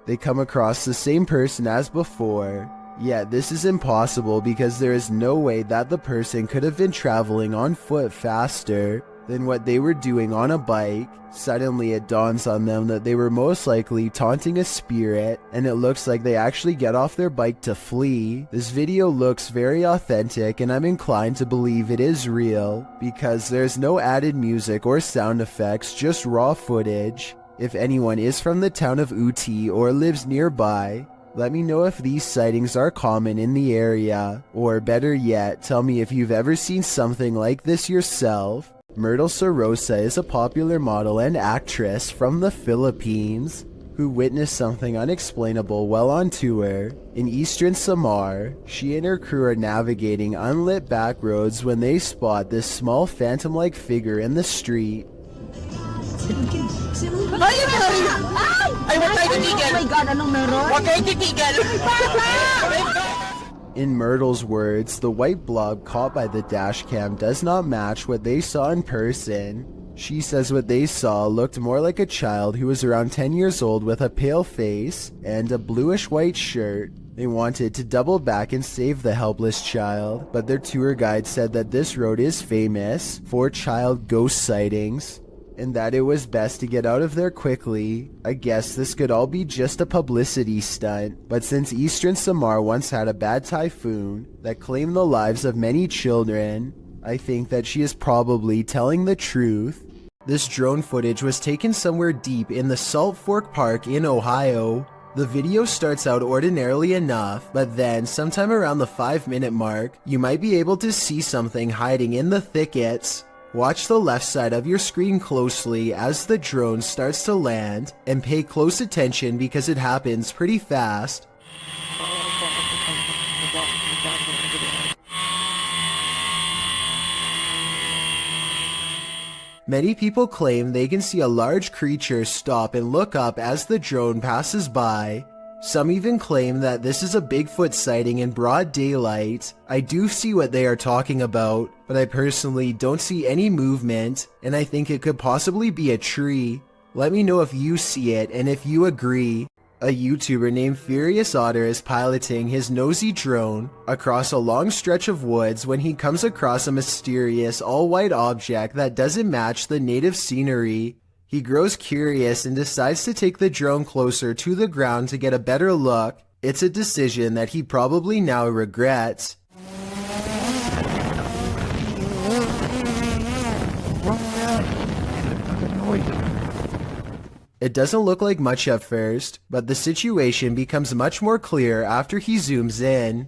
They come across the same person as before. Yet this is impossible because there is no way that the person could have been traveling on foot faster than what they were doing on a bike. Suddenly it dawns on them that they were most likely taunting a spirit, and it looks like they actually get off their bike to flee. This video looks very authentic, and I'm inclined to believe it is real because there's no added music or sound effects, just raw footage. If anyone is from the town of Ooty or lives nearby, let me know if these sightings are common in the area, or better yet, tell me if you've ever seen something like this yourself. Myrtle Sorosa is a popular model and actress from the Philippines who witnessed something unexplainable while on tour. In eastern Samar, she and her crew are navigating unlit back roads when they spot this small phantom-like figure in the street. In Myrtle's words, the white blob caught by the dash cam does not match what they saw in person. She says what they saw looked more like a child who was around 10 years old with a pale face and a bluish-white shirt. They wanted to double back and save the helpless child, but their tour guide said that this road is famous for child ghost sightings, and that it was best to get out of there quickly. I guess this could all be just a publicity stunt, but since eastern Samar once had a bad typhoon that claimed the lives of many children, I think that she is probably telling the truth. This drone footage was taken somewhere deep in the Salt Fork Park in Ohio. The video starts out ordinarily enough, but then sometime around the 5-minute mark, you might be able to see something hiding in the thickets. Watch the left side of your screen closely as the drone starts to land, and pay close attention because it happens pretty fast. Many people claim they can see a large creature stop and look up as the drone passes by. Some even claim that this is a Bigfoot sighting in broad daylight. I do see what they are talking about, but I personally don't see any movement, and I think it could possibly be a tree. Let me know if you see it and if you agree. A YouTuber named Furious Otter is piloting his nosy drone across a long stretch of woods when he comes across a mysterious all-white object that doesn't match the native scenery. He grows curious and decides to take the drone closer to the ground to get a better look. It's a decision that he probably now regrets. It doesn't look like much at first, but the situation becomes much more clear after he zooms in.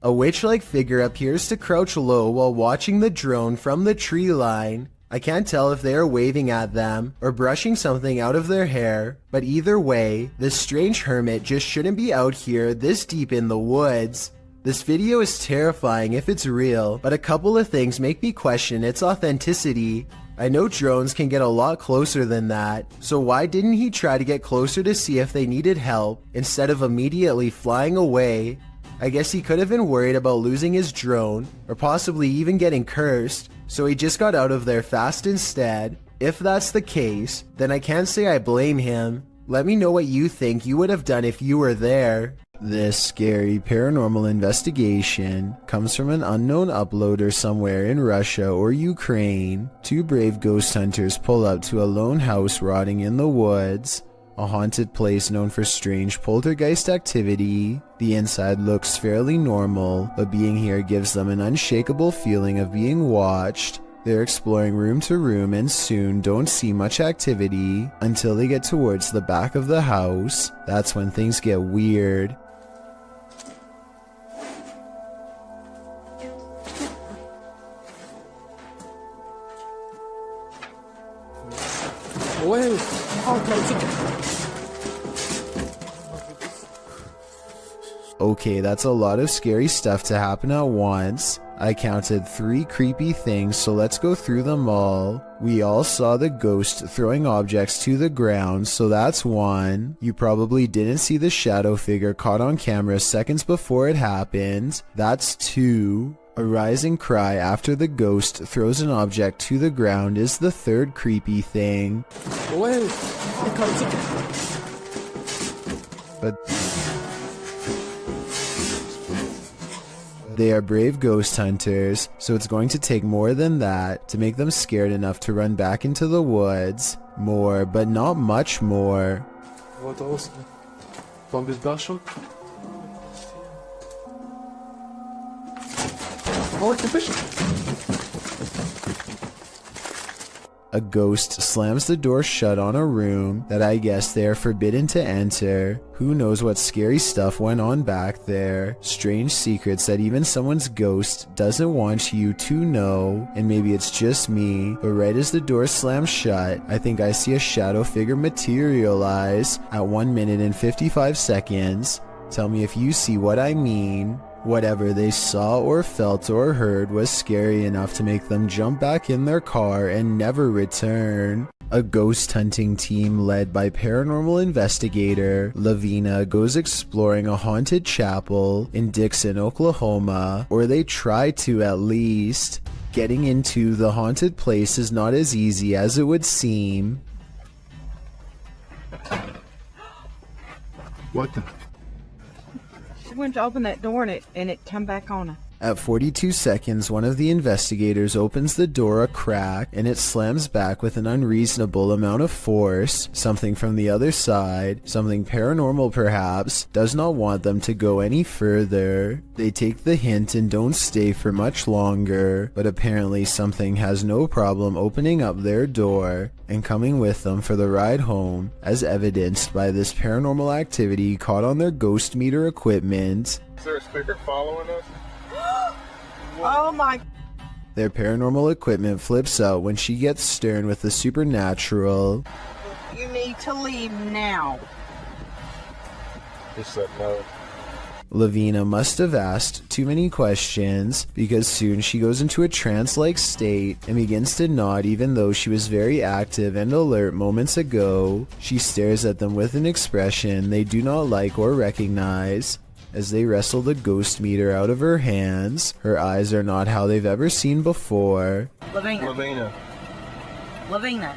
A witch-like figure appears to crouch low while watching the drone from the tree line. I can't tell if they are waving at them or brushing something out of their hair, but either way, this strange hermit just shouldn't be out here this deep in the woods. This video is terrifying if it's real, but a couple of things make me question its authenticity. I know drones can get a lot closer than that, so why didn't he try to get closer to see if they needed help instead of immediately flying away? I guess he could have been worried about losing his drone, or possibly even getting cursed, so he just got out of there fast instead. If that's the case, then I can't say I blame him. Let me know what you think you would have done if you were there. This scary paranormal investigation comes from an unknown uploader somewhere in Russia or Ukraine. Two brave ghost hunters pull up to a lone house rotting in the woods. A haunted place known for strange poltergeist activity. The inside looks fairly normal, but being here gives them an unshakable feeling of being watched. They're exploring room to room and soon don't see much activity until they get towards the back of the house. That's when things get weird. Okay, that's a lot of scary stuff to happen at once. I counted 3 creepy things, so let's go through them all. We all saw the ghost throwing objects to the ground, so that's 1. You probably didn't see the shadow figure caught on camera seconds before it happened. That's 2. A rising cry after the ghost throws an object to the ground is the 3rd creepy thing. But they are brave ghost hunters, so it's going to take more than that to make them scared enough to run back into the woods. More, but not much more. What else? Zombies Bashok? Oh, it's a fish! A ghost slams the door shut on a room that I guess they are forbidden to enter. Who knows what scary stuff went on back there. Strange secrets that even someone's ghost doesn't want you to know. And maybe it's just me, but right as the door slams shut, I think I see a shadow figure materialize at 1 minute and 55 seconds. Tell me if you see what I mean. Whatever they saw or felt or heard was scary enough to make them jump back in their car and never return. A ghost hunting team led by paranormal investigator Lavina goes exploring a haunted chapel in Dixon, Oklahoma, or they try to at least. Getting into the haunted place is not as easy as it would seem. What the? She went to open that door and it come back on her. At 42 seconds, one of the investigators opens the door a crack and it slams back with an unreasonable amount of force. Something from the other side, something paranormal perhaps, does not want them to go any further. They take the hint and don't stay for much longer, but apparently something has no problem opening up their door and coming with them for the ride home, as evidenced by this paranormal activity caught on their ghost meter equipment. Is there a speaker following us? Oh my. Their paranormal equipment flips out when she gets stern with the supernatural. You need to leave now. He said no. Lavina must have asked too many questions, because soon she goes into a trance-like state and begins to nod even though she was very active and alert moments ago. She stares at them with an expression they do not like or recognize. As they wrestle the ghost meter out of her hands, her eyes are not how they've ever seen before. Lavina. Lavina,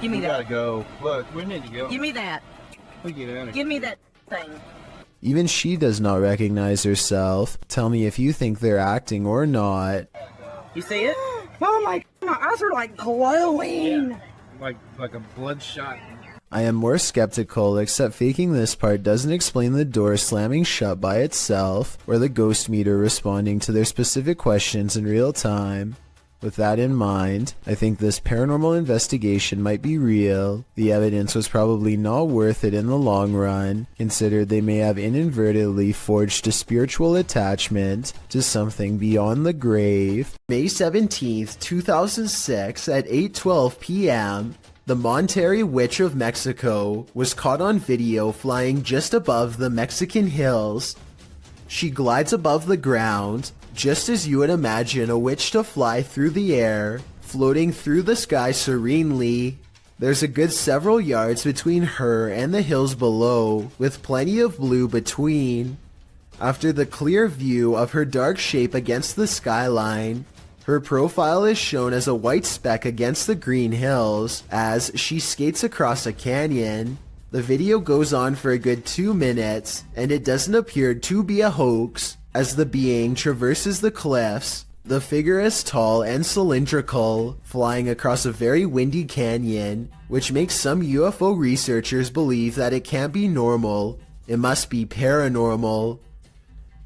give me We that. gotta go. Look, we need to go. Give me that. We get out of here. Give me that thing. Even she does not recognize herself. Tell me if you think they're acting or not. You see it? Oh my eyes are like glowing. Like a bloodshot. I am more skeptical, except faking this part doesn't explain the door slamming shut by itself, or the ghost meter responding to their specific questions in real time. With that in mind, I think this paranormal investigation might be real. The evidence was probably not worth it in the long run, considered they may have inadvertently forged a spiritual attachment to something beyond the grave. May 17th, 2006 at 8:12 p.m., the Monterrey Witch of Mexico was caught on video flying just above the Mexican hills. She glides above the ground, just as you would imagine a witch to fly through the air, floating through the sky serenely. There's a good several yards between her and the hills below, with plenty of blue between. After the clear view of her dark shape against the skyline, her profile is shown as a white speck against the green hills as she skates across a canyon. The video goes on for a good 2 minutes, and it doesn't appear to be a hoax. As the being traverses the cliffs, the figure is tall and cylindrical, flying across a very windy canyon, which makes some UFO researchers believe that it can't be normal, it must be paranormal.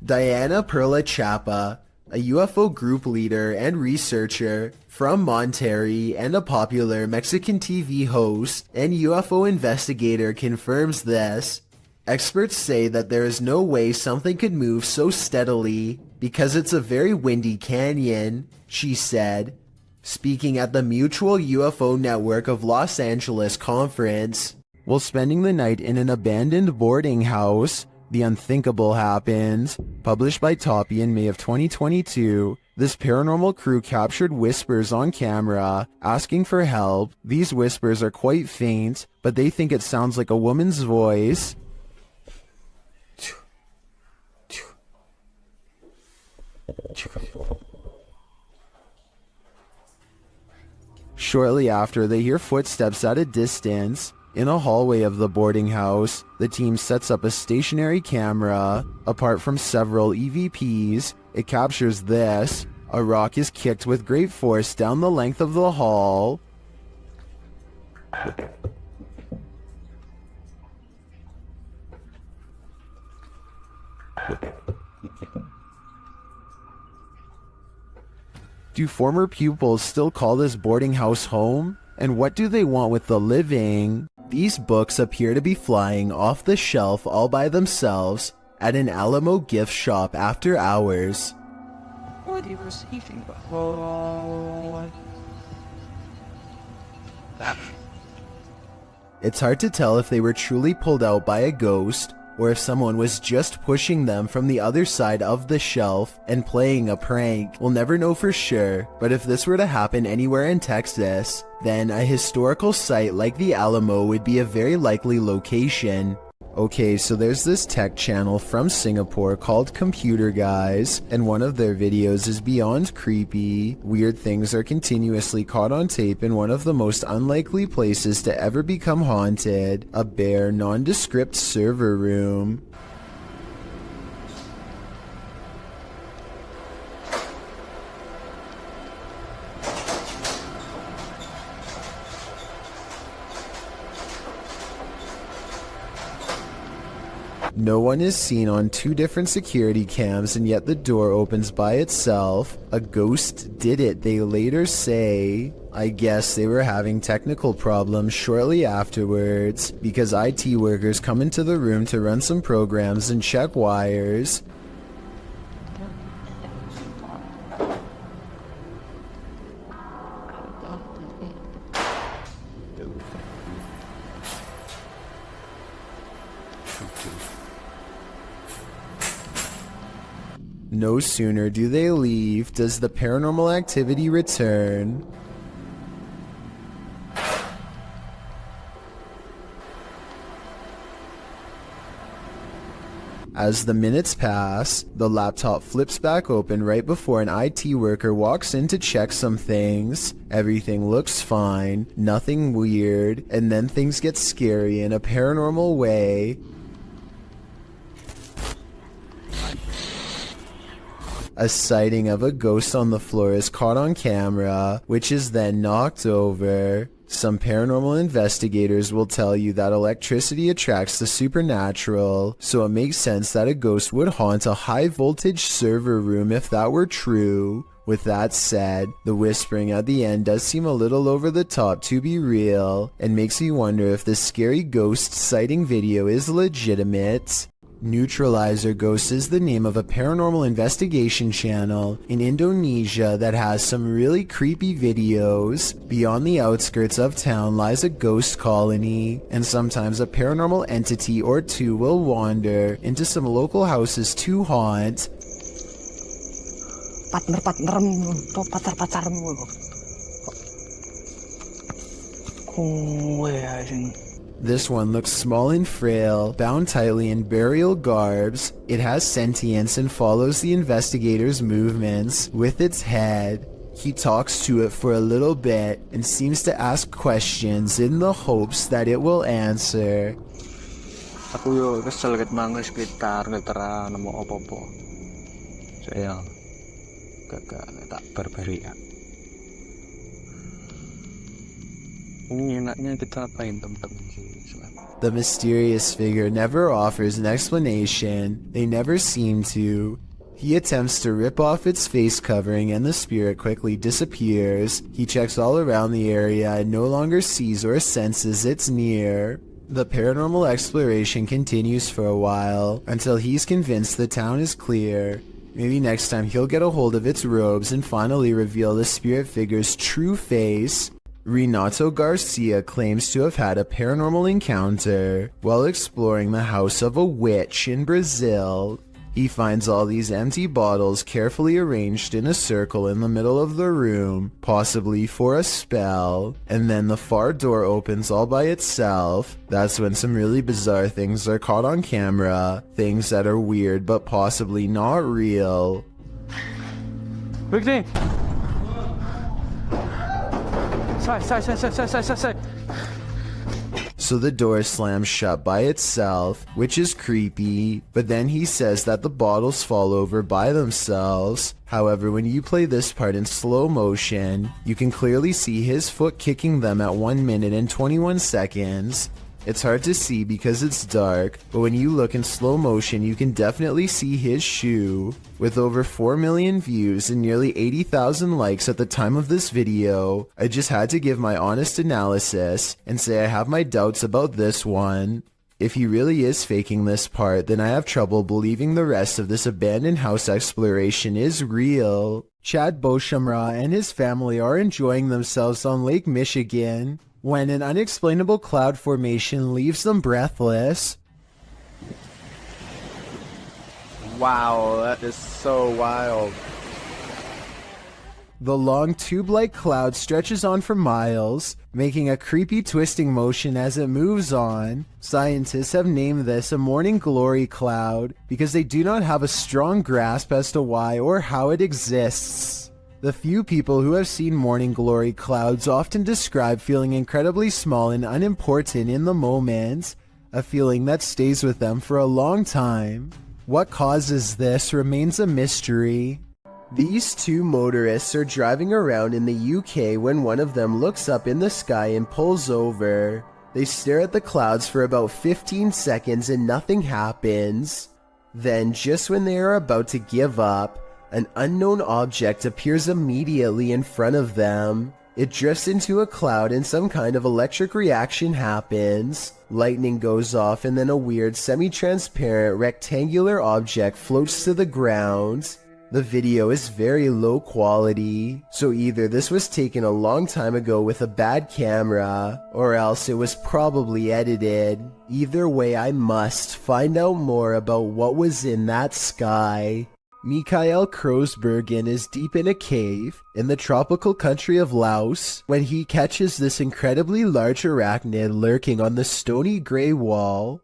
Diana Perla Chapa, a UFO group leader and researcher from Monterrey and a popular Mexican TV host and UFO investigator, confirms this. Experts say that there is no way something could move so steadily because it's a very windy canyon, she said, speaking at the Mutual UFO Network of Los Angeles conference. While spending the night in an abandoned boarding house, the unthinkable happened. Published by Toppy in May of 2022, this paranormal crew captured whispers on camera, asking for help. These whispers are quite faint, but they think it sounds like a woman's voice. Shortly after, they hear footsteps at a distance. In a hallway of the boarding house, the team sets up a stationary camera. Apart from several EVPs, it captures this. A rock is kicked with great force down the length of the hall. Do former pupils still call this boarding house home? And what do they want with the living? These books appear to be flying off the shelf all by themselves at an Alamo gift shop after hours. What are you receiving? It's hard to tell if they were truly pulled out by a ghost or if someone was just pushing them from the other side of the shelf and playing a prank. We'll never know for sure, but if this were to happen anywhere in Texas, then a historical site like the Alamo would be a very likely location. Okay, so there's this tech channel from Singapore called Computer Guys, and one of their videos is beyond creepy. Weird things are continuously caught on tape in one of the most unlikely places to ever become haunted, a bare, nondescript server room. No one is seen on 2 different security cams, and yet the door opens by itself. A ghost did it, they later say. I guess they were having technical problems shortly afterwards, because IT workers come into the room to run some programs and check wires. No sooner do they leave does the paranormal activity return. As the minutes pass, the laptop flips back open right before an IT worker walks in to check some things. Everything looks fine, nothing weird, and then things get scary in a paranormal way. A sighting of a ghost on the floor is caught on camera, which is then knocked over. Some paranormal investigators will tell you that electricity attracts the supernatural, so it makes sense that a ghost would haunt a high-voltage server room if that were true. With that said, the whispering at the end does seem a little over the top to be real, and makes you wonder if this scary ghost sighting video is legitimate. Neutralizer Ghost is the name of a paranormal investigation channel in Indonesia that has some really creepy videos. Beyond the outskirts of town lies a ghost colony, and sometimes a paranormal entity or two will wander into some local houses to haunt. This one looks small and frail, bound tightly in burial garbs. It has sentience and follows the investigator's movements with its head. He talks to it for a little bit and seems to ask questions in the hopes that it will answer. Aku yo kesel ket mangke sekitar ngetera nemu opo-opo. Saya gak tak barbari ya. Ini enaknya kita apain temen-temen sih? The mysterious figure never offers an explanation. They never seem to. He attempts to rip off its face covering and the spirit quickly disappears. He checks all around the area and no longer sees or senses it's near. The paranormal exploration continues for a while until he's convinced the town is clear. Maybe next time he'll get a hold of its robes and finally reveal the spirit figure's true face. Renato Garcia claims to have had a paranormal encounter while exploring the house of a witch in Brazil. He finds all these empty bottles carefully arranged in a circle in the middle of the room, possibly for a spell, and then the far door opens all by itself. That's when some really bizarre things are caught on camera, things that are weird but possibly not real. Victor! So the door slams shut by itself, which is creepy, but then he says that the bottles fall over by themselves. However, when you play this part in slow motion, you can clearly see his foot kicking them at 1 minute and 21 seconds. It's hard to see because it's dark, but when you look in slow motion you can definitely see his shoe. With over 4 million views and nearly 80,000 likes at the time of this video, I just had to give my honest analysis and say I have my doubts about this one. If he really is faking this part, then I have trouble believing the rest of this abandoned house exploration is real. Chad Beauchamra and his family are enjoying themselves on Lake Michigan when an unexplainable cloud formation leaves them breathless. Wow, that is so wild. The long tube-like cloud stretches on for miles, making a creepy twisting motion as it moves on. Scientists have named this a morning glory cloud because they do not have a strong grasp as to why or how it exists. The few people who have seen morning glory clouds often describe feeling incredibly small and unimportant in the moment, a feeling that stays with them for a long time. What causes this remains a mystery. These two motorists are driving around in the UK when one of them looks up in the sky and pulls over. They stare at the clouds for about 15 seconds and nothing happens. Then, just when they are about to give up, an unknown object appears immediately in front of them. It drifts into a cloud and some kind of electric reaction happens. Lightning goes off and then a weird semi-transparent rectangular object floats to the ground. The video is very low quality, so either this was taken a long time ago with a bad camera, or else it was probably edited. Either way, I must find out more about what was in that sky. Mikael Kroosbergen is deep in a cave in the tropical country of Laos when he catches this incredibly large arachnid lurking on the stony gray wall.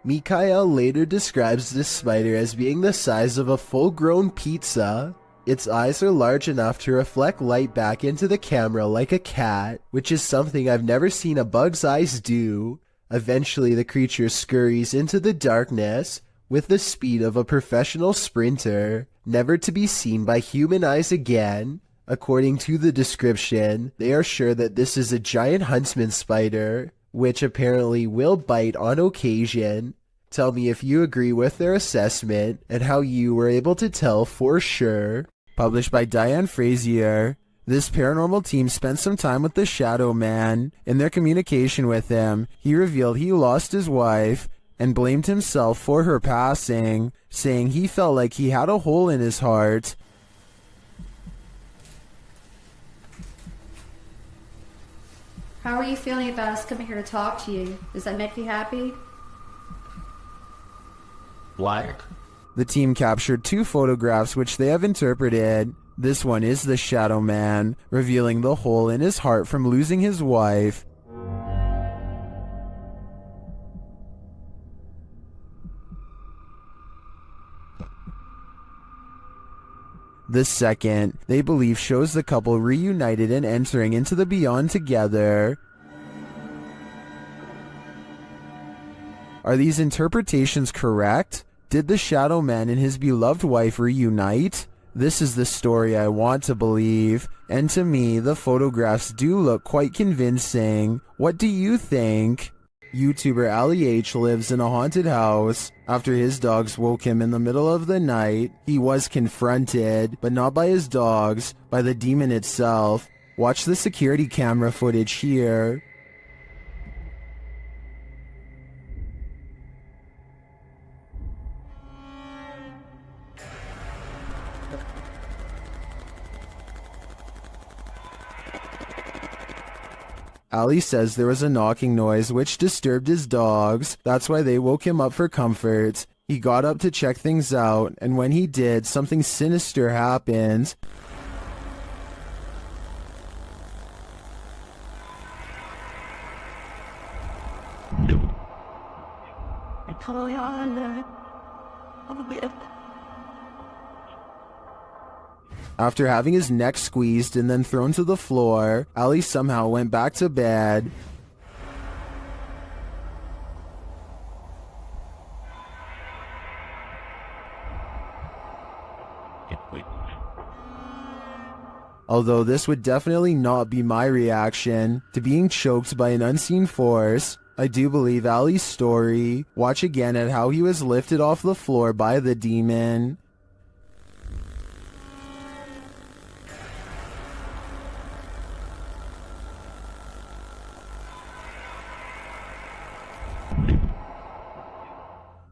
Mikael later describes this spider as being the size of a full-grown pizza. Its eyes are large enough to reflect light back into the camera like a cat, which is something I've never seen a bug's eyes do. Eventually, the creature scurries into the darkness with the speed of a professional sprinter, never to be seen by human eyes again. According to the description, they are sure that this is a giant huntsman spider, which apparently will bite on occasion. Tell me if you agree with their assessment and how you were able to tell for sure. Published by Diane Frazier. This paranormal team spent some time with the Shadow Man. In their communication with him, he revealed he lost his wife and blamed himself for her passing, saying he felt like he had a hole in his heart. How are you feeling about us coming here to talk to you? Does that make you happy? Why? The team captured 2 photographs which they have interpreted. This one is the Shadow Man, revealing the hole in his heart from losing his wife. The second, they believe, shows the couple reunited and entering into the beyond together. Are these interpretations correct? Did the Shadow Man and his beloved wife reunite? This is the story I want to believe, and to me, the photographs do look quite convincing. What do you think? YouTuber Ali H lives in a haunted house. After his dogs woke him in the middle of the night, he was confronted, but not by his dogs, by the demon itself. Watch the security camera footage here. Ali says there was a knocking noise which disturbed his dogs. That's why they woke him up for comfort. He got up to check things out, and when he did, something sinister happened. After having his neck squeezed and then thrown to the floor, Ali somehow went back to bed. Although this would definitely not be my reaction to being choked by an unseen force, I do believe Ali's story. Watch again at how he was lifted off the floor by the demon.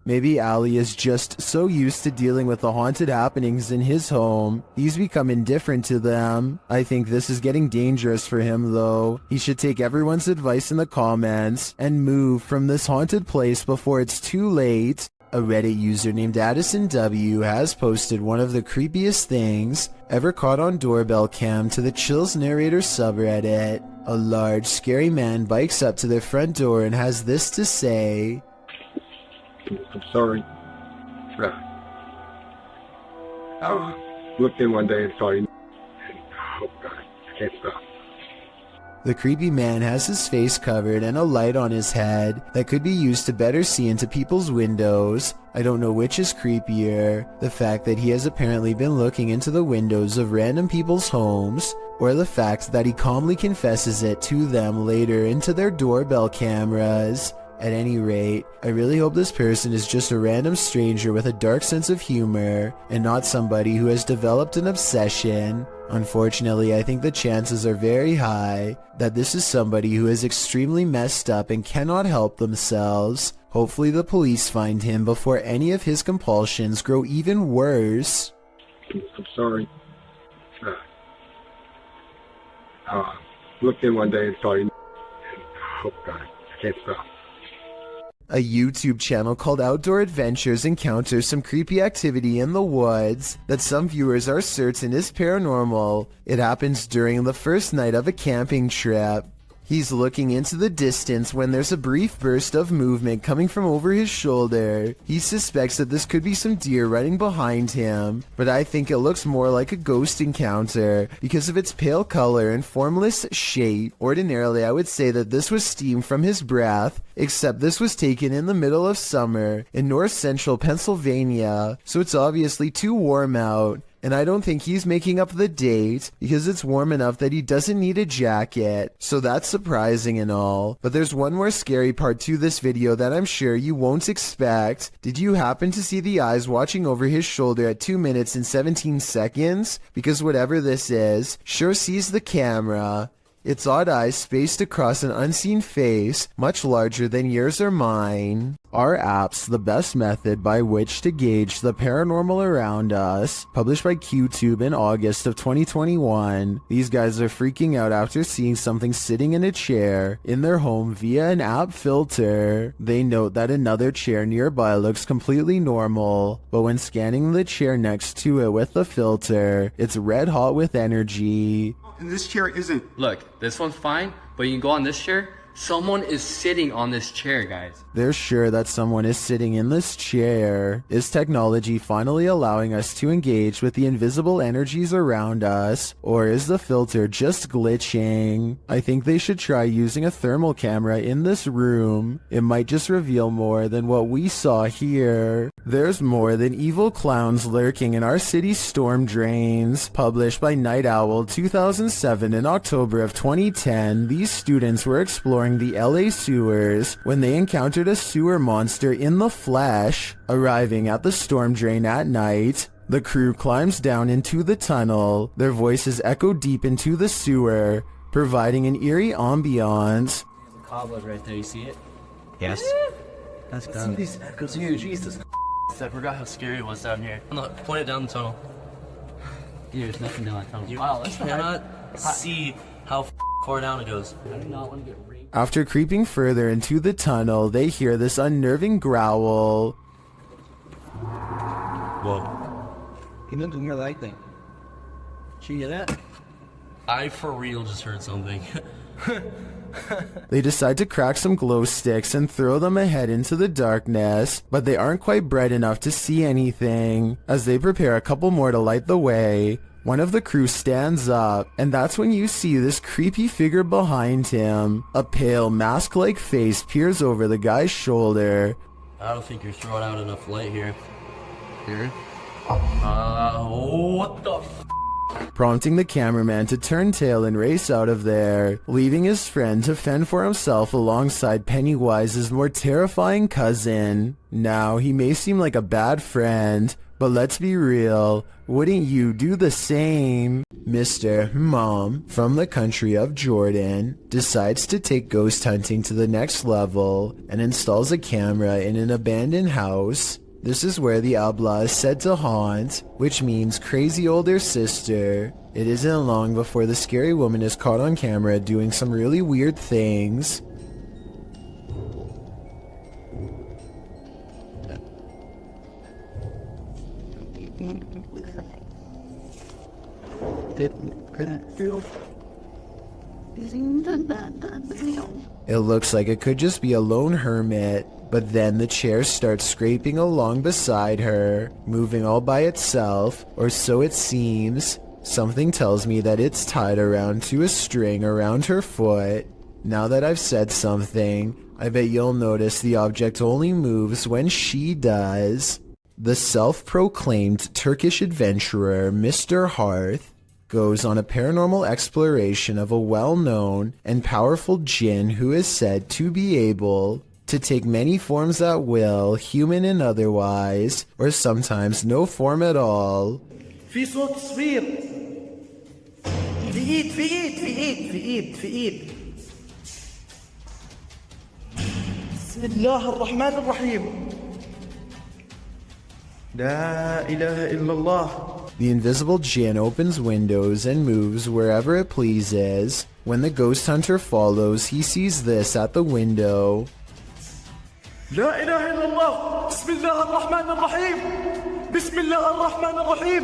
Maybe Ali is just so used to dealing with the haunted happenings in his home, he's become indifferent to them. I think this is getting dangerous for him though. He should take everyone's advice in the comments and move from this haunted place before it's too late. A Reddit user named Addison W has posted one of the creepiest things ever caught on doorbell cam to the Chills Narrator subreddit. A large, scary man bikes up to their front door and has this to say. I'm sorry. I looked in one day and saw you. Oh God, I can't stop. The creepy man has his face covered and a light on his head that could be used to better see into people's windows. I don't know which is creepier, the fact that he has apparently been looking into the windows of random people's homes, or the fact that he calmly confesses it to them later into their doorbell cameras. At any rate, I really hope this person is just a random stranger with a dark sense of humor, and not somebody who has developed an obsession. Unfortunately, I think the chances are very high that this is somebody who is extremely messed up and cannot help themselves. Hopefully the police find him before any of his compulsions grow even worse. I'm sorry. Looked in one day and saw you. Oh God, I can't stop. A YouTube channel called Outdoor Adventures encounters some creepy activity in the woods that some viewers are certain is paranormal. It happens during the first night of a camping trip. He's looking into the distance when there's a brief burst of movement coming from over his shoulder. He suspects that this could be some deer running behind him, but I think it looks more like a ghost encounter because of its pale color and formless shape. Ordinarily, I would say that this was steam from his breath, except this was taken in the middle of summer in north central Pennsylvania, so it's obviously too warm out. And I don't think he's making up the date because it's warm enough that he doesn't need a jacket. So that's surprising and all. But there's one more scary part to this video that I'm sure you won't expect. Did you happen to see the eyes watching over his shoulder at 2 minutes and 17 seconds? Because whatever this is, sure sees the camera. Its odd eyes spaced across an unseen face, much larger than yours or mine. Are apps the best method by which to gauge the paranormal around us? Published by QTube in August of 2021. These guys are freaking out after seeing something sitting in a chair in their home via an app filter. They note that another chair nearby looks completely normal, but when scanning the chair next to it with the filter, it's red hot with energy. And this chair isn't. Look, this one's fine, but you can go on this chair. Someone is sitting on this chair, guys. They're sure that someone is sitting in this chair. Is technology finally allowing us to engage with the invisible energies around us, or is the filter just glitching? I think they should try using a thermal camera in this room. It might just reveal more than what we saw here. There's more than evil clowns lurking in our city's storm drains. Published by Night Owl 2007 in October of 2010, these students were exploring the LA sewers when they encountered a sewer monster in the flesh. Arriving at the storm drain at night, the crew climbs down into the tunnel. Their voices echo deep into the sewer, providing an eerie ambiance. There's a cobweb right there, you see it? Yes. Let's see these echoes here, Jesus. I forgot how scary it was down here. Look, point it down the tunnel. There's nothing down that tunnel. Wow, let's cannot see how far down it goes. I do not want to get raped. After creeping further into the tunnel, they hear this unnerving growl. Whoa. He didn't hear that thing. Did you hear that? I for real just heard something. They decide to crack some glow sticks and throw them ahead into the darkness, but they aren't quite bright enough to see anything. As they prepare a couple more to light the way, one of the crew stands up, and that's when you see this creepy figure behind him. A pale, mask-like face peers over the guy's shoulder. I don't think you're throwing out enough light here. Here? What the prompting the cameraman to turn tail and race out of there, leaving his friend to fend for himself alongside Pennywise's more terrifying cousin. Now, he may seem like a bad friend, but let's be real, wouldn't you do the same? Mr. Mom, from the country of Jordan, decides to take ghost hunting to the next level and installs a camera in an abandoned house. This is where the Abla is said to haunt, which means crazy older sister. It isn't long before the scary woman is caught on camera doing some really weird things. It looks like it could just be a lone hermit, but then the chair starts scraping along beside her, moving all by itself, or so it seems. Something tells me that it's tied around to a string around her foot. Now that I've said something, I bet you'll notice the object only moves when she does. The self-proclaimed Turkish adventurer, Mr. Hearth, goes on a paranormal exploration of a well-known and powerful jinn who is said to be able to take many forms at will, human and otherwise, or sometimes no form at all. في صوت صفير في ايد بسم الله الرحمن الرحيم لا إله إلا الله. The invisible jinn opens windows and moves wherever it pleases. When the ghost hunter follows, he sees this at the window. لا إله إلا الله بسم الله الرحمن الرحيم بسم الله الرحمن الرحيم.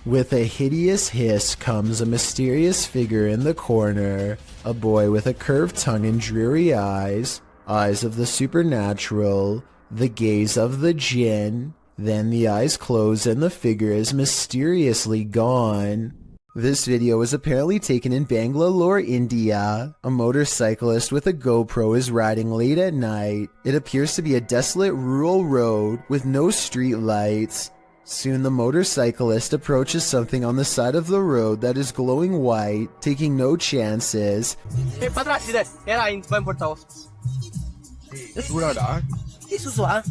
With a hideous hiss comes a mysterious figure in the corner, a boy with a curved tongue and dreary eyes, eyes of the supernatural, the gaze of the jinn. Then the eyes close and the figure is mysteriously gone. This video was apparently taken in Bangalore, India. A motorcyclist with a GoPro is riding late at night. It appears to be a desolate rural road with no street lights. Soon the motorcyclist approaches something on the side of the road that is glowing white, taking no chances. Hey, patras, sila. Era, in 24,000. Yes, wala da. Isusu, ah.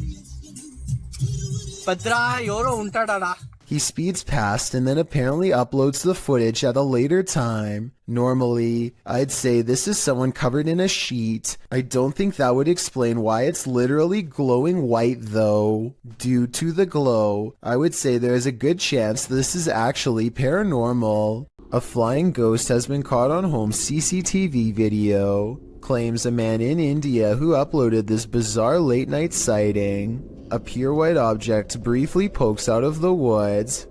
Padra, yoro untada. He speeds past and then apparently uploads the footage at a later time. Normally, I'd say this is someone covered in a sheet. I don't think that would explain why it's literally glowing white though. Due to the glow, I would say there is a good chance this is actually paranormal. A flying ghost has been caught on home CCTV video. Claims a man in India who uploaded this bizarre late night sighting. A pure white object briefly pokes out of the woods.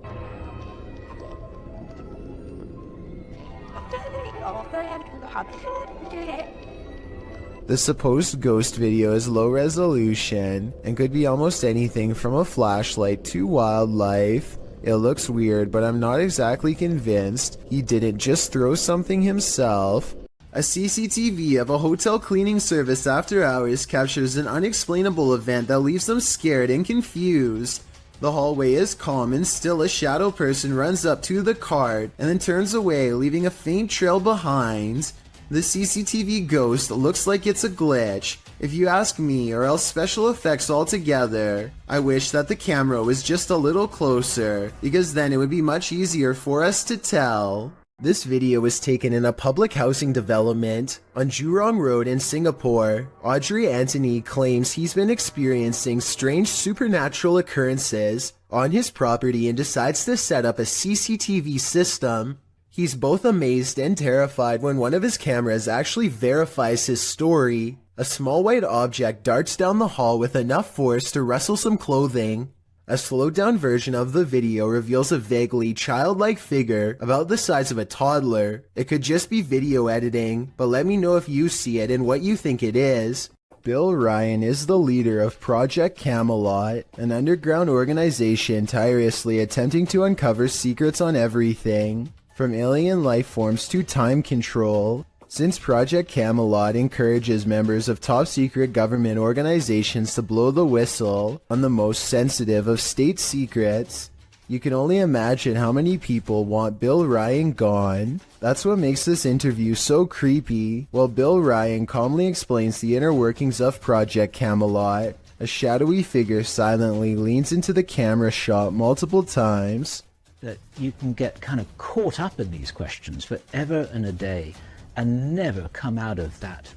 The supposed ghost video is low resolution and could be almost anything from a flashlight to wildlife. It looks weird, but I'm not exactly convinced he didn't just throw something himself. A CCTV of a hotel cleaning service after hours captures an unexplainable event that leaves them scared and confused. The hallway is calm and still a shadow person runs up to the cart and then turns away, leaving a faint trail behind. The CCTV ghost looks like it's a glitch, if you ask me, or else special effects altogether. I wish that the camera was just a little closer, because then it would be much easier for us to tell. This video was taken in a public housing development on Jurong Road in Singapore. Audrey Anthony claims he's been experiencing strange supernatural occurrences on his property and decides to set up a CCTV system. He's both amazed and terrified when one of his cameras actually verifies his story. A small white object darts down the hall with enough force to rustle some clothing. A slowed-down version of the video reveals a vaguely childlike figure about the size of a toddler. It could just be video editing, but let me know if you see it and what you think it is. Bill Ryan is the leader of Project Camelot, an underground organization tirelessly attempting to uncover secrets on everything, from alien life forms to time control. Since Project Camelot encourages members of top-secret government organizations to blow the whistle on the most sensitive of state secrets, you can only imagine how many people want Bill Ryan gone. That's what makes this interview so creepy. While Bill Ryan calmly explains the inner workings of Project Camelot, a shadowy figure silently leans into the camera shot multiple times. That you can get kind of caught up in these questions forever and a day and never come out of that.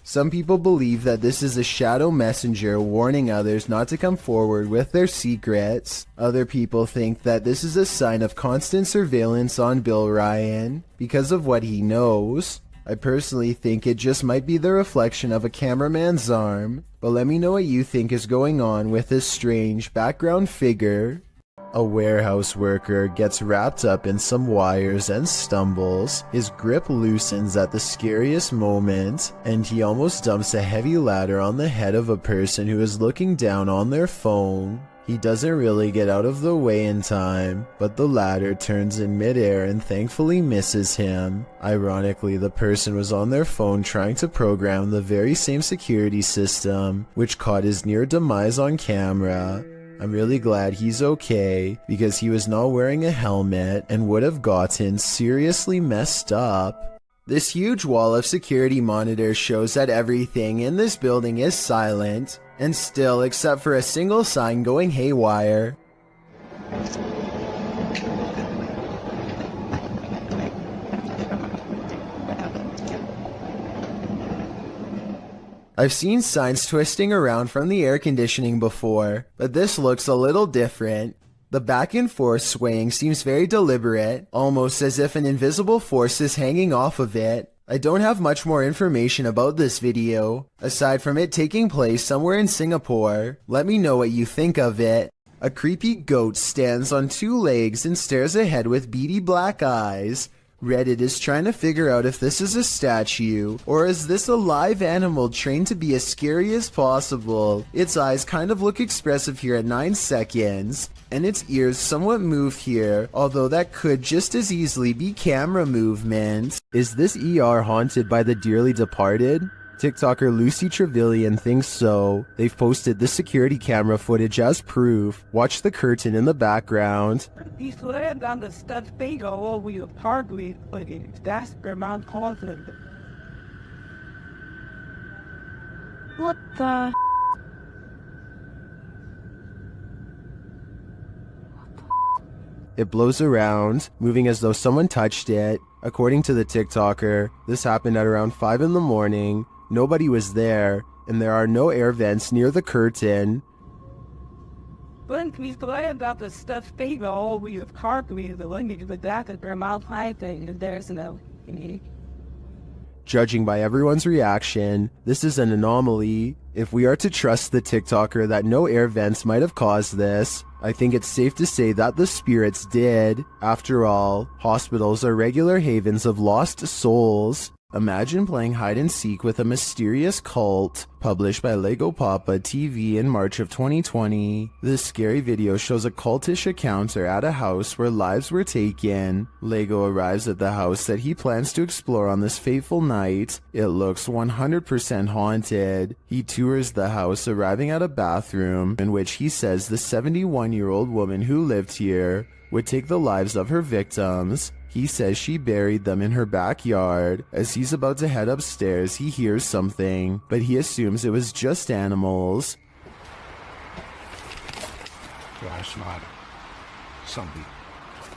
Some people believe that this is a shadow messenger warning others not to come forward with their secrets. Other people think that this is a sign of constant surveillance on Bill Ryan because of what he knows. I personally think it just might be the reflection of a cameraman's arm, but let me know what you think is going on with this strange background figure. A warehouse worker gets wrapped up in some wires and stumbles. His grip loosens at the scariest moment, and he almost dumps a heavy ladder on the head of a person who is looking down on their phone. He doesn't really get out of the way in time, but the ladder turns in midair and thankfully misses him. Ironically, the person was on their phone trying to program the very same security system, which caught his near demise on camera. I'm really glad he's okay, because he was not wearing a helmet and would have gotten seriously messed up. This huge wall of security monitors shows that everything in this building is silent, and still except for a single sign going haywire. I've seen signs twisting around from the air conditioning before, but this looks a little different. The back and forth swaying seems very deliberate, almost as if an invisible force is hanging off of it. I don't have much more information about this video, aside from it taking place somewhere in Singapore. Let me know what you think of it. A creepy goat stands on two legs and stares ahead with beady black eyes. Reddit is trying to figure out if this is a statue, or is this a live animal trained to be as scary as possible. Its eyes kind of look expressive here at 9 seconds, and its ears somewhat move here, although that could just as easily be camera movement. Is this ER haunted by the dearly departed? TikToker Lucy Trevelyan thinks so. They've posted the security camera footage as proof. Watch the curtain in the background. He's laying on the steps they go over your hardly, but that's their mount causing. What the? It blows around, moving as though someone touched it. According to the TikToker, this happened at around 5 in the morning. Nobody was there, and there are no air vents near the curtain. When he's laying on the steps they go over your hardly, but that's their mount causing, and there's no. Judging by everyone's reaction, this is an anomaly. If we are to trust the TikToker that no air vents might have caused this, I think it's safe to say that the spirits did. After all, hospitals are regular havens of lost souls. Imagine playing hide and seek with a mysterious cult. Published by Lego Papa TV in March of 2020. This scary video shows a cultish encounter at a house where lives were taken. Lego arrives at the house that he plans to explore on this fateful night. It looks 100% haunted. He tours the house, arriving at a bathroom in which he says the 71-year-old woman who lived here would take the lives of her victims. He says she buried them in her backyard. As he's about to head upstairs, he hears something, but he assumes it was just animals. Gosh, not something.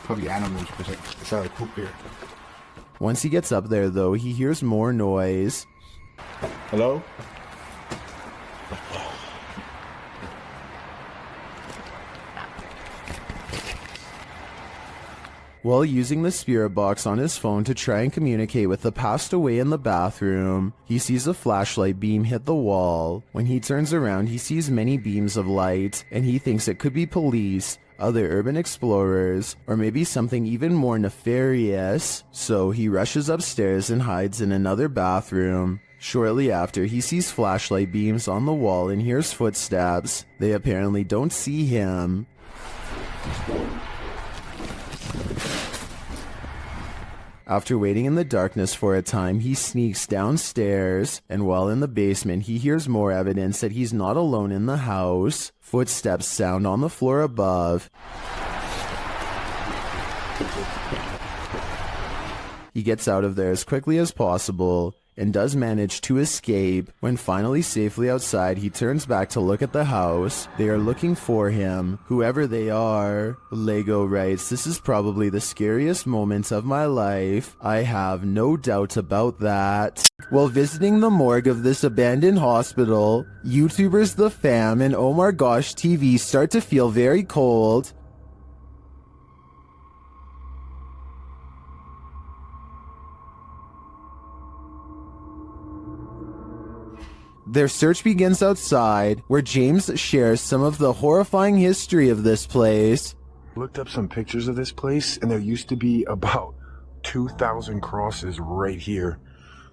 Probably animals, because I saw a poop here. Once he gets up there, though, he hears more noise. Hello? While using the spirit box on his phone to try and communicate with the passed away in the bathroom, he sees a flashlight beam hit the wall. When he turns around, he sees many beams of light, and he thinks it could be police, other urban explorers, or maybe something even more nefarious. So he rushes upstairs and hides in another bathroom. Shortly after, he sees flashlight beams on the wall and hears footsteps. They apparently don't see him. After waiting in the darkness for a time, he sneaks downstairs, and while in the basement, he hears more evidence that he's not alone in the house. Footsteps sound on the floor above. He gets out of there as quickly as possible, and does manage to escape. When finally safely outside, he turns back to look at the house. They are looking for him, whoever they are. Lego writes, "This is probably the scariest moment of my life. I have no doubt about that." While visiting the morgue of this abandoned hospital, YouTubers The Fam and Omar Gosh TV start to feel very cold. Their search begins outside, where James shares some of the horrifying history of this place. Looked up some pictures of this place, and there used to be about 2,000 crosses right here.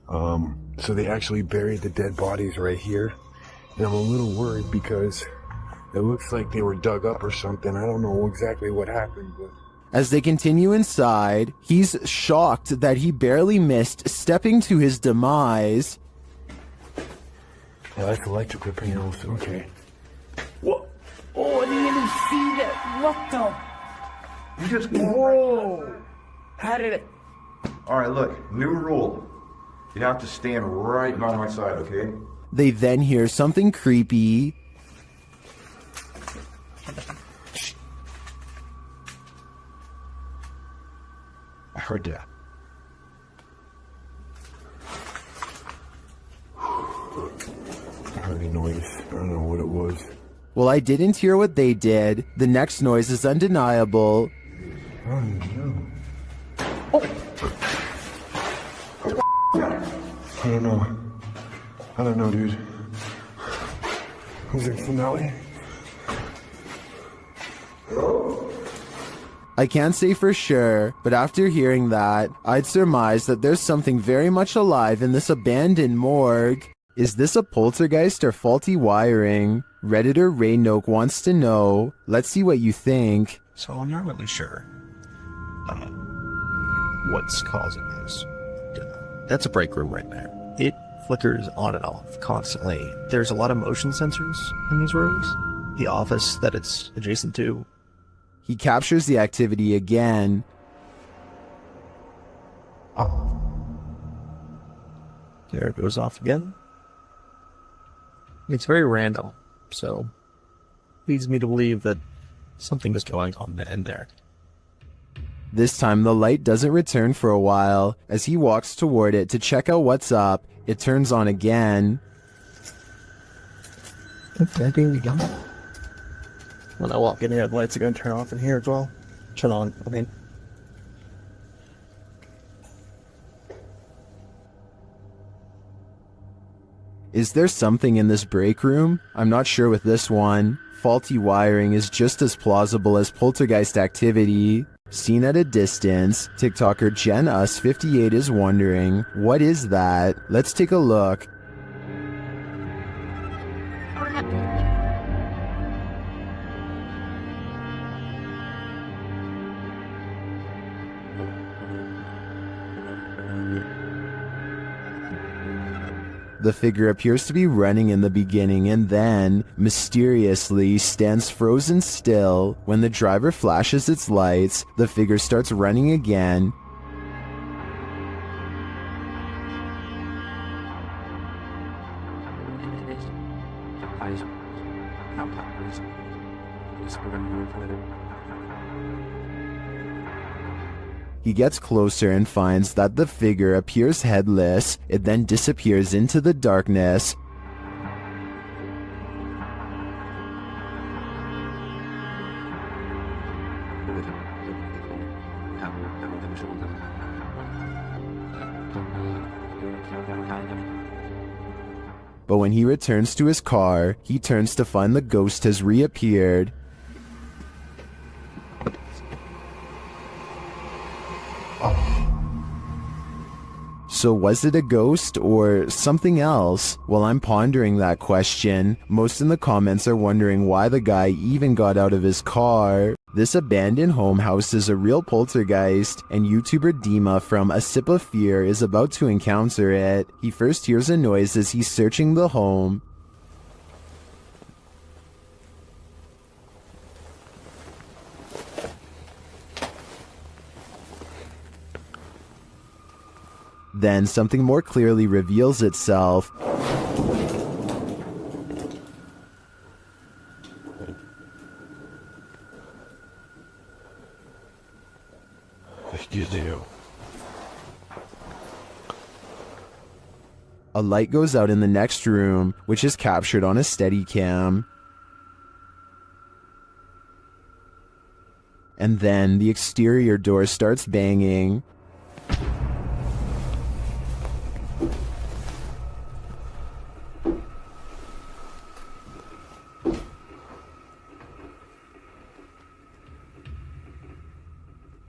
So they actually buried the dead bodies right here. And I'm a little worried because it looks like they were dug up or something. I don't know exactly what happened, but... As they continue inside, he's shocked that he barely missed stepping to his demise. Yeah, that's electrical panels. Okay. What? Oh, I didn't even see that. What the? You just... Whoa. How did it? Alright, look. New rule. You have to stand right by my side, okay? They then hear something creepy. I heard that. I heard a noise. I don't know what it was. Well, I didn't hear what they did. The next noise is undeniable. Oh no. I don't know. I don't know, dude. Is it finale? I can't say for sure, but after hearing that, I'd surmise that there's something very much alive in this abandoned morgue. Is this a poltergeist or faulty wiring? Redditor Ray Noak wants to know. Let's see what you think. So I'm not really sure what's causing this. That's a break room right there. It flickers on and off constantly. There's a lot of motion sensors in these rooms. The office that it's adjacent to. He captures the activity again. There it goes off again. It's very random, so leads me to believe that something is going on in there. This time the light doesn't return for a while. As he walks toward it to check out what's up, it turns on again. Okay, there we go. When I walk in here, the lights are going to turn off in here as well. Turn on, I mean. Is there something in this break room? I'm not sure with this one. Faulty wiring is just as plausible as poltergeist activity. Seen at a distance, TikToker Jen Us 58 is wondering, what is that? Let's take a look. The figure appears to be running in the beginning and then, mysteriously, stands frozen still. When the driver flashes its lights, the figure starts running again. He gets closer and finds that the figure appears headless. It then disappears into the darkness. But when he returns to his car, he turns to find the ghost has reappeared. So was it a ghost or something else? Well, I'm pondering that question. Most in the comments are wondering why the guy even got out of his car. This abandoned home houses a real poltergeist, and YouTuber Dima from A Sip of Fear is about to encounter it. He first hears a noise as he's searching the home. Then something more clearly reveals itself. A light goes out in the next room, which is captured on a Steadicam. And then the exterior door starts banging.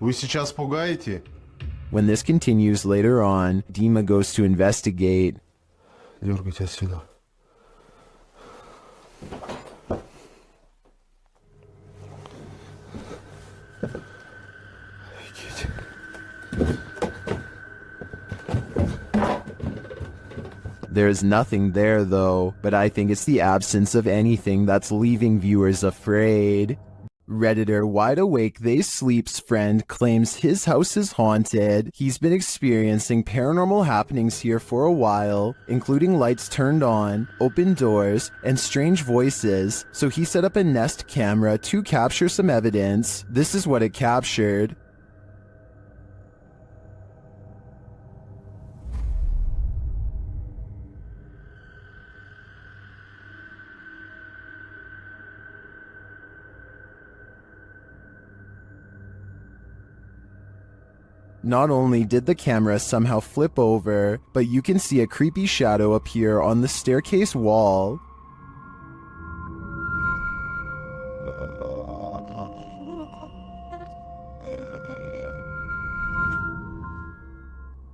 Вы сейчас пугаете? When this continues later on, Dima goes to investigate. Дергайте отсюда. There is nothing there though, but I think it's the absence of anything that's leaving viewers afraid. Redditor Wide Awake They Sleep's friend claims his house is haunted. He's been experiencing paranormal happenings here for a while, including lights turned on, open doors, and strange voices, so he set up a Nest camera to capture some evidence. This is what it captured. Not only did the camera somehow flip over, but you can see a creepy shadow appear on the staircase wall.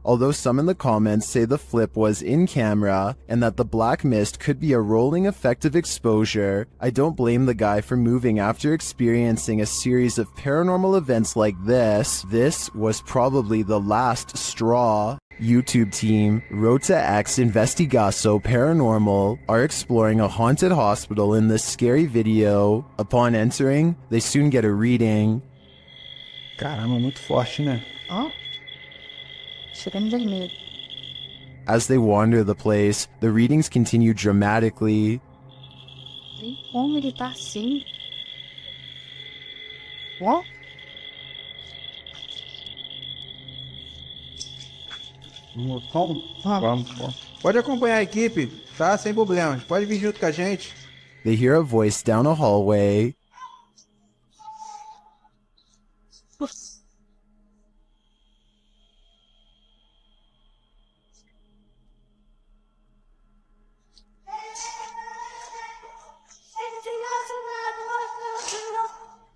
Although some in the comments say the flip was in camera and that the black mist could be a rolling effect of exposure, I don't blame the guy for moving after experiencing a series of paranormal events like this. This was probably the last straw. YouTube team Rota X Investigaso Paranormal are exploring a haunted hospital in this scary video. Upon entering, they soon get a reading. Caramba, muito forte, né? Oh. As they wander the place, the readings continue dramatically. Como ele tá assim? Ó. Vamos. Pode acompanhar a equipe, tá? Sem problemas. Pode vir junto com a gente. They hear a voice down a hallway.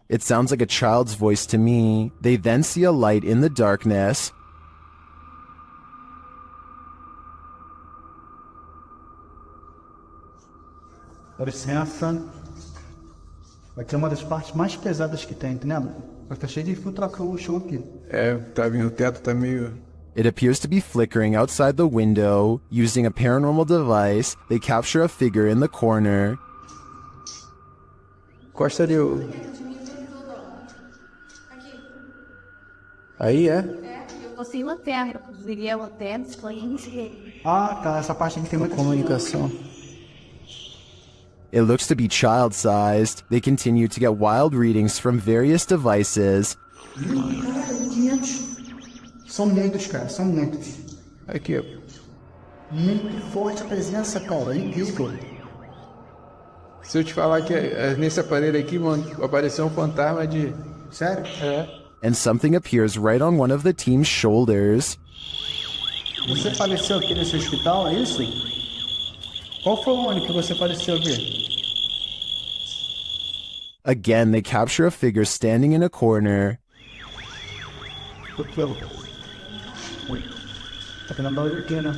It sounds like a child's voice to me. They then see a light in the darkness. Dá licença. Aqui é uma das partes mais pesadas que tem, entendeu? Vai tá cheio de infiltração no chão aqui. É, tá vindo o teto, tá meio... It appears to be flickering outside the window. Using a paranormal device, they capture a figure in the corner. Costa ali o... Aí é? Eu consigo lanterna. Viria a lanterna, Ah, tá. Essa parte aqui tem muita comunicação. It looks to be child-sized. They continue to get wild readings from various devices. São muitos, cara. São muitos. Aqui, ó. Muito forte a presença, cara. É incrível. Se eu te falar que nesse aparelho aqui, mano, apareceu um fantasma de... Sério? É. And something appears right on one of the team's shoulders. Você faleceu aqui nesse hospital, é isso? Qual foi o ano que você faleceu aqui? Again, they capture a figure standing in a corner. Tá vendo a barulho aqui, né?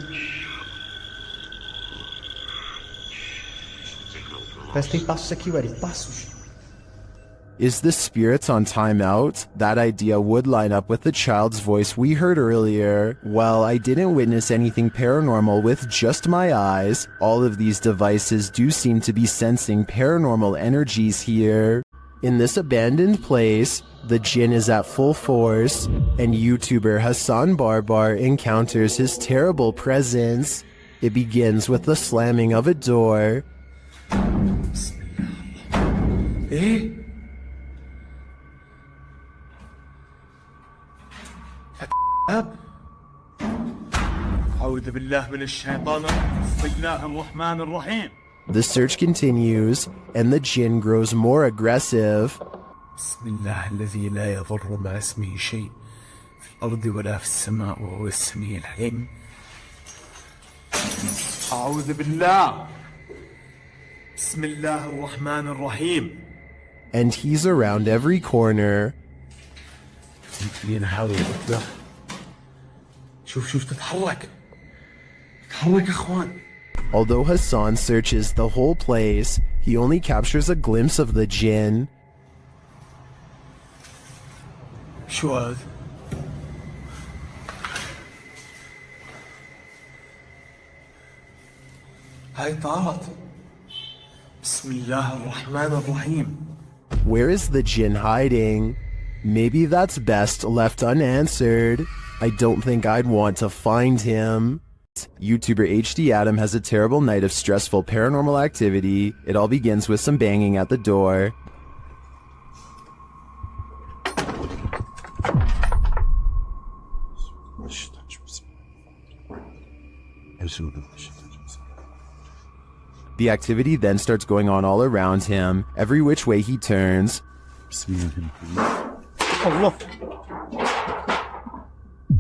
Parece que tem passos aqui, velho. Passos. Is the spirits on timeout? That idea would line up with the child's voice we heard earlier. Well, I didn't witness anything paranormal with just my eyes. All of these devices do seem to be sensing paranormal energies here. In this abandoned place, the jinn is at full force, and YouTuber Hassan Barbar encounters his terrible presence. It begins with the slamming of a door. Eh? أب أعوذ بالله من الشيطان بسم الله الرحمن الرحيم. The search continues, and the jinn grows more aggressive. بسم الله الذي لا يضر مع اسمه شيء في الأرض ولا في السماء وهو السميع العليم. أعوذ بالله بسم الله الرحمن الرحيم. And he's around every corner. شوف تتحرك يا اخوان. Although Hassan searches the whole place, he only captures a glimpse of the jinn. شو هذا؟ هاي طارت. بسم الله الرحمن الرحيم. Where is the jinn hiding? Maybe that's best left unanswered. I don't think I'd want to find him. YouTuber HD Adam has a terrible night of stressful paranormal activity. It all begins with some banging at the door. The activity then starts going on all around him, every which way he turns.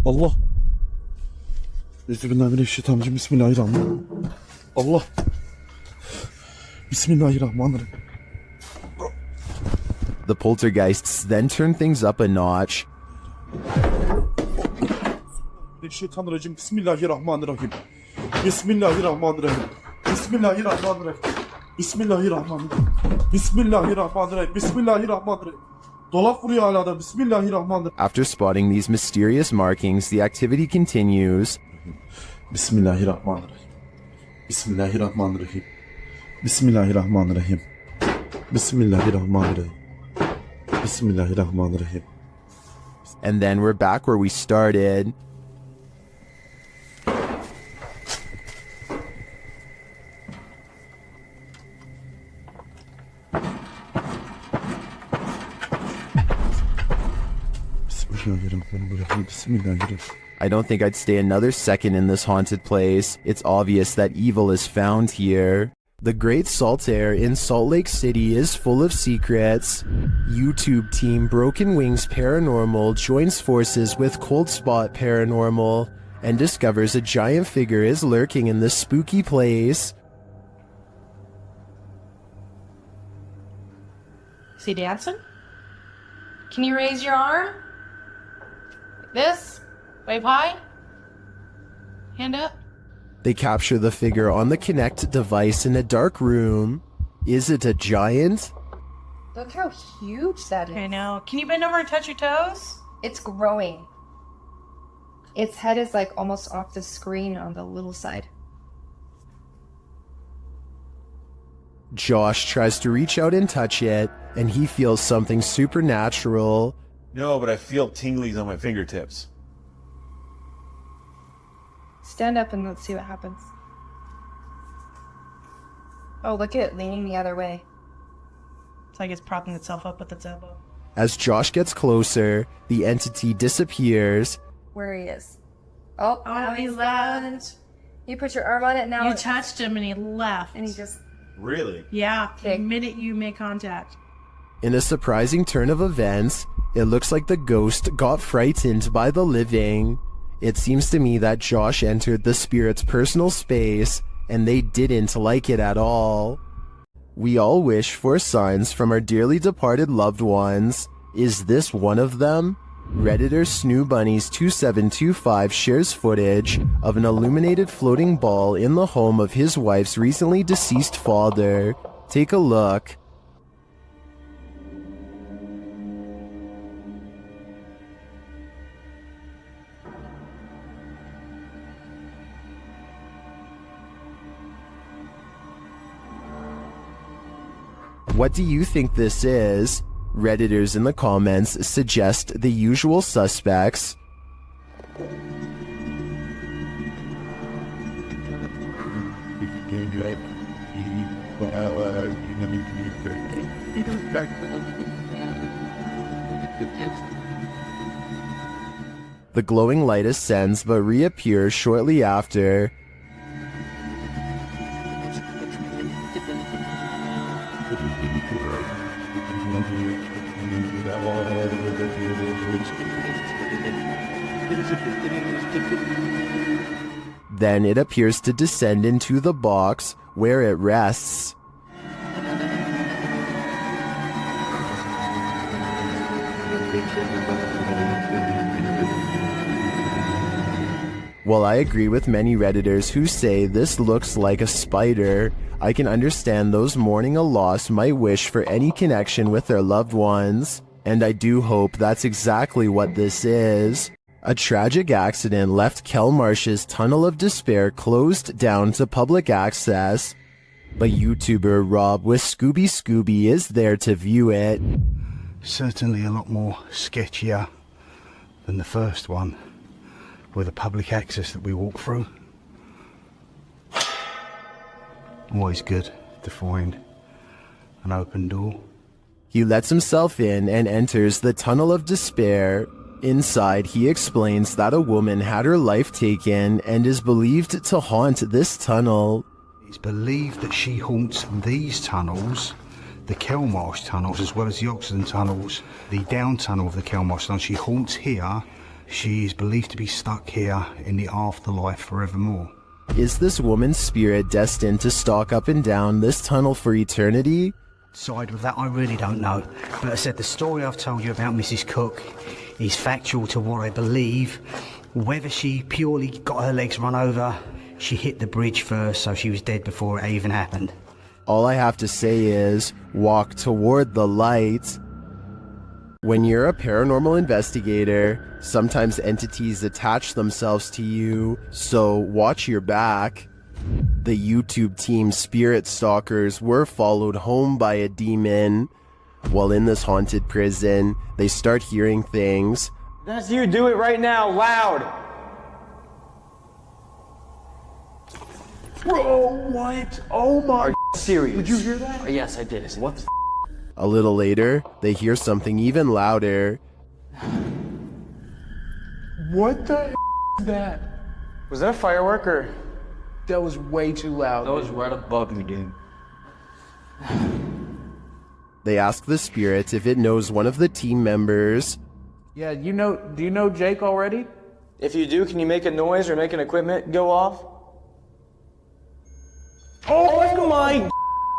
Allah. Bismillahirrahmanirrahim. Bismillahirrahmanirrahim. Allah. Bismillahirrahmanirrahim. The poltergeists then turn things up a notch. Şeytanirracim. Bismillahirrahmanirrahim. Bismillahirrahmanirrahim. Bismillahirrahmanirrahim. Bismillahirrahmanirrahim. Bismillahirrahmanirrahim. Bismillahirrahmanirrahim. Dolap vuruyor hala da. Bismillahirrahmanirrahim. After spotting these mysterious markings, the activity continues. Bismillahirrahmanirrahim. Bismillahirrahmanirrahim. Bismillahirrahmanirrahim. Bismillahirrahmanirrahim. Bismillahirrahmanirrahim. And then we're back where we started. I don't think I'd stay another second in this haunted place. It's obvious that evil is found here. The Great Salt Air in Salt Lake City is full of secrets. YouTube team Broken Wings Paranormal joins forces with Cold Spot Paranormal and discovers a giant figure is lurking in this spooky place. Is he dancing? Can you raise your arm? Like this? Wave high? Hand up? They capture the figure on the Kinect device in a dark room. Is it a giant? Look how huge that is. I know. Can you bend over and touch your toes? It's growing. Its head is like almost off the screen on the little side. Josh tries to reach out and touch it, and he feels something supernatural. No, but I feel tinglies on my fingertips. Stand up and let's see what happens. Oh, look at it leaning the other way. It's like it's propping itself up with its elbow. As Josh gets closer, the entity disappears. Where he is. Oh, he left. You put your arm on it now. You touched him and he left. And he just... Really? Yeah, the minute you make contact. In a surprising turn of events, it looks like the ghost got frightened by the living. It seems to me that Josh entered the spirit's personal space, and they didn't like it at all. We all wish for signs from our dearly departed loved ones. Is this one of them? Redditor SnooBunnies2725 shares footage of an illuminated floating ball in the home of his wife's recently deceased father. Take a look. What do you think this is? Redditors in the comments suggest the usual suspects. The glowing light ascends but reappears shortly after. Then it appears to descend into the box where it rests. While I agree with many Redditors who say this looks like a spider, I can understand those mourning a loss might wish for any connection with their loved ones, and I do hope that's exactly what this is. A tragic accident left Kelmarsh's Tunnel of Despair closed down to public access, but YouTuber Rob with Scooby is there to view it. Certainly a lot more sketchier than the first one, with the public access that we walk through. Always good to find an open door. He lets himself in and enters the Tunnel of Despair. Inside, he explains that a woman had her life taken and is believed to haunt this tunnel. It's believed that she haunts these tunnels, the Kelmarsh tunnels, as well as the Oxenden tunnels, the down tunnel of the Kelmarsh tunnel. She haunts here. She is believed to be stuck here in the afterlife forevermore. Is this woman's spirit destined to stalk up and down this tunnel for eternity? Side with that, I really don't know. But I said the story I've told you about Mrs. Cook is factual to what I believe. Whether she purely got her legs run over, she hit the bridge first, so she was dead before it even happened. All I have to say is, walk toward the light. When you're a paranormal investigator, sometimes entities attach themselves to you, so watch your back. The YouTube team Spirit Stalkers were followed home by a demon. While in this haunted prison, they start hearing things. That's you, do it right now, loud! Bro, what? Oh my... Are you serious? Did you hear that? Yes, I did. What the A little later, they hear something even louder. What the is that? Was that a firework or...? That was way too loud. That was right above me, dude. They ask the spirit if it knows one of the team members. Yeah, do you know Jake already? If you do, can you make a noise or make an equipment go off? Oh my...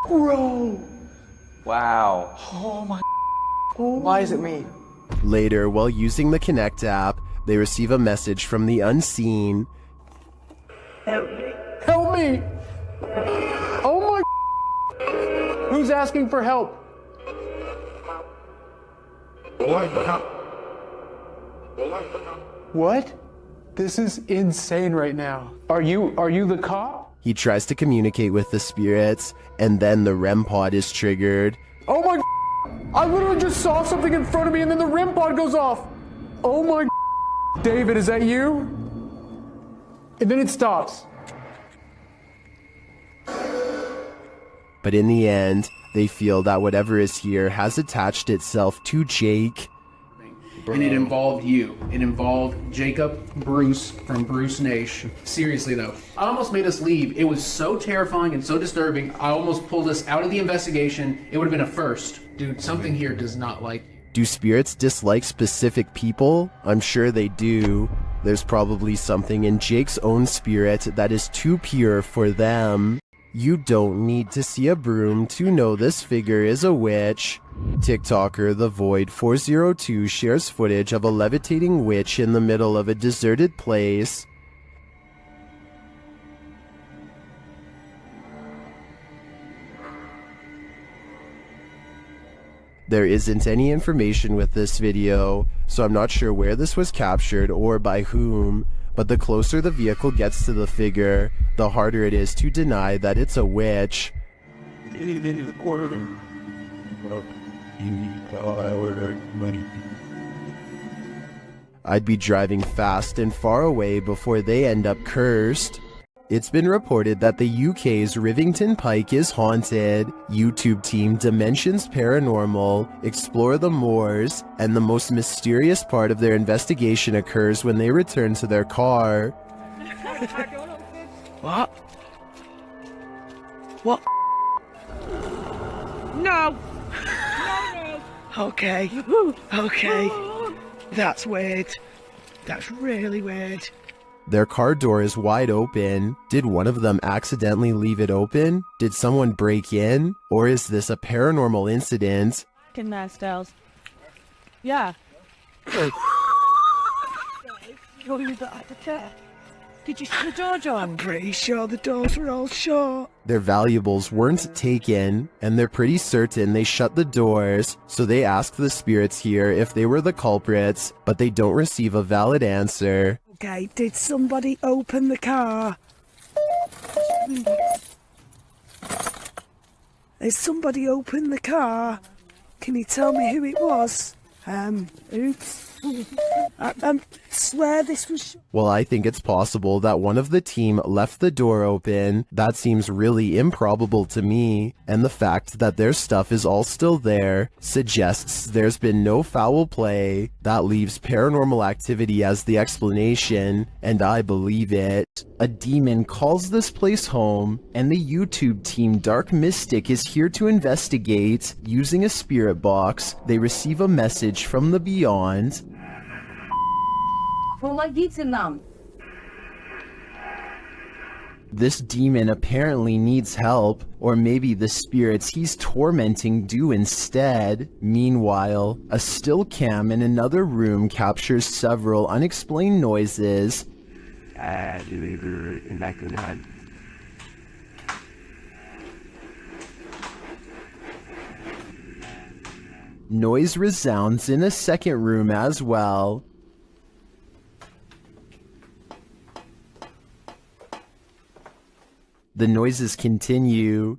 Bro! Wow. Oh my... Why is it me? Later, while using the Connect app, they receive a message from the unseen. Help me! Oh my... Who's asking for help? What? This is insane right now. Are you the cop? He tries to communicate with the spirits, and then the REM pod is triggered. Oh my... I literally just saw something in front of me and then the REM pod goes off. Oh my... David, is that you? And then it stops. But in the end, they feel that whatever is here has attached itself to Jake. And it involved you. It involved Jacob Bruce from Bruce Nation. Seriously though, I almost made us leave. It was so terrifying and so disturbing. I almost pulled us out of the investigation. It would have been a first. Dude, something here does not like you. Do spirits dislike specific people? I'm sure they do. There's probably something in Jake's own spirit that is too pure for them. You don't need to see a broom to know this figure is a witch. TikToker The Void 402 shares footage of a levitating witch in the middle of a deserted place. There isn't any information with this video, so I'm not sure where this was captured or by whom, but the closer the vehicle gets to the figure, the harder it is to deny that it's a witch. I'd be driving fast and far away before they end up cursed. It's been reported that the UK's Rivington Pike is haunted. YouTube team Dimensions Paranormal explore the moors, and the most mysterious part of their investigation occurs when they return to their car. What? What? No! No! Okay. Okay. That's weird. That's really weird. Their car door is wide open. Did one of them accidentally leave it open? Did someone break in? Or is this a paranormal incident? Fucking nice styles. Yeah. Did you see the door, John? I'm pretty sure the doors were all shut. Their valuables weren't taken, and they're pretty certain they shut the doors, so they ask the spirits here if they were the culprits, but they don't receive a valid answer. Okay, did somebody open the car? Has somebody opened the car? Can you tell me who it was? Oops. I swear this was... Well, I think it's possible that one of the team left the door open. That seems really improbable to me, and the fact that their stuff is all still there suggests there's been no foul play. That leaves paranormal activity as the explanation, and I believe it. A demon calls this place home, and the YouTube team Dark Mystic is here to investigate. Using a spirit box, they receive a message from the beyond. This demon apparently needs help, or maybe the spirits he's tormenting do instead. Meanwhile, a still cam in another room captures several unexplained noises. Noise resounds in a second room as well. The noises continue.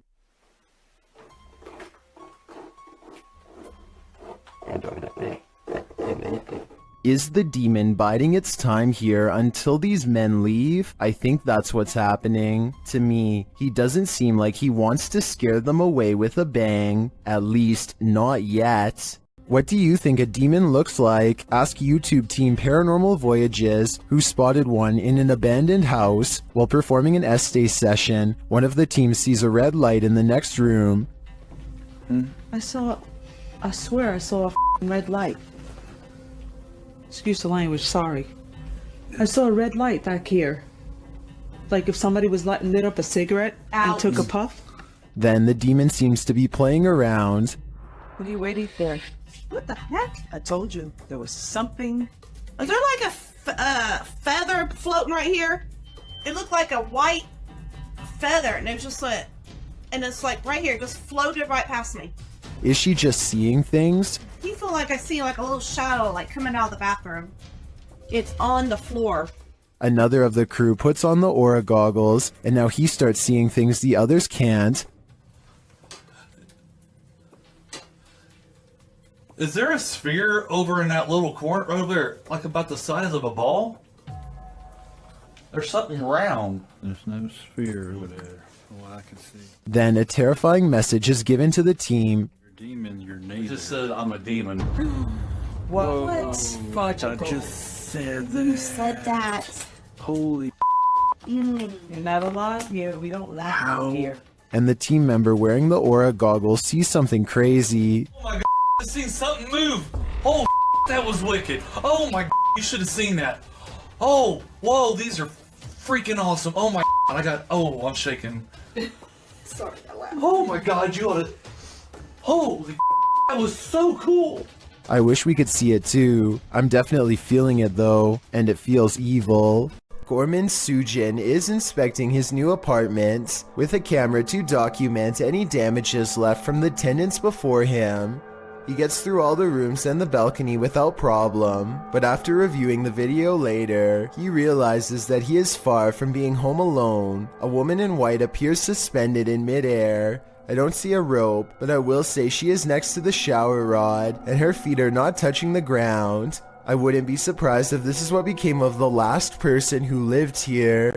Is the demon biding its time here until these men leave? I think that's what's happening. To me, he doesn't seem like he wants to scare them away with a bang. At least, not yet. What do you think a demon looks like? Ask YouTube team Paranormal Voyages, who spotted one in an abandoned house. While performing an essay session, one of the team sees a red light in the next room. I swear I saw a red light. Excuse the language, sorry. I saw a red light back here. Like if somebody was lit up a cigarette and took a puff. Then the demon seems to be playing around. What are you waiting for? What the heck? I told you there was something. Is there like a feather floating right here? It looked like a white feather, and it was just like, and it's like right here, just floated right past me. Is she just seeing things? You feel like I see like a little shadow like coming out of the bathroom. It's on the floor. Another of the crew puts on the aura goggles, and now he starts seeing things the others can't. Is there a sphere over in that little corner over there, like about the size of a ball? There's something round. There's no sphere over there, from what I can see. Then a terrifying message is given to the team. You're a demon, you're It neither. just said I'm a demon. What? Fudge, I just said that. Who said that? Holy You're not alive? Yeah, we don't laugh out here. And the team member wearing the aura goggles sees something crazy. Oh my god, I seen something move. Oh, that was wicked. Oh my god, you should have seen that. Oh, whoa, these are freaking awesome. Oh my god, I'm shaking. Sorry, I laughed. Oh my god, you ought to. Holy that was so cool. I wish we could see it too. I'm definitely feeling it though, and it feels evil. Gorman Sujin is inspecting his new apartment with a camera to document any damages left from the tenants before him. He gets through all the rooms and the balcony without problem, but after reviewing the video later, he realizes that he is far from being home alone. A woman in white appears suspended in midair. I don't see a rope, but I will say she is next to the shower rod, and her feet are not touching the ground. I wouldn't be surprised if this is what became of the last person who lived here.